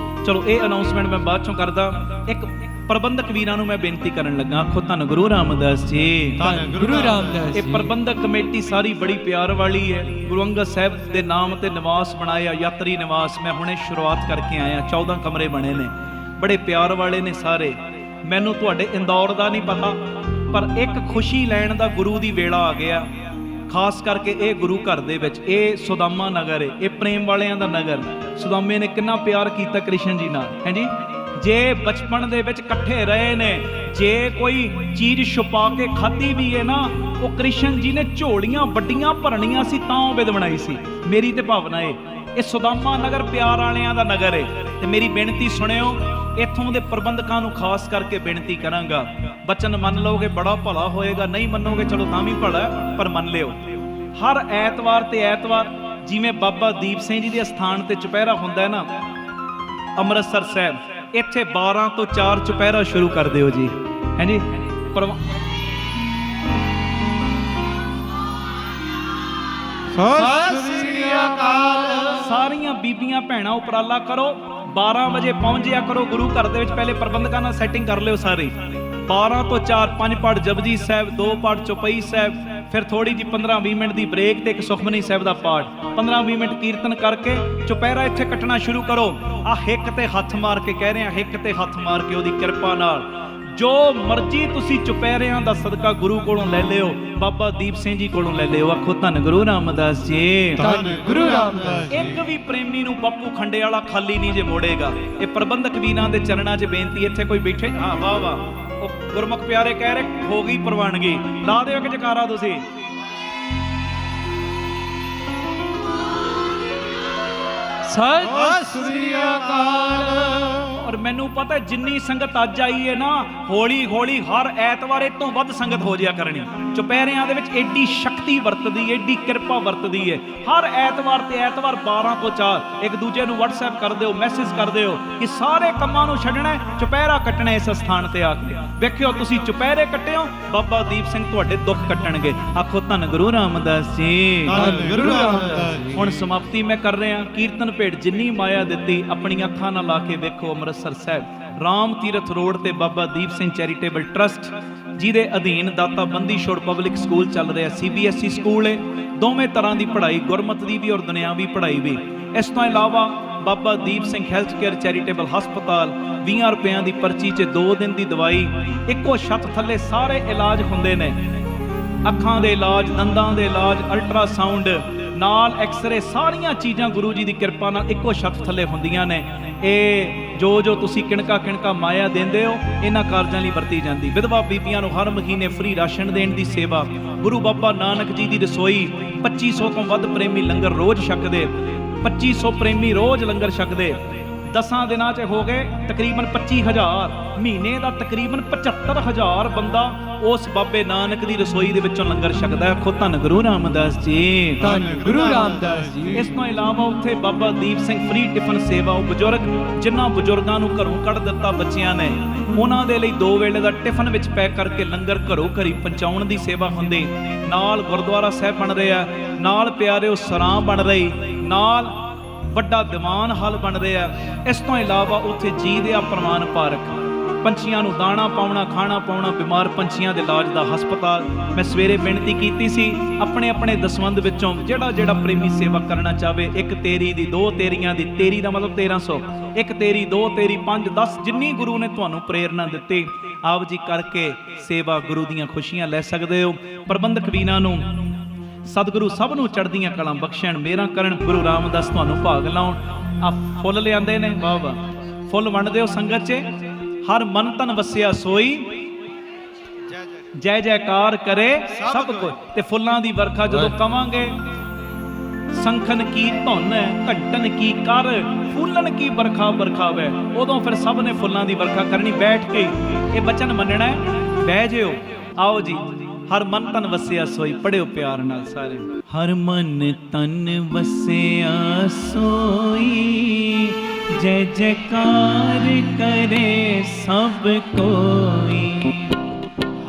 ਚਲੋ ਇਹ ਅਨਾਉਂਸਮੈਂਟ ਮੈਂ ਬਾਅਦ ਚੋਂ ਕਰਦਾ। ਇੱਕ ਪ੍ਰਬੰਧਕ ਵੀਰਾਂ ਨੂੰ ਮੈਂ ਬੇਨਤੀ ਕਰਨ ਲੱਗਾ। ਆਖੋ ਧੰਨ ਗੁਰੂ ਰਾਮਦਾਸ ਜੀ, ਧੰਨ ਗੁਰੂ ਰਾਮਦਾਸ ਇਹ ਪ੍ਰਬੰਧਕ ਕਮੇਟੀ ਸਾਰੀ ਬੜੀ ਪਿਆਰ ਵਾਲੀ ਹੈ। ਗੁਰੂ ਅੰਗਦ ਸਾਹਿਬ ਦੇ ਨਾਮ ਤੇ ਨਿਵਾਸ ਬਣਾਇਆ, ਯਾਤਰੀ ਨਿਵਾਸ। ਮੈਂ ਹੁਣੇ ਸ਼ੁਰੂਆਤ ਕਰਕੇ ਆਇਆ, 14 ਕਮਰੇ ਬਣੇ ਨੇ, ਬੜੇ ਪਿਆਰ ਵਾਲੇ ਨੇ ਸਾਰੇ। ਮੈਨੂੰ ਤੁਹਾਡੇ ਇੰਦੌਰ ਦਾ ਨਹੀਂ ਪਤਾ, ਪਰ ਇੱਕ ਖੁਸ਼ੀ ਲੈਣ ਦਾ ਗੁਰੂ ਦੀ ਵੇਲਾ ਆ ਗਿਆ। ਖਾਸ ਕਰਕੇ ਇਹ ਗੁਰੂ ਘਰ ਦੇ ਵਿੱਚ, ਇਹ ਸੁਦਾਮਾ ਨਗਰ ਹੈ, ਇਹ ਪ੍ਰੇਮ ਵਾਲਿਆਂ ਦਾ ਨਗਰ। ਸੁਦਾਮੇ ਨੇ ਕਿੰਨਾ ਪਿਆਰ ਕੀਤਾ ਕ੍ਰਿਸ਼ਨ ਜੀ ਨਾਲ, ਹੈ ਜੀ। ਜੇ ਬਚਪਨ ਦੇ ਵਿੱਚ ਇਕੱਠੇ ਰਹੇ ਨੇ, ਜੇ ਕੋਈ ਚੀਜ਼ ਛੁਪਾ ਕੇ ਖਾਧੀ ਵੀ ਹੈ ਨਾ, ਉਹ ਕ੍ਰਿਸ਼ਨ ਜੀ ਨੇ ਝੋਲੀਆਂ ਵੱਡੀਆਂ ਭਰਨੀਆਂ ਸੀ ਤਾਂ ਉਹ ਬਿਦ ਬਣਾਈ ਸੀ। ਮੇਰੀ ਤੇ ਭਾਵਨਾ ਏ, ਇਹ ਸੁਦਾਮਾ ਨਗਰ ਪਿਆਰ ਵਾਲਿਆਂ ਦਾ ਨਗਰ ਏ। ਤੇ ਮੇਰੀ ਬੇਨਤੀ ਸੁਣਿਓ, ਇੱਥੋਂ ਦੇ ਪ੍ਰਬੰਧਕਾਂ ਨੂੰ ਖਾਸ ਕਰਕੇ ਬੇਨਤੀ ਕਰਾਂਗਾ, ਬਚਨ ਮੰਨ ਲਓਗੇ ਬੜਾ ਭਲਾ ਹੋਏਗਾ, ਨਹੀਂ ਮੰਨੋਗੇ ਚਲੋ ਤਾਂ ਵੀ ਭਲਾ, ਪਰ ਮੰਨ ਲਿਓ। ਹਰ ਐਤਵਾਰ ਤੇ ਐਤਵਾਰ, ਜਿਵੇਂ ਬਾਬਾ ਦੀਪ ਸਿੰਘ ਜੀ ਦੇ ਸਥਾਨ ਤੇ ਚੁਪਹਿਰਾ ਹੁੰਦਾ ਹੈ ਨਾ ਅੰਮ੍ਰਿਤਸਰ ਸਾਹਿਬ, ਇੱਥੇ 12 ਤੋਂ 4 ਚੁਪਹਿਰਾ ਸ਼ੁਰੂ ਕਰ ਦਿਓ ਜੀ, ਹੈ ਜੀ। ਸਤਿ ਸ੍ਰੀ ਅਕਾਲ। ਸਾਰੀਆਂ ਬੀਬੀਆਂ ਭੈਣਾਂ ਉਪਰਾਲਾ ਕਰੋ, 12 ਵਜੇ ਪਹੁੰਚਿਆ ਕਰੋ ਗੁਰੂ ਘਰ ਦੇ ਵਿੱਚ। ਪਹਿਲੇ ਪ੍ਰਬੰਧਕਾਂ ਨਾਲ ਸੈਟਿੰਗ ਕਰ ਲਿਓ ਸਾਰੇ। 12 ਤੋਂ 4 5 ਪਾਠ ਜਪਜੀ ਸਾਹਿਬ, 2 ਪਾਠ ਚੌਪਈ ਸਾਹਿਬ, ਫਿਰ ਥੋੜੀ ਜੀ 15-20 ਮਿੰਟ ਦੀ ਬ੍ਰੇਕ ਤੇ ਇੱਕ ਸੁਖਮਨੀ ਸਾਹਿਬ ਦਾ ਪਾਠ, 15-20 ਮਿੰਟ ਕੀਰਤਨ ਕਰਕੇ ਚੁਪਹਿਰਾ ਇੱਥੇ ਕੱਟਣਾ ਸ਼ੁਰੂ ਕਰੋ। ਆ ਹਿੱਕ ਤੇ ਹੱਥ ਮਾਰ ਕੇ ਕਹਿ ਰਹੇ ਆ, ਹਿੱਕ ਤੇ ਹੱਥ ਮਾਰ ਕੇ ਉਹਦੀ ਕਿਰਪਾ ਨਾਲ ਜੋ ਮਰਜ਼ੀ ਤੁਸੀਂ ਚੁਪਹਿਰਿਆਂ ਦਾ ਸਦਕਾ ਗੁਰੂ ਕੋਲੋਂ ਲੈ ਲਿਓ, ਬਾਬਾ ਦੀਪ ਸਿੰਘ ਜੀ ਕੋਲੋਂ ਲੈ ਲਿਓ। ਆਖੋ ਧੰਨ ਗੁਰੂ ਰਾਮਦਾਸ ਜੀ, ਧੰਨ ਗੁਰੂ ਰਾਮਦਾਸ ਜੀ। ਇੱਕ ਵੀ ਪ੍ਰੇਮੀ ਨੂੰ ਬੱਪੂ ਖੰਡੇ ਵਾਲਾ ਖਾਲੀ ਨਹੀਂ ਜੇ ਮੋੜੇਗਾ। ਇਹ ਪ੍ਰਬੰਧਕ ਵੀਰਾਂ ਦੇ ਚਰਨਾਂ 'ਚ ਬੇਨਤੀ। ਇੱਥੇ ਕੋਈ ਬੈਠੇ, ਹਾਂ ਵਾਹ ਵਾਹ, ਉਹ ਗੁਰਮੁਖ ਪਿਆਰੇ ਕਹਿ ਰਹੇ ਹੋ ਗਈ ਪ੍ਰਵਾਨਗੀ, ਲਾ ਦਿਓ ਕਿ ਜਕਾਰਾ ਤੁਸੀਂ। ਸਤਿ ਸ੍ਰੀ ਅਕਾਲ। ਔਰ ਮੈਨੂੰ ਪਤਾ ਜਿੰਨੀ ਸੰਗਤ ਅੱਜ ਆਈ ਹੈ ਨਾ, ਹੌਲੀ ਹੌਲੀ ਹਰ ਐਤਵਾਰ ਇਹ ਤੋਂ ਵੱਧ ਸੰਗਤ ਹੋ ਜਾਇਆ ਕਰਨੀ। ਚੁਪਹਿਰਿਆਂ ਦੇ ਵਿੱਚ ਐਡੀ ਸ਼ਕਤੀ ਵਰਤਦੀ, ਐਡੀ ਕਿਰਪਾ ਵਰਤਦੀ ਹੈ। ਹਰ ਐਤਵਾਰ ਤੇ ਐਤਵਾਰ 12 ਤੋਂ 4 ਇੱਕ ਦੂਜੇ ਨੂੰ WhatsApp ਕਰ ਦਿਓ, ਮੈਸੇਜ ਕਰ ਦਿਓ ਕਿ ਸਾਰੇ ਕੰਮਾਂ ਨੂੰ ਛੱਡਣਾ, ਚੁਪਹਿਰਾ ਕੱਟਣਾ ਇਸ ਸਥਾਨ ਤੇ ਆ ਕੇ। ਵੇਖਿਓ ਤੁਸੀਂ ਚੁਪਹਿਰੇ ਕੱਟਿਓ, ਬਾਬਾ ਦੀਪ ਸਿੰਘ ਤੁਹਾਡੇ ਦੁੱਖ ਕੱਟਣਗੇ। ਆਖੋ ਧੰਨ ਗੁਰੂ ਰਾਮਦਾਸ ਜੀ, ਧੰਨ ਗੁਰੂ ਰਾਮਦਾਸ ਜੀ। ਹੁਣ ਸਮਾਪਤੀ ਮੈਂ ਕਰ ਰਿਹਾ। ਕੀਰਤਨ ਭੇਟ ਜਿੰਨੀ ਮਾਇਆ ਦਿੱਤੀ ਆਪਣੀਆਂ ਅੱਖਾਂ ਨਾਲ ਲਾ ਕੇ ਵੇਖੋ। ਅੰਮ੍ਰਿਤਸਰ ਸਾਹਿਬ ਰਾਮ ਤੀਰਥ ਰੋਡ ਤੇ ਬਾਬਾ ਦੀਪ ਸਿੰਘ ਚੈਰੀਟੇਬਲ ਟਰਸਟ ਜਿਹਦੇ ਅਧੀਨ ਦਾਤਾ ਬੰਦੀ ਛੋੜ ਪਬਲਿਕ ਸਕੂਲ ਚੱਲ ਰਿਹਾ, CBSE ਸਕੂਲ ਹੈ। ਦੋਵੇਂ ਤਰ੍ਹਾਂ ਦੀ ਪੜ੍ਹਾਈ, ਗੁਰਮਤਿ ਦੀ ਵੀ ਔਰ ਦੁਨਿਆਵੀ ਪੜ੍ਹਾਈ ਵੀ। ਇਸ ਤੋਂ ਇਲਾਵਾ Baba Deep Singh health care charitable ਹਸਪਤਾਲ 20 ਰੁਪਇਆਂ ਦੀ ਪਰਚੀ 'ਚ 2 ਦਿਨ ਦੀ ਦਵਾਈ, ਇੱਕੋ ਛੱਤ ਥੱਲੇ ਸਾਰੇ ਇਲਾਜ ਹੁੰਦੇ ਨੇ। ਅੱਖਾਂ ਦੇ ਇਲਾਜ, ਦੰਦਾਂ ਦੇ ਇਲਾਜ, ਅਲਟਰਾਸਾਊਂਡ ਨਾਲ ਐਕਸਰੇ, ਸਾਰੀਆਂ ਚੀਜ਼ਾਂ ਗੁਰੂ ਜੀ ਦੀ ਕਿਰਪਾ ਨਾਲ ਇੱਕੋ ਛੱਤ ਥੱਲੇ ਹੁੰਦੀਆਂ ਨੇ। ਇਹ ਜੋ ਤੁਸੀਂ ਕਿਣਕਾ ਕਿਣਕਾ ਮਾਇਆ ਦਿੰਦੇ ਹੋ, ਇਹਨਾਂ ਕਾਰਜਾਂ ਲਈ ਵਰਤੀ ਜਾਂਦੀ। ਵਿਧਵਾ ਬੀਬੀਆਂ ਨੂੰ ਹਰ ਮਹੀਨੇ ਫ੍ਰੀ ਰਾਸ਼ਨ ਦੇਣ ਦੀ ਸੇਵਾ। ਗੁਰੂ ਬਾਬਾ ਨਾਨਕ ਜੀ ਦੀ ਰਸੋਈ 2500 ਤੋਂ ਵੱਧ ਪ੍ਰੇਮੀ ਲੰਗਰ ਰੋਜ਼ ਛਕਦੇ, 2500 ਪ੍ਰੇਮੀ ਰੋਜ਼ ਲੰਗਰ ਛਕਦੇ। 10 ਦਿਨਾਂ 'ਚ ਹੋ ਗਏ ਤਕਰੀਬਨ 25,000, ਮਹੀਨੇ ਦਾ ਤਕਰੀਬਨ 75,000 ਬੰਦਾ ਉਸ ਬਾਬੇ ਨਾਨਕ ਦੀ ਰਸੋਈ ਦੇ ਵਿੱਚੋਂ ਲੰਗਰ ਛਕਦਾ ਹੈ। ਖੁਦ ਧੰਨ ਗੁਰੂ ਰਾਮਦਾਸ ਜੀ, ਧੰਨ ਗੁਰੂ ਰਾਮਦਾਸ ਜੀ। ਇਸ ਤੋਂ ਇਲਾਵਾ ਉੱਥੇ ਬਾਬਾ ਦੀਪ ਸਿੰਘ ਫ੍ਰੀ ਟਿਫਨ ਸੇਵਾ, ਉਹ ਬਜ਼ੁਰਗ ਜਿਨ੍ਹਾਂ ਬਜ਼ੁਰਗਾਂ ਨੂੰ ਘਰੋਂ ਕੱਢ ਦਿੱਤਾ ਬੱਚਿਆਂ ਨੇ, ਉਹਨਾਂ ਦੇ ਲਈ 2 ਵੇਲੇ ਦਾ ਟਿਫਨ ਵਿੱਚ ਪੈਕ ਕਰਕੇ ਲੰਗਰ ਘਰੋਂ ਘਰੀ ਪਹੁੰਚਾਉਣ ਦੀ ਸੇਵਾ ਹੁੰਦੀ। ਨਾਲ ਗੁਰਦੁਆਰਾ ਸਾਹਿਬ ਬਣ ਰਿਹਾ, ਨਾਲ ਪਿਆਰਿਓ ਸਰਾਂ ਬਣ ਰਹੀ, ਨਾਲ ਵੱਡਾ ਦੀਵਾਨ ਹਾਲ ਬਣ ਰਿਹਾ। ਇਸ ਤੋਂ ਇਲਾਵਾ ਉੱਥੇ ਜੀ ਦੇ ਪ੍ਰਵਾਨ ਪਾਰਕ, ਪੰਛੀਆਂ ਨੂੰ ਦਾਣਾ ਪਾਉਣਾ, ਖਾਣਾ ਪਾਉਣਾ, ਬਿਮਾਰ ਪੰਛੀਆਂ ਦੇ ਇਲਾਜ ਦਾ ਹਸਪਤਾਲ। ਮੈਂ ਸਵੇਰੇ ਬੇਨਤੀ ਕੀਤੀ ਸੀ ਆਪਣੇ ਆਪਣੇ ਦਸਵੰਧ ਵਿੱਚੋਂ ਜਿਹੜਾ ਪ੍ਰੇਮੀ ਸੇਵਾ ਕਰਨਾ ਚਾਹਵੇ, 1 ਤੇਰੀ ਦੀ, 2 ਤੇਰੀਆਂ ਦੀ, ਤੇਰੀ ਦਾ ਮਤਲਬ 1300, 1 ਤੇਰੀ, 2 ਤੇਰੀ, 5, 10, ਜਿੰਨੀ ਗੁਰੂ ਨੇ ਤੁਹਾਨੂੰ ਪ੍ਰੇਰਨਾ ਦਿੱਤੀ, ਆਪ ਜੀ ਕਰਕੇ ਸੇਵਾ ਗੁਰੂ ਦੀਆਂ ਖੁਸ਼ੀਆਂ ਲੈ ਸਕਦੇ ਹੋ। ਪ੍ਰਬੰਧਕ ਵੀਰਾਂ ਨੂੰ ਸਤਿਗੁਰੂ ਸਭ ਨੂੰ ਚੜ੍ਹਦੀਆਂ ਕਲਾਂ ਬਖਸ਼ਣ, ਮੇਰਾ ਕਰਨ। ਗੁਰੂ ਰਾਮਦਾਸ ਤੁਹਾਨੂੰ ਭਾਗ ਲਾਉਣ। ਆ ਫੁੱਲ ਲਿਆਂਦੇ ਨੇ, ਵਾਹ ਵਾਹ, ਫੁੱਲ ਵੰਡ ਦਿਓ ਸੰਗਤ 'ਚ। ਹਰ ਮਨ ਤਨ ਵਸਿਆ ਸੋਈ, ਜੈ ਜੈਕਾਰ ਕਰੇ ਸਭ ਕੋਈ। ਤੇ ਫੁੱਲਾਂ ਦੀ ਵਰਖਾ ਜਦੋਂ ਕਵਾਂਗੇ, ਸੰਖਨ ਕੀ ਧੁਨ, ਘੰਟਨ ਕੀ ਕਰ, ਫੁੱਲਣ ਕੀ ਵਰਖਾ ਵਰਖਾਵੇ, ਉਦੋਂ ਫਿਰ ਸਭ ਨੇ ਫੁੱਲਾਂ ਦੀ ਵਰਖਾ ਕਰਨੀ। ਬੈਠ ਕੇ ਇਹ ਬਚਨ ਮੰਨਣਾ, ਬਹਿ ਜਿਓ। ਆਓ ਜੀ, ਹਰ ਮਨ ਤਨ ਵਸਿਆ ਸੋਈ, ਪੜਿਓ ਪਿਆਰ ਨਾਲ ਸਾਰੇ। ਹਰ ਮਨ ਤਨ ਵਸਿਆ ਸੋਈ, ਜੈ ਜੈਕਾਰ ਕਰੇ ਸਭ ਕੋਈ।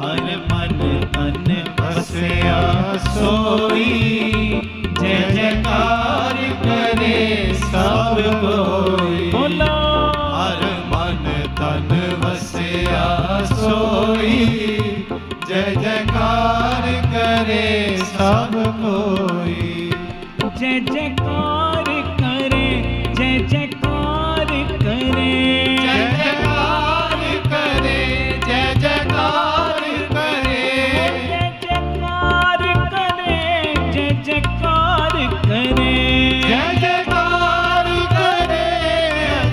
ਹਰ ਮਨ ਤਨ ਵਸਿਆ ਸੋਈ, ਜੈ ਜੈਕਾਰ ਕਰੇ ਸਭ ਕੋਈ। ਬੋਲੋ ਹਰ ਮਨ ਤਨ ਵਸਿਆ ਸੋਈ, ਜੈ ਜੈਕਾਰ ਕਰੇ ਸਭ ਕੋਈ। ਜੈ ਜੈਕਾਰ ਕਰੇ, ਜੈ ਜੈਕਾਰ ਕਰੇ, ਜੈ ਜੈਕਾਰ ਕਰੇ, ਜੈ ਜੈਕਾਰ ਕਰੇ, ਜੈ ਜੈਕਾਰ ਕਰੇ, ਜੈ ਜੈਕਾਰ ਕਰੇ, ਜੈ ਜੈਕਾਰ ਕਰੇ,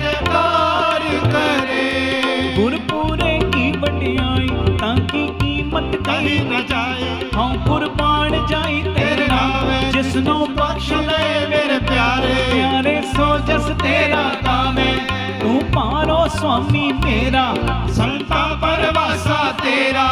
ਜੈਕਾਰ ਕਰੇ। ਗੁਰਪੂਰੇ ਕੀ ਵਡਿਆਈ, ਤਾਂ ਕੀ ਕੀਮਤ ਕਹੀ ਕਹੀ ਨਾ ਜਾਏ, ਹਾਂ ਕੁਰਬਾਨ ਜਾਈ ਤੇਰੇ ਨਾਮ, ਜਿਸ ਨੂੰ ਬਖਸ਼ ਲੈ ਮੇਰੇ ਪਿਆਰੇ। ਪਿਆਰੇ ਸੋ ਜਸ ਤੇਰਾ ਕਾਮੇ, ਤੂੰ ਪਾਰੋ ਸੁਆਮੀ ਮੇਰਾ, ਸੰਤਾ ਪਰਵਾਸਾ ਤੇਰਾ,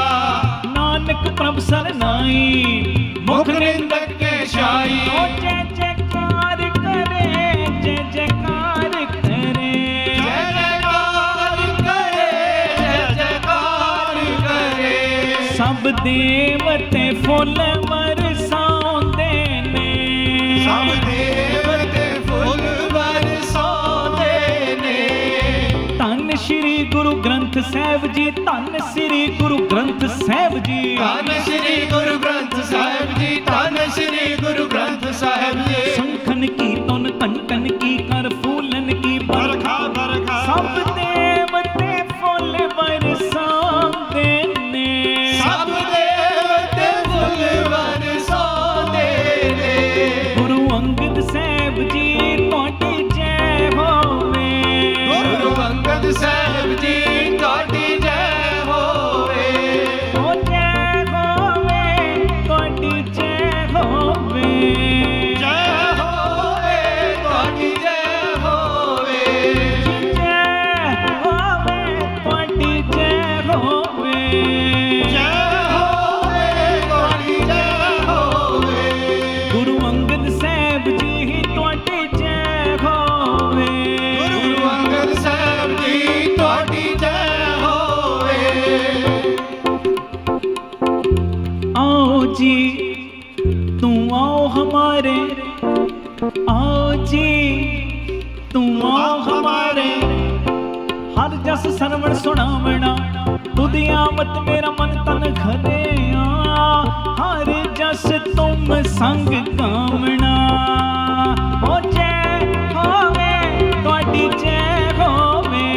ਨਾਨਕ ਪ੍ਰਭ ਸਰਨਾਈ, ਮੁਖ ਨਿੰਦਕ ਕੇ ਛਾਈ। ਓ ਜੈ ਜੈਕਾਰ ਕਰੇ, ਜੈ ਜੈਕਾਰ ਕਰੇ, ਜੈ ਜੈਕਾਰ ਕਰੇ, ਜੈ ਜੈਕਾਰ ਕਰੇ। ਸਭ ਦੇਵਤੇ ਫੁੱਲ ਵਰਸਾਉਂਦੇ ਨੇ, ਸਭ ਦੇਵਤੇ ਫੁੱਲ ਵਰਸਾਉਂਦੇ ਨੇ। ਧੰਨ ਸ਼੍ਰੀ ਗੁਰੂ ਗ੍ਰੰਥ ਸਾਹਿਬ ਜੀ, ਧੰਨ ਸ਼੍ਰੀ ਗੁਰੂ ਗ੍ਰੰਥ ਸਾਹਿਬ ਜੀ, ਧੰਨ ਸ਼੍ਰੀ ਗੁਰੂ ਗ੍ਰੰਥ ਸਾਹਿਬ ਜੀ, ਧੰਨ ਸ਼੍ਰੀ ਗੁਰੂ ਗ੍ਰੰਥ ਸਾਹਿਬ ਜੀ। ਸੰਖਨ ਕੀ ਧੁਨ, ਘੰਟਨ ਕੀ ਕਰ, ਫੂਲਨ ਕੀ ਬਰਖਾ ਬਰਖਾ, ਸਭ ਦੇਵਤੇ ਫੁੱਲ ਵਰਸਾਉਂਦੇ ਨੇ, ਸਭ ਦੇਵਤੇ ਫੁੱਲ ਵਰਸਾਉਂਦੇ ਨੇ। ਗੁਰੂ ਅੰਗਦ ਸਾਹਿਬ ਜੀ ਤੁਹਾਡੀ ਜੈ ਹੋਵੇ, ਗੁਰੂ ਅੰਗਦ ਸਾਹਿਬ ਜੀ ਤੁਹਾਡੀ ਜੈ ਹੋਵੇ। ਓ ਜੈ ਹੋਵੇ, जी तू आओ हमारे, आओ जी तू आओ हमारे, हर जस सरवण सुनावना तुदी आमत मेरा मन तन खलिया, हर जस तुम संग गावना। ओ जय होवे तुहाडी जय होवे,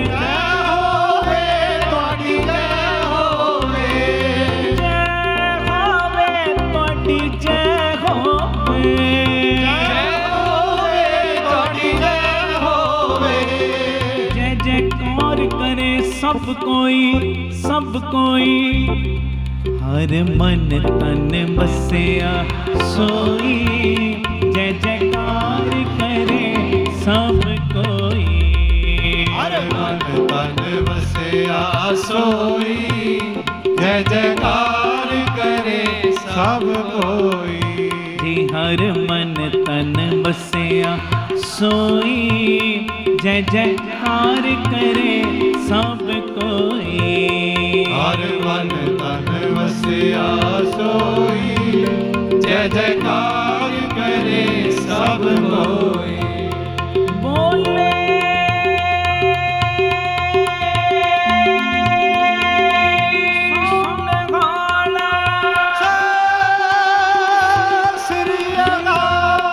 ਜੈ ਹੋਵੇ ਤੁਹਾਡੀ ਜੈ ਹੋਵੇ, जय होवे तुहाडी जय होवे, ਜੈ ਹੋਵੇ ਤੁਹਾਡੀ ਜੈ ਹੋਵੇ, जय जयकार करे सब कोई, सब कोई, हर मन तन बसिया सोई, जय जयकार करे सब कोई। ਹਰ ਮਨ ਤਨ ਵਸਿਆ ਸੋਈ, ਜੈ ਜੈਕਾਰ ਕਰੇ ਸਭ ਕੋਈ। जी हर मन तन बसिया सोई, जय जयकार करे सब कोई। ਹਰ ਮਨ ਤਨ ਵਸਿਆ ਸੋਈ, ਜੈ ਜੈਕਾਰ ਕਰੇ ਸਭ ਕੋਈ। बोले सोनहाला, ਸਤਿ ਸ੍ਰੀ ਅਕਾਲ।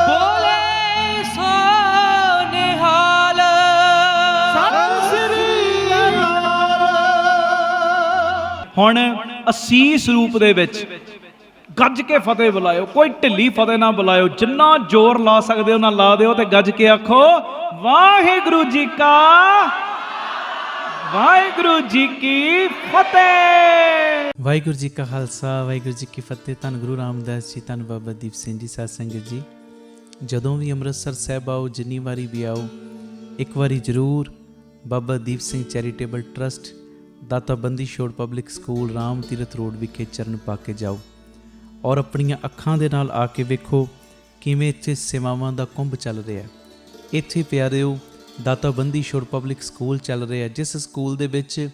बोले सोनिहाल, ਸਤਿ ਸ੍ਰੀ ਅਕਾਲ। ਹੁਣ ਅਸੀਸ ਰੂਪ ਦੇ ਵਿੱਚ ਗੱਜ ਕੇ ਫਤਿਹ ਬੁਲਾਇਓ, ਕੋਈ ਢਿੱਲੀ ਫਤਿਹ ਨਾ ਬੁਲਾਇਓ, ਜਿੰਨਾ ਜ਼ੋਰ ਲਾ ਸਕਦੇ ਹੋ ਨਾ ਲਾ ਦਿਓ ਤੇ ਗੱਜ ਕੇ ਆਖੋ ਵਾਹਿਗੁਰੂ ਜੀ ਕਾ, ਵਾਹਿਗੁਰੂ ਜੀ ਕੀ ਫਤਿਹ। ਵਾਹਿਗੁਰੂ ਜੀ ਕਾ ਖਾਲਸਾ, ਵਾਹਿਗੁਰੂ ਜੀ ਕੀ ਫਤਿਹ। ਧੰਨ ਗੁਰੂ ਰਾਮਦਾਸ ਜੀ, ਧੰਨ ਬਾਬਾ ਦੀਪ ਸਿੰਘ ਜੀ। ਸਾਧ ਸੰਗਤ ਜੀ, ਜਦੋਂ ਵੀ ਅੰਮ੍ਰਿਤਸਰ ਸਾਹਿਬ ਆਓ, ਜਿੰਨੀ ਵਾਰੀ ਵੀ ਆਓ, ਇੱਕ ਵਾਰੀ ਜ਼ਰੂਰ ਬਾਬਾ ਦੀਪ ਸਿੰਘ ਚੈਰੀਟੇਬਲ ਟਰਸਟ, ਦਾਤਾ Bandi Chhor public school, Ram Tirath road ਵਿਖੇ ਚਰਨ ਪਾ ਕੇ ਜਾਓ ਔਰ ਆਪਣੀਆਂ ਅੱਖਾਂ ਦੇ ਨਾਲ ਆ ਕੇ ਵੇਖੋ ਕਿਵੇਂ ਇੱਥੇ ਸੇਵਾਵਾਂ ਦਾ ਕੁੰਭ ਚੱਲ ਰਿਹਾ। ਇੱਥੇ ਪਿਆਰਿਓ ਦਾਤਾ ਬੰਦੀ ਛੋੜ ਪਬਲਿਕ ਸਕੂਲ ਚੱਲ ਰਿਹਾ, ਜਿਸ ਸਕੂਲ ਦੇ ਵਿੱਚ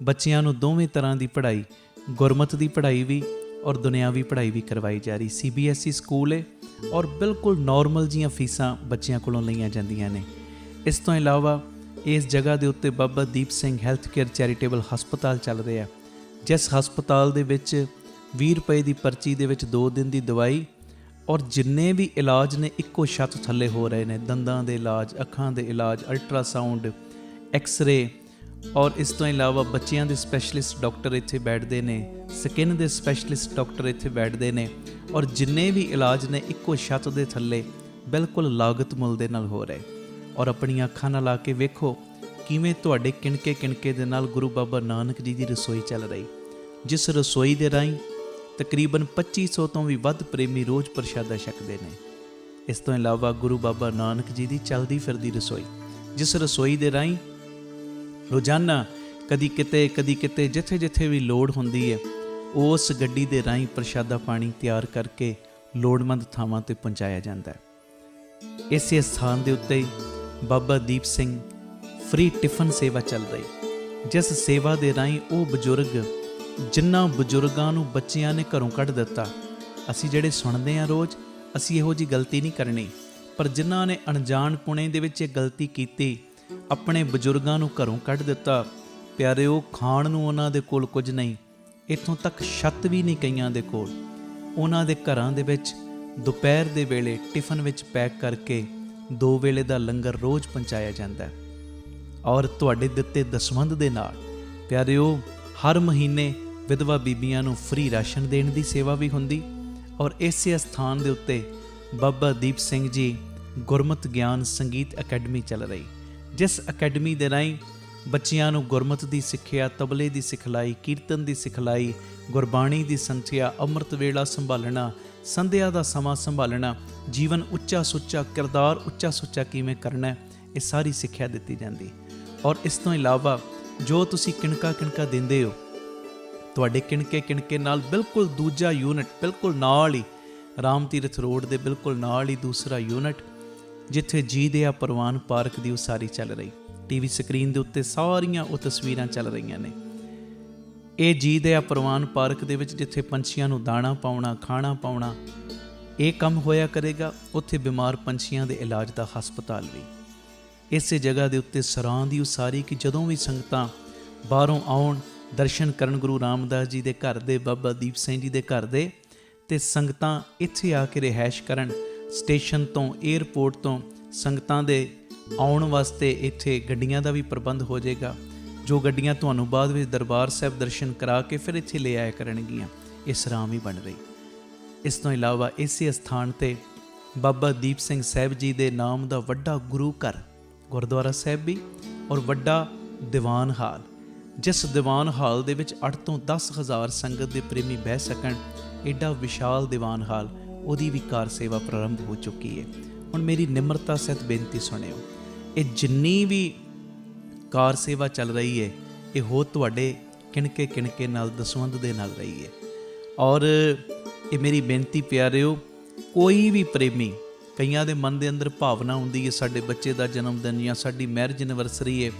ਬੱਚਿਆਂ ਨੂੰ ਦੋਵੇਂ ਤਰ੍ਹਾਂ ਦੀ ਪੜ੍ਹਾਈ, ਗੁਰਮਤ ਦੀ ਪੜ੍ਹਾਈ ਵੀ ਔਰ ਦੁਨਿਆਵੀ ਪੜ੍ਹਾਈ ਵੀ ਕਰਵਾਈ ਜਾ ਰਹੀ। CBSE ਸਕੂਲ ਹੈ ਔਰ ਬਿਲਕੁਲ ਨੋਰਮਲ ਜੀਆਂ ਫੀਸਾਂ ਬੱਚਿਆਂ ਕੋਲੋਂ ਲਈਆਂ ਜਾਂਦੀਆਂ ਨੇ। ਇਸ ਤੋਂ ਇਲਾਵਾ ਇਸ ਜਗ੍ਹਾ ਦੇ ਉੱਤੇ Baba Deep Singh health care charitable ਹਸਪਤਾਲ ਚੱਲ ਰਿਹਾ, ਜਿਸ ਹਸਪਤਾਲ ਦੇ ਵਿੱਚ 20 ਰੁਪਏ ਦੀ ਪਰਚੀ ਦੇ ਵਿੱਚ 2 ਦਿਨ ਦੀ ਦਵਾਈ ਔਰ ਜਿੰਨੇ ਵੀ ਇਲਾਜ ਨੇ ਇੱਕੋ ਛੱਤ ਥੱਲੇ ਹੋ ਰਹੇ ਨੇ। ਦੰਦਾਂ ਦੇ ਇਲਾਜ, ਅੱਖਾਂ ਦੇ ਇਲਾਜ, ਅਲਟਰਾਸਾਊਂਡ, ਐਕਸ-ਰੇ ਔਰ ਇਸ ਤੋਂ ਇਲਾਵਾ ਬੱਚਿਆਂ ਦੇ ਸਪੈਸ਼ਲਿਸਟ ਡਾਕਟਰ ਇੱਥੇ ਬੈਠਦੇ ਨੇ, ਸਕਿਨ ਦੇ ਸਪੈਸ਼ਲਿਸਟ ਡਾਕਟਰ ਇੱਥੇ ਬੈਠਦੇ ਨੇ ਔਰ ਜਿੰਨੇ ਵੀ ਇਲਾਜ ਨੇ ਇੱਕੋ ਛੱਤ ਦੇ ਥੱਲੇ ਬਿਲਕੁਲ ਲਾਗਤ ਮੁੱਲ ਦੇ ਨਾਲ ਹੋ ਰਹੇ। ਔਰ ਆਪਣੀਆਂ ਅੱਖਾਂ ਨਾਲ ਲਾ ਕੇ ਵੇਖੋ ਕਿਵੇਂ ਤੁਹਾਡੇ ਕਿਣਕੇ ਕਿਣਕੇ ਦੇ ਨਾਲ ਗੁਰੂ ਬਾਬਾ ਨਾਨਕ ਜੀ ਦੀ ਰਸੋਈ ਚੱਲ ਰਹੀ, ਜਿਸ ਰਸੋਈ ਦੇ ਰਾਹੀਂ ਤਕਰੀਬਨ 2500 ਤੋਂ ਵੀ ਵੱਧ ਪ੍ਰੇਮੀ ਰੋਜ਼ ਪ੍ਰਸ਼ਾਦਾ ਛਕਦੇ ਨੇ। ਇਸ ਤੋਂ ਇਲਾਵਾ ਗੁਰੂ ਬਾਬਾ ਨਾਨਕ ਜੀ ਦੀ ਚੱਲਦੀ ਫਿਰਦੀ ਰਸੋਈ, ਜਿਸ ਰਸੋਈ ਦੇ ਰਾਹੀਂ ਰੋਜ਼ਾਨਾ ਕਦੀ ਕਿਤੇ ਜਿੱਥੇ ਜਿੱਥੇ ਵੀ ਲੋੜ ਹੁੰਦੀ ਹੈ, ਉਸ ਗੱਡੀ ਦੇ ਰਾਹੀਂ ਪ੍ਰਸ਼ਾਦਾ ਪਾਣੀ ਤਿਆਰ ਕਰਕੇ ਲੋੜਵੰਦ ਥਾਵਾਂ ਤੇ ਪਹੁੰਚਾਇਆ ਜਾਂਦਾ ਹੈ। ਇਸੇ ਸਥਾਨ ਦੇ ਉੱਤੇ ਬਾਬਾ ਦੀਪ ਸਿੰਘ ਫ੍ਰੀ ਟਿਫਨ ਸੇਵਾ ਚੱਲ ਰਹੀ, ਜਿਸ ਸੇਵਾ ਦੇ ਰਾਹੀਂ ਉਹ ਬਜ਼ੁਰਗ, ਜਿਨ੍ਹਾਂ ਬਜ਼ੁਰਗਾਂ ਨੂੰ ਬੱਚਿਆਂ ਨੇ ਘਰੋਂ ਕੱਢ ਦਿੱਤਾ, ਅਸੀਂ ਜਿਹੜੇ ਸੁਣਦੇ ਹਾਂ ਰੋਜ਼, ਅਸੀਂ ਇਹੋ ਜਿਹੀ ਗਲਤੀ ਨਹੀਂ ਕਰਨੀ, ਪਰ ਜਿਨ੍ਹਾਂ ਨੇ ਅਣਜਾਣ ਪੁਣੇ ਦੇ ਵਿੱਚ ਇਹ ਗਲਤੀ ਕੀਤੀ, ਆਪਣੇ ਬਜ਼ੁਰਗਾਂ ਨੂੰ ਘਰੋਂ ਕੱਢ ਦਿੱਤਾ, ਪਿਆਰਿਓ ਖਾਣ ਨੂੰ ਉਹਨਾਂ ਦੇ ਕੋਲ ਕੁਝ ਨਹੀਂ, ਇੱਥੋਂ ਤੱਕ ਛੱਤ ਵੀ ਨਹੀਂ ਕਈਆਂ ਦੇ ਕੋਲ। ਉਹਨਾਂ ਦੇ ਘਰਾਂ ਦੇ ਵਿੱਚ ਦੁਪਹਿਰ ਦੇ ਵੇਲੇ ਟਿਫਨ ਵਿੱਚ ਪੈਕ ਕਰਕੇ 2 ਵੇਲੇ ਦਾ ਲੰਗਰ ਰੋਜ਼ ਪਹੁੰਚਾਇਆ ਜਾਂਦਾ ਹੈ। ਔਰ ਤੁਹਾਡੇ ਦਿੱਤੇ ਦਸਵੰਧ ਦੇ ਨਾਲ ਪਿਆਰਿਓ ਹਰ ਮਹੀਨੇ ਵਿਧਵਾ ਬੀਬੀਆਂ ਨੂੰ ਫ੍ਰੀ ਰਾਸ਼ਨ ਦੇਣ ਦੀ ਸੇਵਾ ਵੀ ਹੁੰਦੀ। ਔਰ ਇਸੇ ਸਥਾਨ ਦੇ ਉੱਤੇ ਬਾਬਾ ਦੀਪ ਸਿੰਘ ਜੀ ਗੁਰਮਤਿ ਗਿਆਨ ਸੰਗੀਤ ਅਕੈਡਮੀ ਚੱਲ ਰਹੀ, ਜਿਸ ਅਕੈਡਮੀ ਦੇ ਰਾਹੀਂ ਬੱਚਿਆਂ ਨੂੰ ਗੁਰਮਤਿ ਦੀ ਸਿੱਖਿਆ, ਤਬਲੇ ਦੀ ਸਿਖਲਾਈ, ਕੀਰਤਨ ਦੀ ਸਿਖਲਾਈ, ਗੁਰਬਾਣੀ ਦੀ ਸੰਥਿਆ, ਅੰਮ੍ਰਿਤ ਵੇਲਾ ਸੰਭਾਲਣਾ, ਸੰਧਿਆ ਦਾ ਸਮਾਂ ਸੰਭਾਲਣਾ, ਜੀਵਨ ਉੱਚਾ ਸੁੱਚਾ, ਕਿਰਦਾਰ ਉੱਚਾ ਸੁੱਚਾ ਕਿਵੇਂ ਕਰਨਾ, ਇਹ ਸਾਰੀ ਸਿੱਖਿਆ ਦਿੱਤੀ ਜਾਂਦੀ। ਔਰ ਇਸ ਤੋਂ ਇਲਾਵਾ ਜੋ ਤੁਸੀਂ ਕਿਣਕਾ ਕਿਣਕਾ ਦਿੰਦੇ ਹੋ, ਤੁਹਾਡੇ ਕਿਣਕੇ ਨਾਲ ਬਿਲਕੁਲ ਦੂਜਾ ਯੂਨਿਟ, ਬਿਲਕੁਲ ਨਾਲ ਹੀ ਰਾਮ ਤੀਰਥ ਰੋਡ ਦੇ ਬਿਲਕੁਲ ਨਾਲ ਹੀ ਦੂਸਰਾ ਯੂਨਿਟ, ਜਿੱਥੇ ਜੀ ਦਿਆ ਪ੍ਰਵਾਨ ਪਾਰਕ ਦੀ ਉਸਾਰੀ ਚੱਲ ਰਹੀ। ਟੀਵੀ ਸਕਰੀਨ ਦੇ ਉੱਤੇ ਸਾਰੀਆਂ ਉਹ ਤਸਵੀਰਾਂ ਚੱਲ ਰਹੀਆਂ ਨੇ। ਇਹ ਜੀ ਦੇ ਆ ਪ੍ਰਵਾਨ ਪਾਰਕ ਦੇ ਵਿੱਚ ਜਿੱਥੇ ਪੰਛੀਆਂ ਨੂੰ ਦਾਣਾ ਪਾਉਣਾ, ਖਾਣਾ ਪਾਉਣਾ, ਇਹ ਕੰਮ ਹੋਇਆ ਕਰੇਗਾ। ਉੱਥੇ ਬਿਮਾਰ ਪੰਛੀਆਂ ਦੇ ਇਲਾਜ ਦਾ ਹਸਪਤਾਲ ਵੀ ਇਸੇ ਜਗ੍ਹਾ ਦੇ ਉੱਤੇ ਸਰਾਂ ਦੀ ਉਸਾਰੀ ਕਿ ਜਦੋਂ ਵੀ ਸੰਗਤਾਂ ਬਾਹਰੋਂ ਆਉਣ, ਦਰਸ਼ਨ ਕਰਨ ਗੁਰੂ ਰਾਮਦਾਸ ਜੀ ਦੇ ਘਰ ਦੇ, ਬਾਬਾ ਦੀਪ ਸਿੰਘ ਜੀ ਦੇ ਘਰ ਦੇ, ਤੇ ਸੰਗਤਾਂ ਇੱਥੇ ਆ ਕੇ ਰਿਹਾਇਸ਼ ਕਰਨ। ਸਟੇਸ਼ਨ ਤੋਂ, ਏਅਰਪੋਰਟ ਤੋਂ ਸੰਗਤਾਂ ਦੇ ਆਉਣ ਵਾਸਤੇ ਇੱਥੇ ਗੱਡੀਆਂ ਦਾ ਵੀ ਪ੍ਰਬੰਧ ਹੋ ਜਾਏਗਾ, ਜੋ ਗੱਡੀਆਂ ਤੁਹਾਨੂੰ ਬਾਅਦ ਵਿੱਚ ਦਰਬਾਰ ਸਾਹਿਬ ਦਰਸ਼ਨ ਕਰਾ ਕੇ ਫਿਰ ਇੱਥੇ ਲੈ ਆਇਆ ਕਰਨਗੀਆਂ। ਇਹ ਸਰਾਂ ਵੀ ਬਣ ਰਹੀ। ਇਸ ਤੋਂ ਇਲਾਵਾ ਇਸੇ ਸਥਾਨ ਤੇ ਬਾਬਾ ਦੀਪ ਸਿੰਘ ਸਾਹਿਬ ਜੀ ਦੇ ਨਾਮ ਦਾ ਵੱਡਾ ਗੁਰੂ ਘਰ, ਗੁਰਦੁਆਰਾ ਸਾਹਿਬ ਵੀ, ਔਰ ਵੱਡਾ ਦੀਵਾਨ ਹਾਲ, ਜਿਸ ਦੀਵਾਨ ਹਾਲ ਦੇ ਵਿੱਚ 8 ਤੋਂ 10 ਹਜ਼ਾਰ ਸੰਗਤ ਦੇ ਪ੍ਰੇਮੀ ਬਹਿ ਸਕਣ। ਐਡਾ ਵਿਸ਼ਾਲ ਦੀਵਾਨ ਹਾਲ, ਉਹਦੀ ਵੀ ਕਾਰ ਸੇਵਾ ਪ੍ਰਾਰੰਭ ਹੋ ਚੁੱਕੀ ਹੈ। ਹੁਣ ਮੇਰੀ ਨਿਮਰਤਾ ਸਹਿਤ ਬੇਨਤੀ ਸੁਣਿਓ, ਇਹ ਜਿੰਨੀ ਵੀ ਕਾਰ ਸੇਵਾ ਚੱਲ ਰਹੀ ਹੈ, ਇਹ ਹੋ ਤੁਹਾਡੇ ਕਿਣਕੇ ਨਾਲ, ਦਸਵੰਧ ਦੇ ਨਾਲ ਰਹੀ ਹੈ। ਔਰ ਇਹ ਮੇਰੀ ਬੇਨਤੀ ਪਿਆਰਿਓ, ਕੋਈ ਵੀ ਪ੍ਰੇਮੀ, ਕਈਆਂ ਦੇ ਮਨ ਦੇ ਅੰਦਰ ਭਾਵਨਾ ਹੁੰਦੀ ਹੈ ਸਾਡੇ ਬੱਚੇ ਦਾ ਜਨਮ ਦਿਨ ਜਾਂ ਸਾਡੀ ਮੈਰਿਜ ਐਨਵਰਸਰੀ ਹੈ,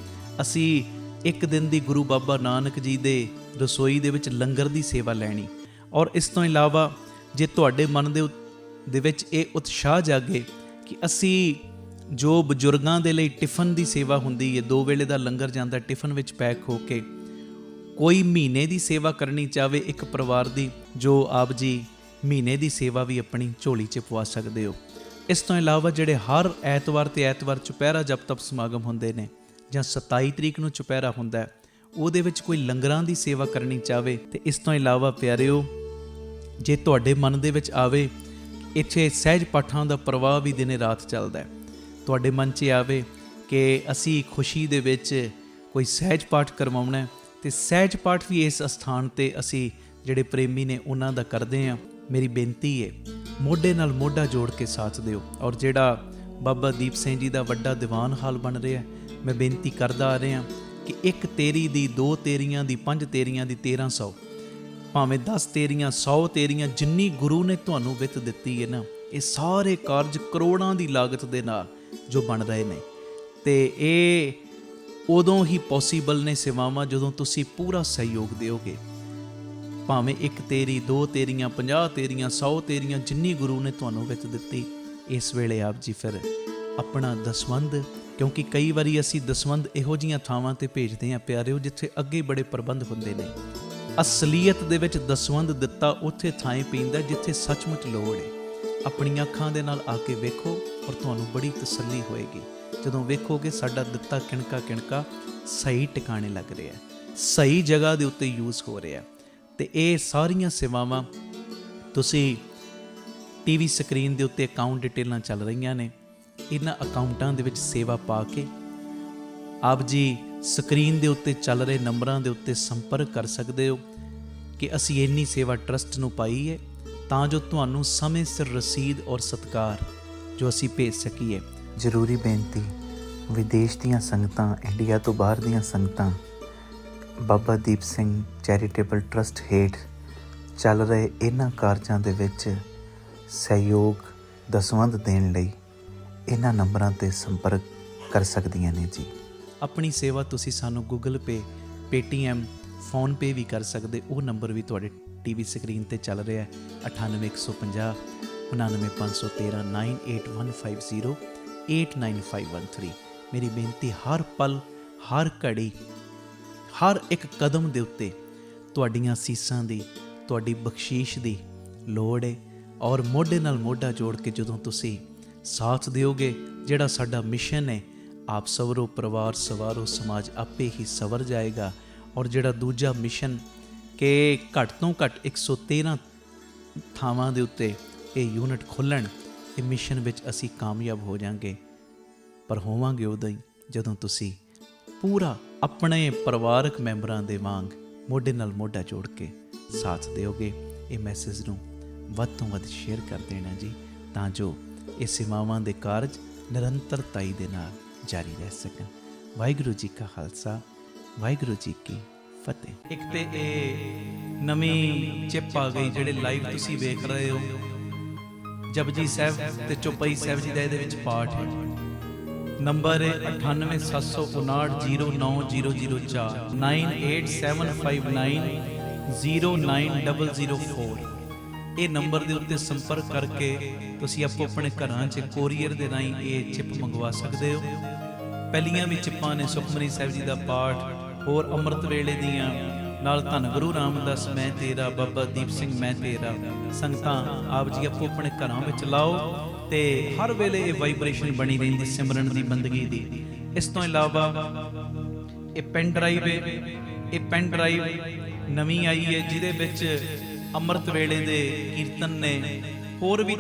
ਅਸੀਂ ਇੱਕ ਦਿਨ ਦੀ ਗੁਰੂ ਬਾਬਾ ਨਾਨਕ ਜੀ ਦੇ ਰਸੋਈ ਦੇ ਵਿੱਚ ਲੰਗਰ ਦੀ ਸੇਵਾ ਲੈਣੀ। ਔਰ ਇਸ ਤੋਂ ਇਲਾਵਾ ਜੇ ਤੁਹਾਡੇ ਮਨ ਦੇ ਵਿੱਚ ਇਹ ਉਤਸ਼ਾਹ ਜਾਗੇ ਕਿ ਅਸੀਂ ਜੋ ਬਜ਼ੁਰਗਾਂ ਦੇ ਲਈ ਟਿਫਨ ਦੀ ਸੇਵਾ ਹੁੰਦੀ ਹੈ, 2 ਵੇਲੇ ਦਾ ਲੰਗਰ ਜਾਂਦਾ ਟਿਫਨ ਵਿੱਚ ਪੈਕ ਹੋ ਕੇ, ਕੋਈ ਮਹੀਨੇ ਦੀ ਸੇਵਾ ਕਰਨੀ ਚਾਹਵੇ ਇੱਕ ਪਰਿਵਾਰ ਦੀ, ਜੋ ਆਪ ਜੀ ਮਹੀਨੇ ਦੀ ਸੇਵਾ ਵੀ ਆਪਣੀ ਝੋਲੀ 'ਚ ਪਵਾ ਸਕਦੇ ਹੋ। ਇਸ ਤੋਂ ਇਲਾਵਾ ਜਿਹੜੇ ਹਰ ਐਤਵਾਰ ਤੇ ਐਤਵਾਰ ਚੁਪਹਿਰਾ ਜਪ ਤਪ ਸਮਾਗਮ ਹੁੰਦੇ ਨੇ, ਜਾਂ 27 ਤਰੀਕ ਨੂੰ ਚੁਪਹਿਰਾ ਹੁੰਦਾ, ਉਹਦੇ ਵਿੱਚ ਕੋਈ ਲੰਗਰਾਂ ਦੀ ਸੇਵਾ ਕਰਨੀ ਚਾਹਵੇ। ਤੇ ਇਸ ਤੋਂ ਇਲਾਵਾ ਪਿਆਰਿਓ, ਜੇ ਤੁਹਾਡੇ ਮਨ ਦੇ ਵਿੱਚ ਆਵੇ ਇੱਥੇ ਸਹਿਜ ਪਾਠਾਂ ਦਾ ਪ੍ਰਵਾਹ ਵੀ ਦਿਨੇ ਰਾਤ ਚੱਲਦਾ, ਤੁਹਾਡੇ ਮਨ 'ਚ ਆਵੇ ਕਿ ਅਸੀਂ ਖੁਸ਼ੀ ਦੇ ਵਿੱਚ ਕੋਈ ਸਹਿਜ ਪਾਠ ਕਰਵਾਉਣਾ, ਤੇ ਸਹਿਜ ਪਾਠ ਵੀ ਇਸ ਅਸਥਾਨ ਤੇ ਅਸੀਂ ਜਿਹੜੇ ਪ੍ਰੇਮੀ ਨੇ ਉਹਨਾਂ ਦਾ ਕਰਦੇ ਹਾਂ। ਮੇਰੀ ਬੇਨਤੀ ਹੈ, ਮੋਢੇ ਨਾਲ ਮੋਢਾ ਜੋੜ ਕੇ ਸਾਥ ਦਿਓ। ਔਰ ਜਿਹੜਾ ਬਾਬਾ ਦੀਪ ਸਿੰਘ ਜੀ ਦਾ ਵੱਡਾ ਦੀਵਾਨ ਹਾਲ ਬਣ ਰਿਹਾ, ਮੈਂ ਬੇਨਤੀ ਕਰਦਾ ਆ ਰਿਹਾ ਕਿ 1 ਤੇਰੀ ਦੀ, 2 ਤੇਰੀਆਂ ਦੀ, 5 ਤੇਰੀਆਂ ਦੀ, 1300, ਭਾਵੇਂ 10 ਤੇਰੀਆਂ, 100 ਤੇਰੀਆਂ, ਜਿੰਨੀ ਗੁਰੂ ਨੇ ਤੁਹਾਨੂੰ ਵਿੱਤ ਦਿੱਤੀ ਹੈ ਨਾ, ਇਹ ਸਾਰੇ ਕਾਰਜ ਕਰੋੜਾਂ ਦੀ ਲਾਗਤ ਦੇ ਨਾਲ ਜੋ ਬਣ ਰਹੇ ਨੇ। ਤੇ ਇਹ ਉਦੋਂ ਹੀ ਪੋਸੀਬਲ ਨੇ ਸੇਵਾਵਾਂ ਜਦੋਂ ਤੁਸੀਂ ਪੂਰਾ ਸਹਿਯੋਗ ਦਿਓਗੇ। ਭਾਵੇਂ 1 ਤੇਰੀ, 2 ਤੇਰੀਆਂ, 50 ਤੇਰੀਆਂ, 100 ਤੇਰੀਆਂ, ਜਿੰਨੀ ਗੁਰੂ ਨੇ ਤੁਹਾਨੂੰ ਵਿੱਤ ਦਿੱਤੀ, ਇਸ ਵੇਲੇ ਆਪ ਜੀ ਫਿਰ ਆਪਣਾ ਦਸਵੰਧ, ਕਿਉਂਕਿ ਕਈ ਵਾਰੀ ਅਸੀਂ ਦਸਵੰਧ ਇਹੋ ਜਿਹੀਆਂ ਥਾਵਾਂ ਤੇ ਭੇਜਦੇ ਹਾਂ ਪਿਆਰਿਓ ਜਿੱਥੇ ਅੱਗੇ ਬੜੇ ਪ੍ਰਬੰਧ ਹੁੰਦੇ ਨੇ। ਅਸਲੀਅਤ ਦੇ ਵਿੱਚ ਦਸਵੰਧ ਦਿੱਤਾ ਉੱਥੇ ਥਾਂ ਪੈਂਦਾ ਜਿੱਥੇ ਸੱਚਮੁੱਚ ਲੋੜ ਹੈ। ਆਪਣੀਆਂ ਅੱਖਾਂ ਦੇ ਨਾਲ ਆ ਕੇ ਵੇਖੋ ਔਰ ਤੁਹਾਨੂੰ ਬੜੀ ਤਸੱਲੀ ਹੋਏਗੀ ਜਦੋਂ ਵੇਖੋਗੇ ਸਾਡਾ ਦਿੱਤਾ ਕਿਣਕਾ ਸਹੀ ਟਿਕਾਣੇ ਲੱਗ ਰਿਹਾ, ਸਹੀ ਜਗ੍ਹਾ ਦੇ ਉੱਤੇ ਯੂਜ਼ ਹੋ ਰਿਹਾ। ਤੇ ਇਹ ਸਾਰੀਆਂ ਸੇਵਾਵਾਂ ਤੁਸੀਂ ਟੀਵੀ ਸਕਰੀਨ ਦੇ ਉੱਤੇ ਅਕਾਊਂਟ ਡਿਟੇਲਾਂ ਚੱਲ ਰਹੀਆਂ ਨੇ, ਇਹਨਾਂ ਅਕਾਊਂਟਾਂ ਦੇ ਵਿੱਚ ਸੇਵਾ ਪਾ ਕੇ ਆਪ ਜੀ ਸਕਰੀਨ ਦੇ ਉੱਤੇ ਚੱਲ ਰਹੇ ਨੰਬਰਾਂ ਦੇ ਉੱਤੇ ਸੰਪਰਕ ਕਰ ਸਕਦੇ ਹੋ ਕਿ ਅਸੀਂ ਇੰਨੀ ਸੇਵਾ ਟਰਸਟ ਨੂੰ ਪਾਈ ਹੈ ਤਾਂ ਜੋ ਤੁਹਾਨੂੰ ਸਮੇਂ ਸਿਰ ਰਸੀਦ ਔਰ ਸਤਿਕਾਰ ਜੋ ਅਸੀਂ ਭੇਜ ਸਕੀਏ। ਜ਼ਰੂਰੀ ਬੇਨਤੀ, ਵਿਦੇਸ਼ ਦੀਆਂ ਸੰਗਤਾਂ, ਇੰਡੀਆ ਤੋਂ ਬਾਹਰ ਦੀਆਂ ਸੰਗਤਾਂ ਬਾਬਾ ਦੀਪ ਸਿੰਘ ਚੈਰੀਟੇਬਲ ਟਰਸਟ ਹੇਠ ਚੱਲ ਰਹੇ ਇਹਨਾਂ ਕਾਰਜਾਂ ਦੇ ਵਿੱਚ ਸਹਿਯੋਗ ਦਸਵੰਧ ਦੇਣ ਲਈ ਇਹਨਾਂ ਨੰਬਰਾਂ 'ਤੇ ਸੰਪਰਕ ਕਰ ਸਕਦੀਆਂ ਨੇ ਜੀ। ਆਪਣੀ ਸੇਵਾ ਤੁਸੀਂ ਸਾਨੂੰ ਗੂਗਲ ਪੇ, ਪੇਟੀਐਮ, ਫੋਨਪੇ ਵੀ ਕਰ ਸਕਦੇ। ਉਹ ਨੰਬਰ ਵੀ ਤੁਹਾਡੇ ਟੀਵੀ ਸਕਰੀਨ ਤੇ ਚੱਲ ਰਿਹਾ ਹੈ, 98 150 99 513 98150 89513। ਮੇਰੀ ਬੇਨਤੀ, ਹਰ ਪਲ, ਹਰ ਘੜੀ, ਹਰ ਇੱਕ ਕਦਮ ਦੇ ਉੱਤੇ ਤੁਹਾਡੀਆਂ ਅਸੀਸਾਂ ਦੀ, ਤੁਹਾਡੀ ਬਖਸ਼ੀਸ਼ ਦੀ ਲੋੜ ਹੈ। ਔਰ ਮੋਢੇ ਨਾਲ ਮੋਢਾ ਜੋੜ ਕੇ ਜਦੋਂ ਤੁਸੀਂ ਸਾਥ ਦਿਓਗੇ, ਜਿਹੜਾ ਸਾਡਾ ਮਿਸ਼ਨ ਹੈ, ਆਪ ਸਵਰੋ, ਪਰਿਵਾਰ ਸਵਾਰੋ, ਸਮਾਜ ਆਪੇ ਹੀ ਸਵਰ ਜਾਏਗਾ। ਔਰ ਜਿਹੜਾ ਦੂਜਾ ਮਿਸ਼ਨ ਕਿ ਘੱਟ ਤੋਂ ਘੱਟ 113 ਥਾਵਾਂ ਦੇ ਉੱਤੇ ਇਹ ਯੂਨਿਟ ਖੋਲ੍ਹਣ, ਇਹ ਮਿਸ਼ਨ ਵਿੱਚ ਅਸੀਂ ਕਾਮਯਾਬ ਹੋ ਜਾਵਾਂਗੇ। ਪਰ ਹੋਵਾਂਗੇ ਉਦੋਂ ਹੀ ਜਦੋਂ ਤੁਸੀਂ ਪੂਰਾ ਆਪਣੇ ਪਰਿਵਾਰਕ ਮੈਂਬਰਾਂ ਦੇ ਵਾਂਗ ਮੋਢੇ ਨਾਲ ਮੋਢਾ ਜੋੜ ਕੇ ਸਾਥ ਦਿਓਗੇ। ਇਹ ਮੈਸੇਜ ਨੂੰ ਵੱਧ ਤੋਂ ਵੱਧ ਸ਼ੇਅਰ ਕਰ ਦੇਣਾ ਜੀ, ਤਾਂ ਜੋ ਇਹ ਸੇਵਾਵਾਂ ਦੇ ਕਾਰਜ ਨਿਰੰਤਰਤਾਈ ਦੇ ਨਾਲ ਜਾਰੀ ਰਹਿ ਸਕਣ। ਵਾਹਿਗੁਰੂ ਜੀ ਕਾ ਖਾਲਸਾ, ਵਾਹਿਗੁਰੂ ਜੀ ਕੀ ਫਤਿਹ। ਇੱਕ ਤੇ ਇਹ ਨਵੀਂ ਚਿੱਪ ਆ ਗਈ, ਜਿਹੜੇ ਲਾਈਵ ਤੁਸੀਂ ਵੇਖ ਰਹੇ ਹੋ, ਜਪਜੀ ਸਾਹਿਬ ਤੇ ਚੌਪਈ ਸਾਹਿਬ ਜੀ ਦਾ ਇਹਦੇ ਵਿੱਚ ਪਾਠ ਹੈ। ਨੰਬਰ ਹੈ 9875909004 9875909004। ਇਹ ਨੰਬਰ ਦੇ ਉੱਤੇ ਸੰਪਰਕ ਕਰਕੇ ਤੁਸੀਂ ਆਪੋ ਆਪਣੇ ਘਰਾਂ 'ਚ ਕੋਰੀਅਰ ਦੇ ਰਾਹੀਂ ਇਹ ਚਿੱਪ ਮੰਗਵਾ ਸਕਦੇ ਹੋ। ਪਹਿਲੀਆਂ ਵੀ ਚਿੱਪਾਂ ਨੇ ਸੁਖਮਨੀ ਸਾਹਿਬ ਜੀ ਦਾ ਪਾਠ, ਹੋਰ ਅੰਮ੍ਰਿਤ ਵੇਲੇ ਦੀਆਂ, ਨਾਲ ਧੰਨ ਗੁਰੂ ਰਾਮਦਾਸ ਮੈਂ ਤੇਰਾ, ਬਾਬਾ ਦੀਪ ਸਿੰਘ ਮੈਂ ਤੇਰਾ। ਸੰਗਤਾਂ ਆਪ ਜੀ ਆਪੋ ਆਪਣੇ ਘਰਾਂ ਵਿੱਚ ਲਾਓ ਤੇ ਹਰ ਵੇਲੇ ਇਹ ਵਾਈਬ੍ਰੇਸ਼ਨ ਬਣੀ ਰਹਿੰਦੀ ਸਿਮਰਨ ਦੀ, ਬੰਦਗੀ ਦੀ। ਇਸ ਤੋਂ ਇਲਾਵਾ ਇਹ ਪੈਨ ਡਰਾਈਵ ਹੈ, ਇਹ ਪੈਨ ਡਰਾਈਵ ਨਵੀਂ ਆਈ ਹੈ ਜਿਹਦੇ ਵਿੱਚ ਅੰਮ੍ਰਿਤ ਵੇਲੇ ਦੇ ਕੀਰਤਨ ਨੇ, ਹੋਰ ਵੀ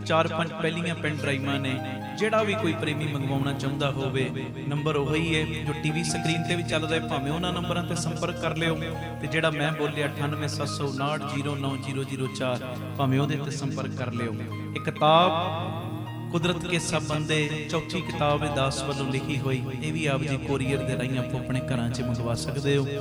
4-5 ਪਹਿਲੀਆਂ ਪੈਨ ਡਰਾਈਵਾਂ ਨੇ। ਜਿਹੜਾ ਵੀ ਕੋਈ ਪ੍ਰੇਮੀ ਮੰਗਵਾਉਣਾ ਚਾਹੁੰਦਾ ਹੋਵੇ, ਨੰਬਰ ਉਹੀ ਹੈ ਜੋ ਟੀਵੀ ਸਕਰੀਨ ਤੇ ਵੀ ਚੱਲ ਰਿਹਾ, ਭਾਵੇਂ ਉਹਨਾਂ ਨੰਬਰਾਂ ਤੇ ਸੰਪਰਕ ਕਰ ਲਿਓ, ਤੇ ਜਿਹੜਾ ਮੈਂ ਬੋਲਿਆ 9875909004 ਭਾਵੇਂ ਉਹਦੇ ਤੇ ਸੰਪਰਕ ਕਰ ਲਿਓ। ਇਹ ਕਿਤਾਬ ਕੁਦਰਤ ਕੇ ਸਭ ਬੰਦੇ, ਚੌਥੀ ਕਿਤਾਬ ਹੈ ਦਾਸ ਵੱਲੋਂ ਲਿਖੀ ਹੋਈ, ਇਹ ਵੀ ਆਪ ਜੀ ਕੋਰੀਅਰ ਦੇ ਰਾਹੀਂ ਆਪੋ ਆਪਣੇ ਘਰਾਂ 'ਚ ਮੰਗਵਾ ਸਕਦੇ ਹੋ।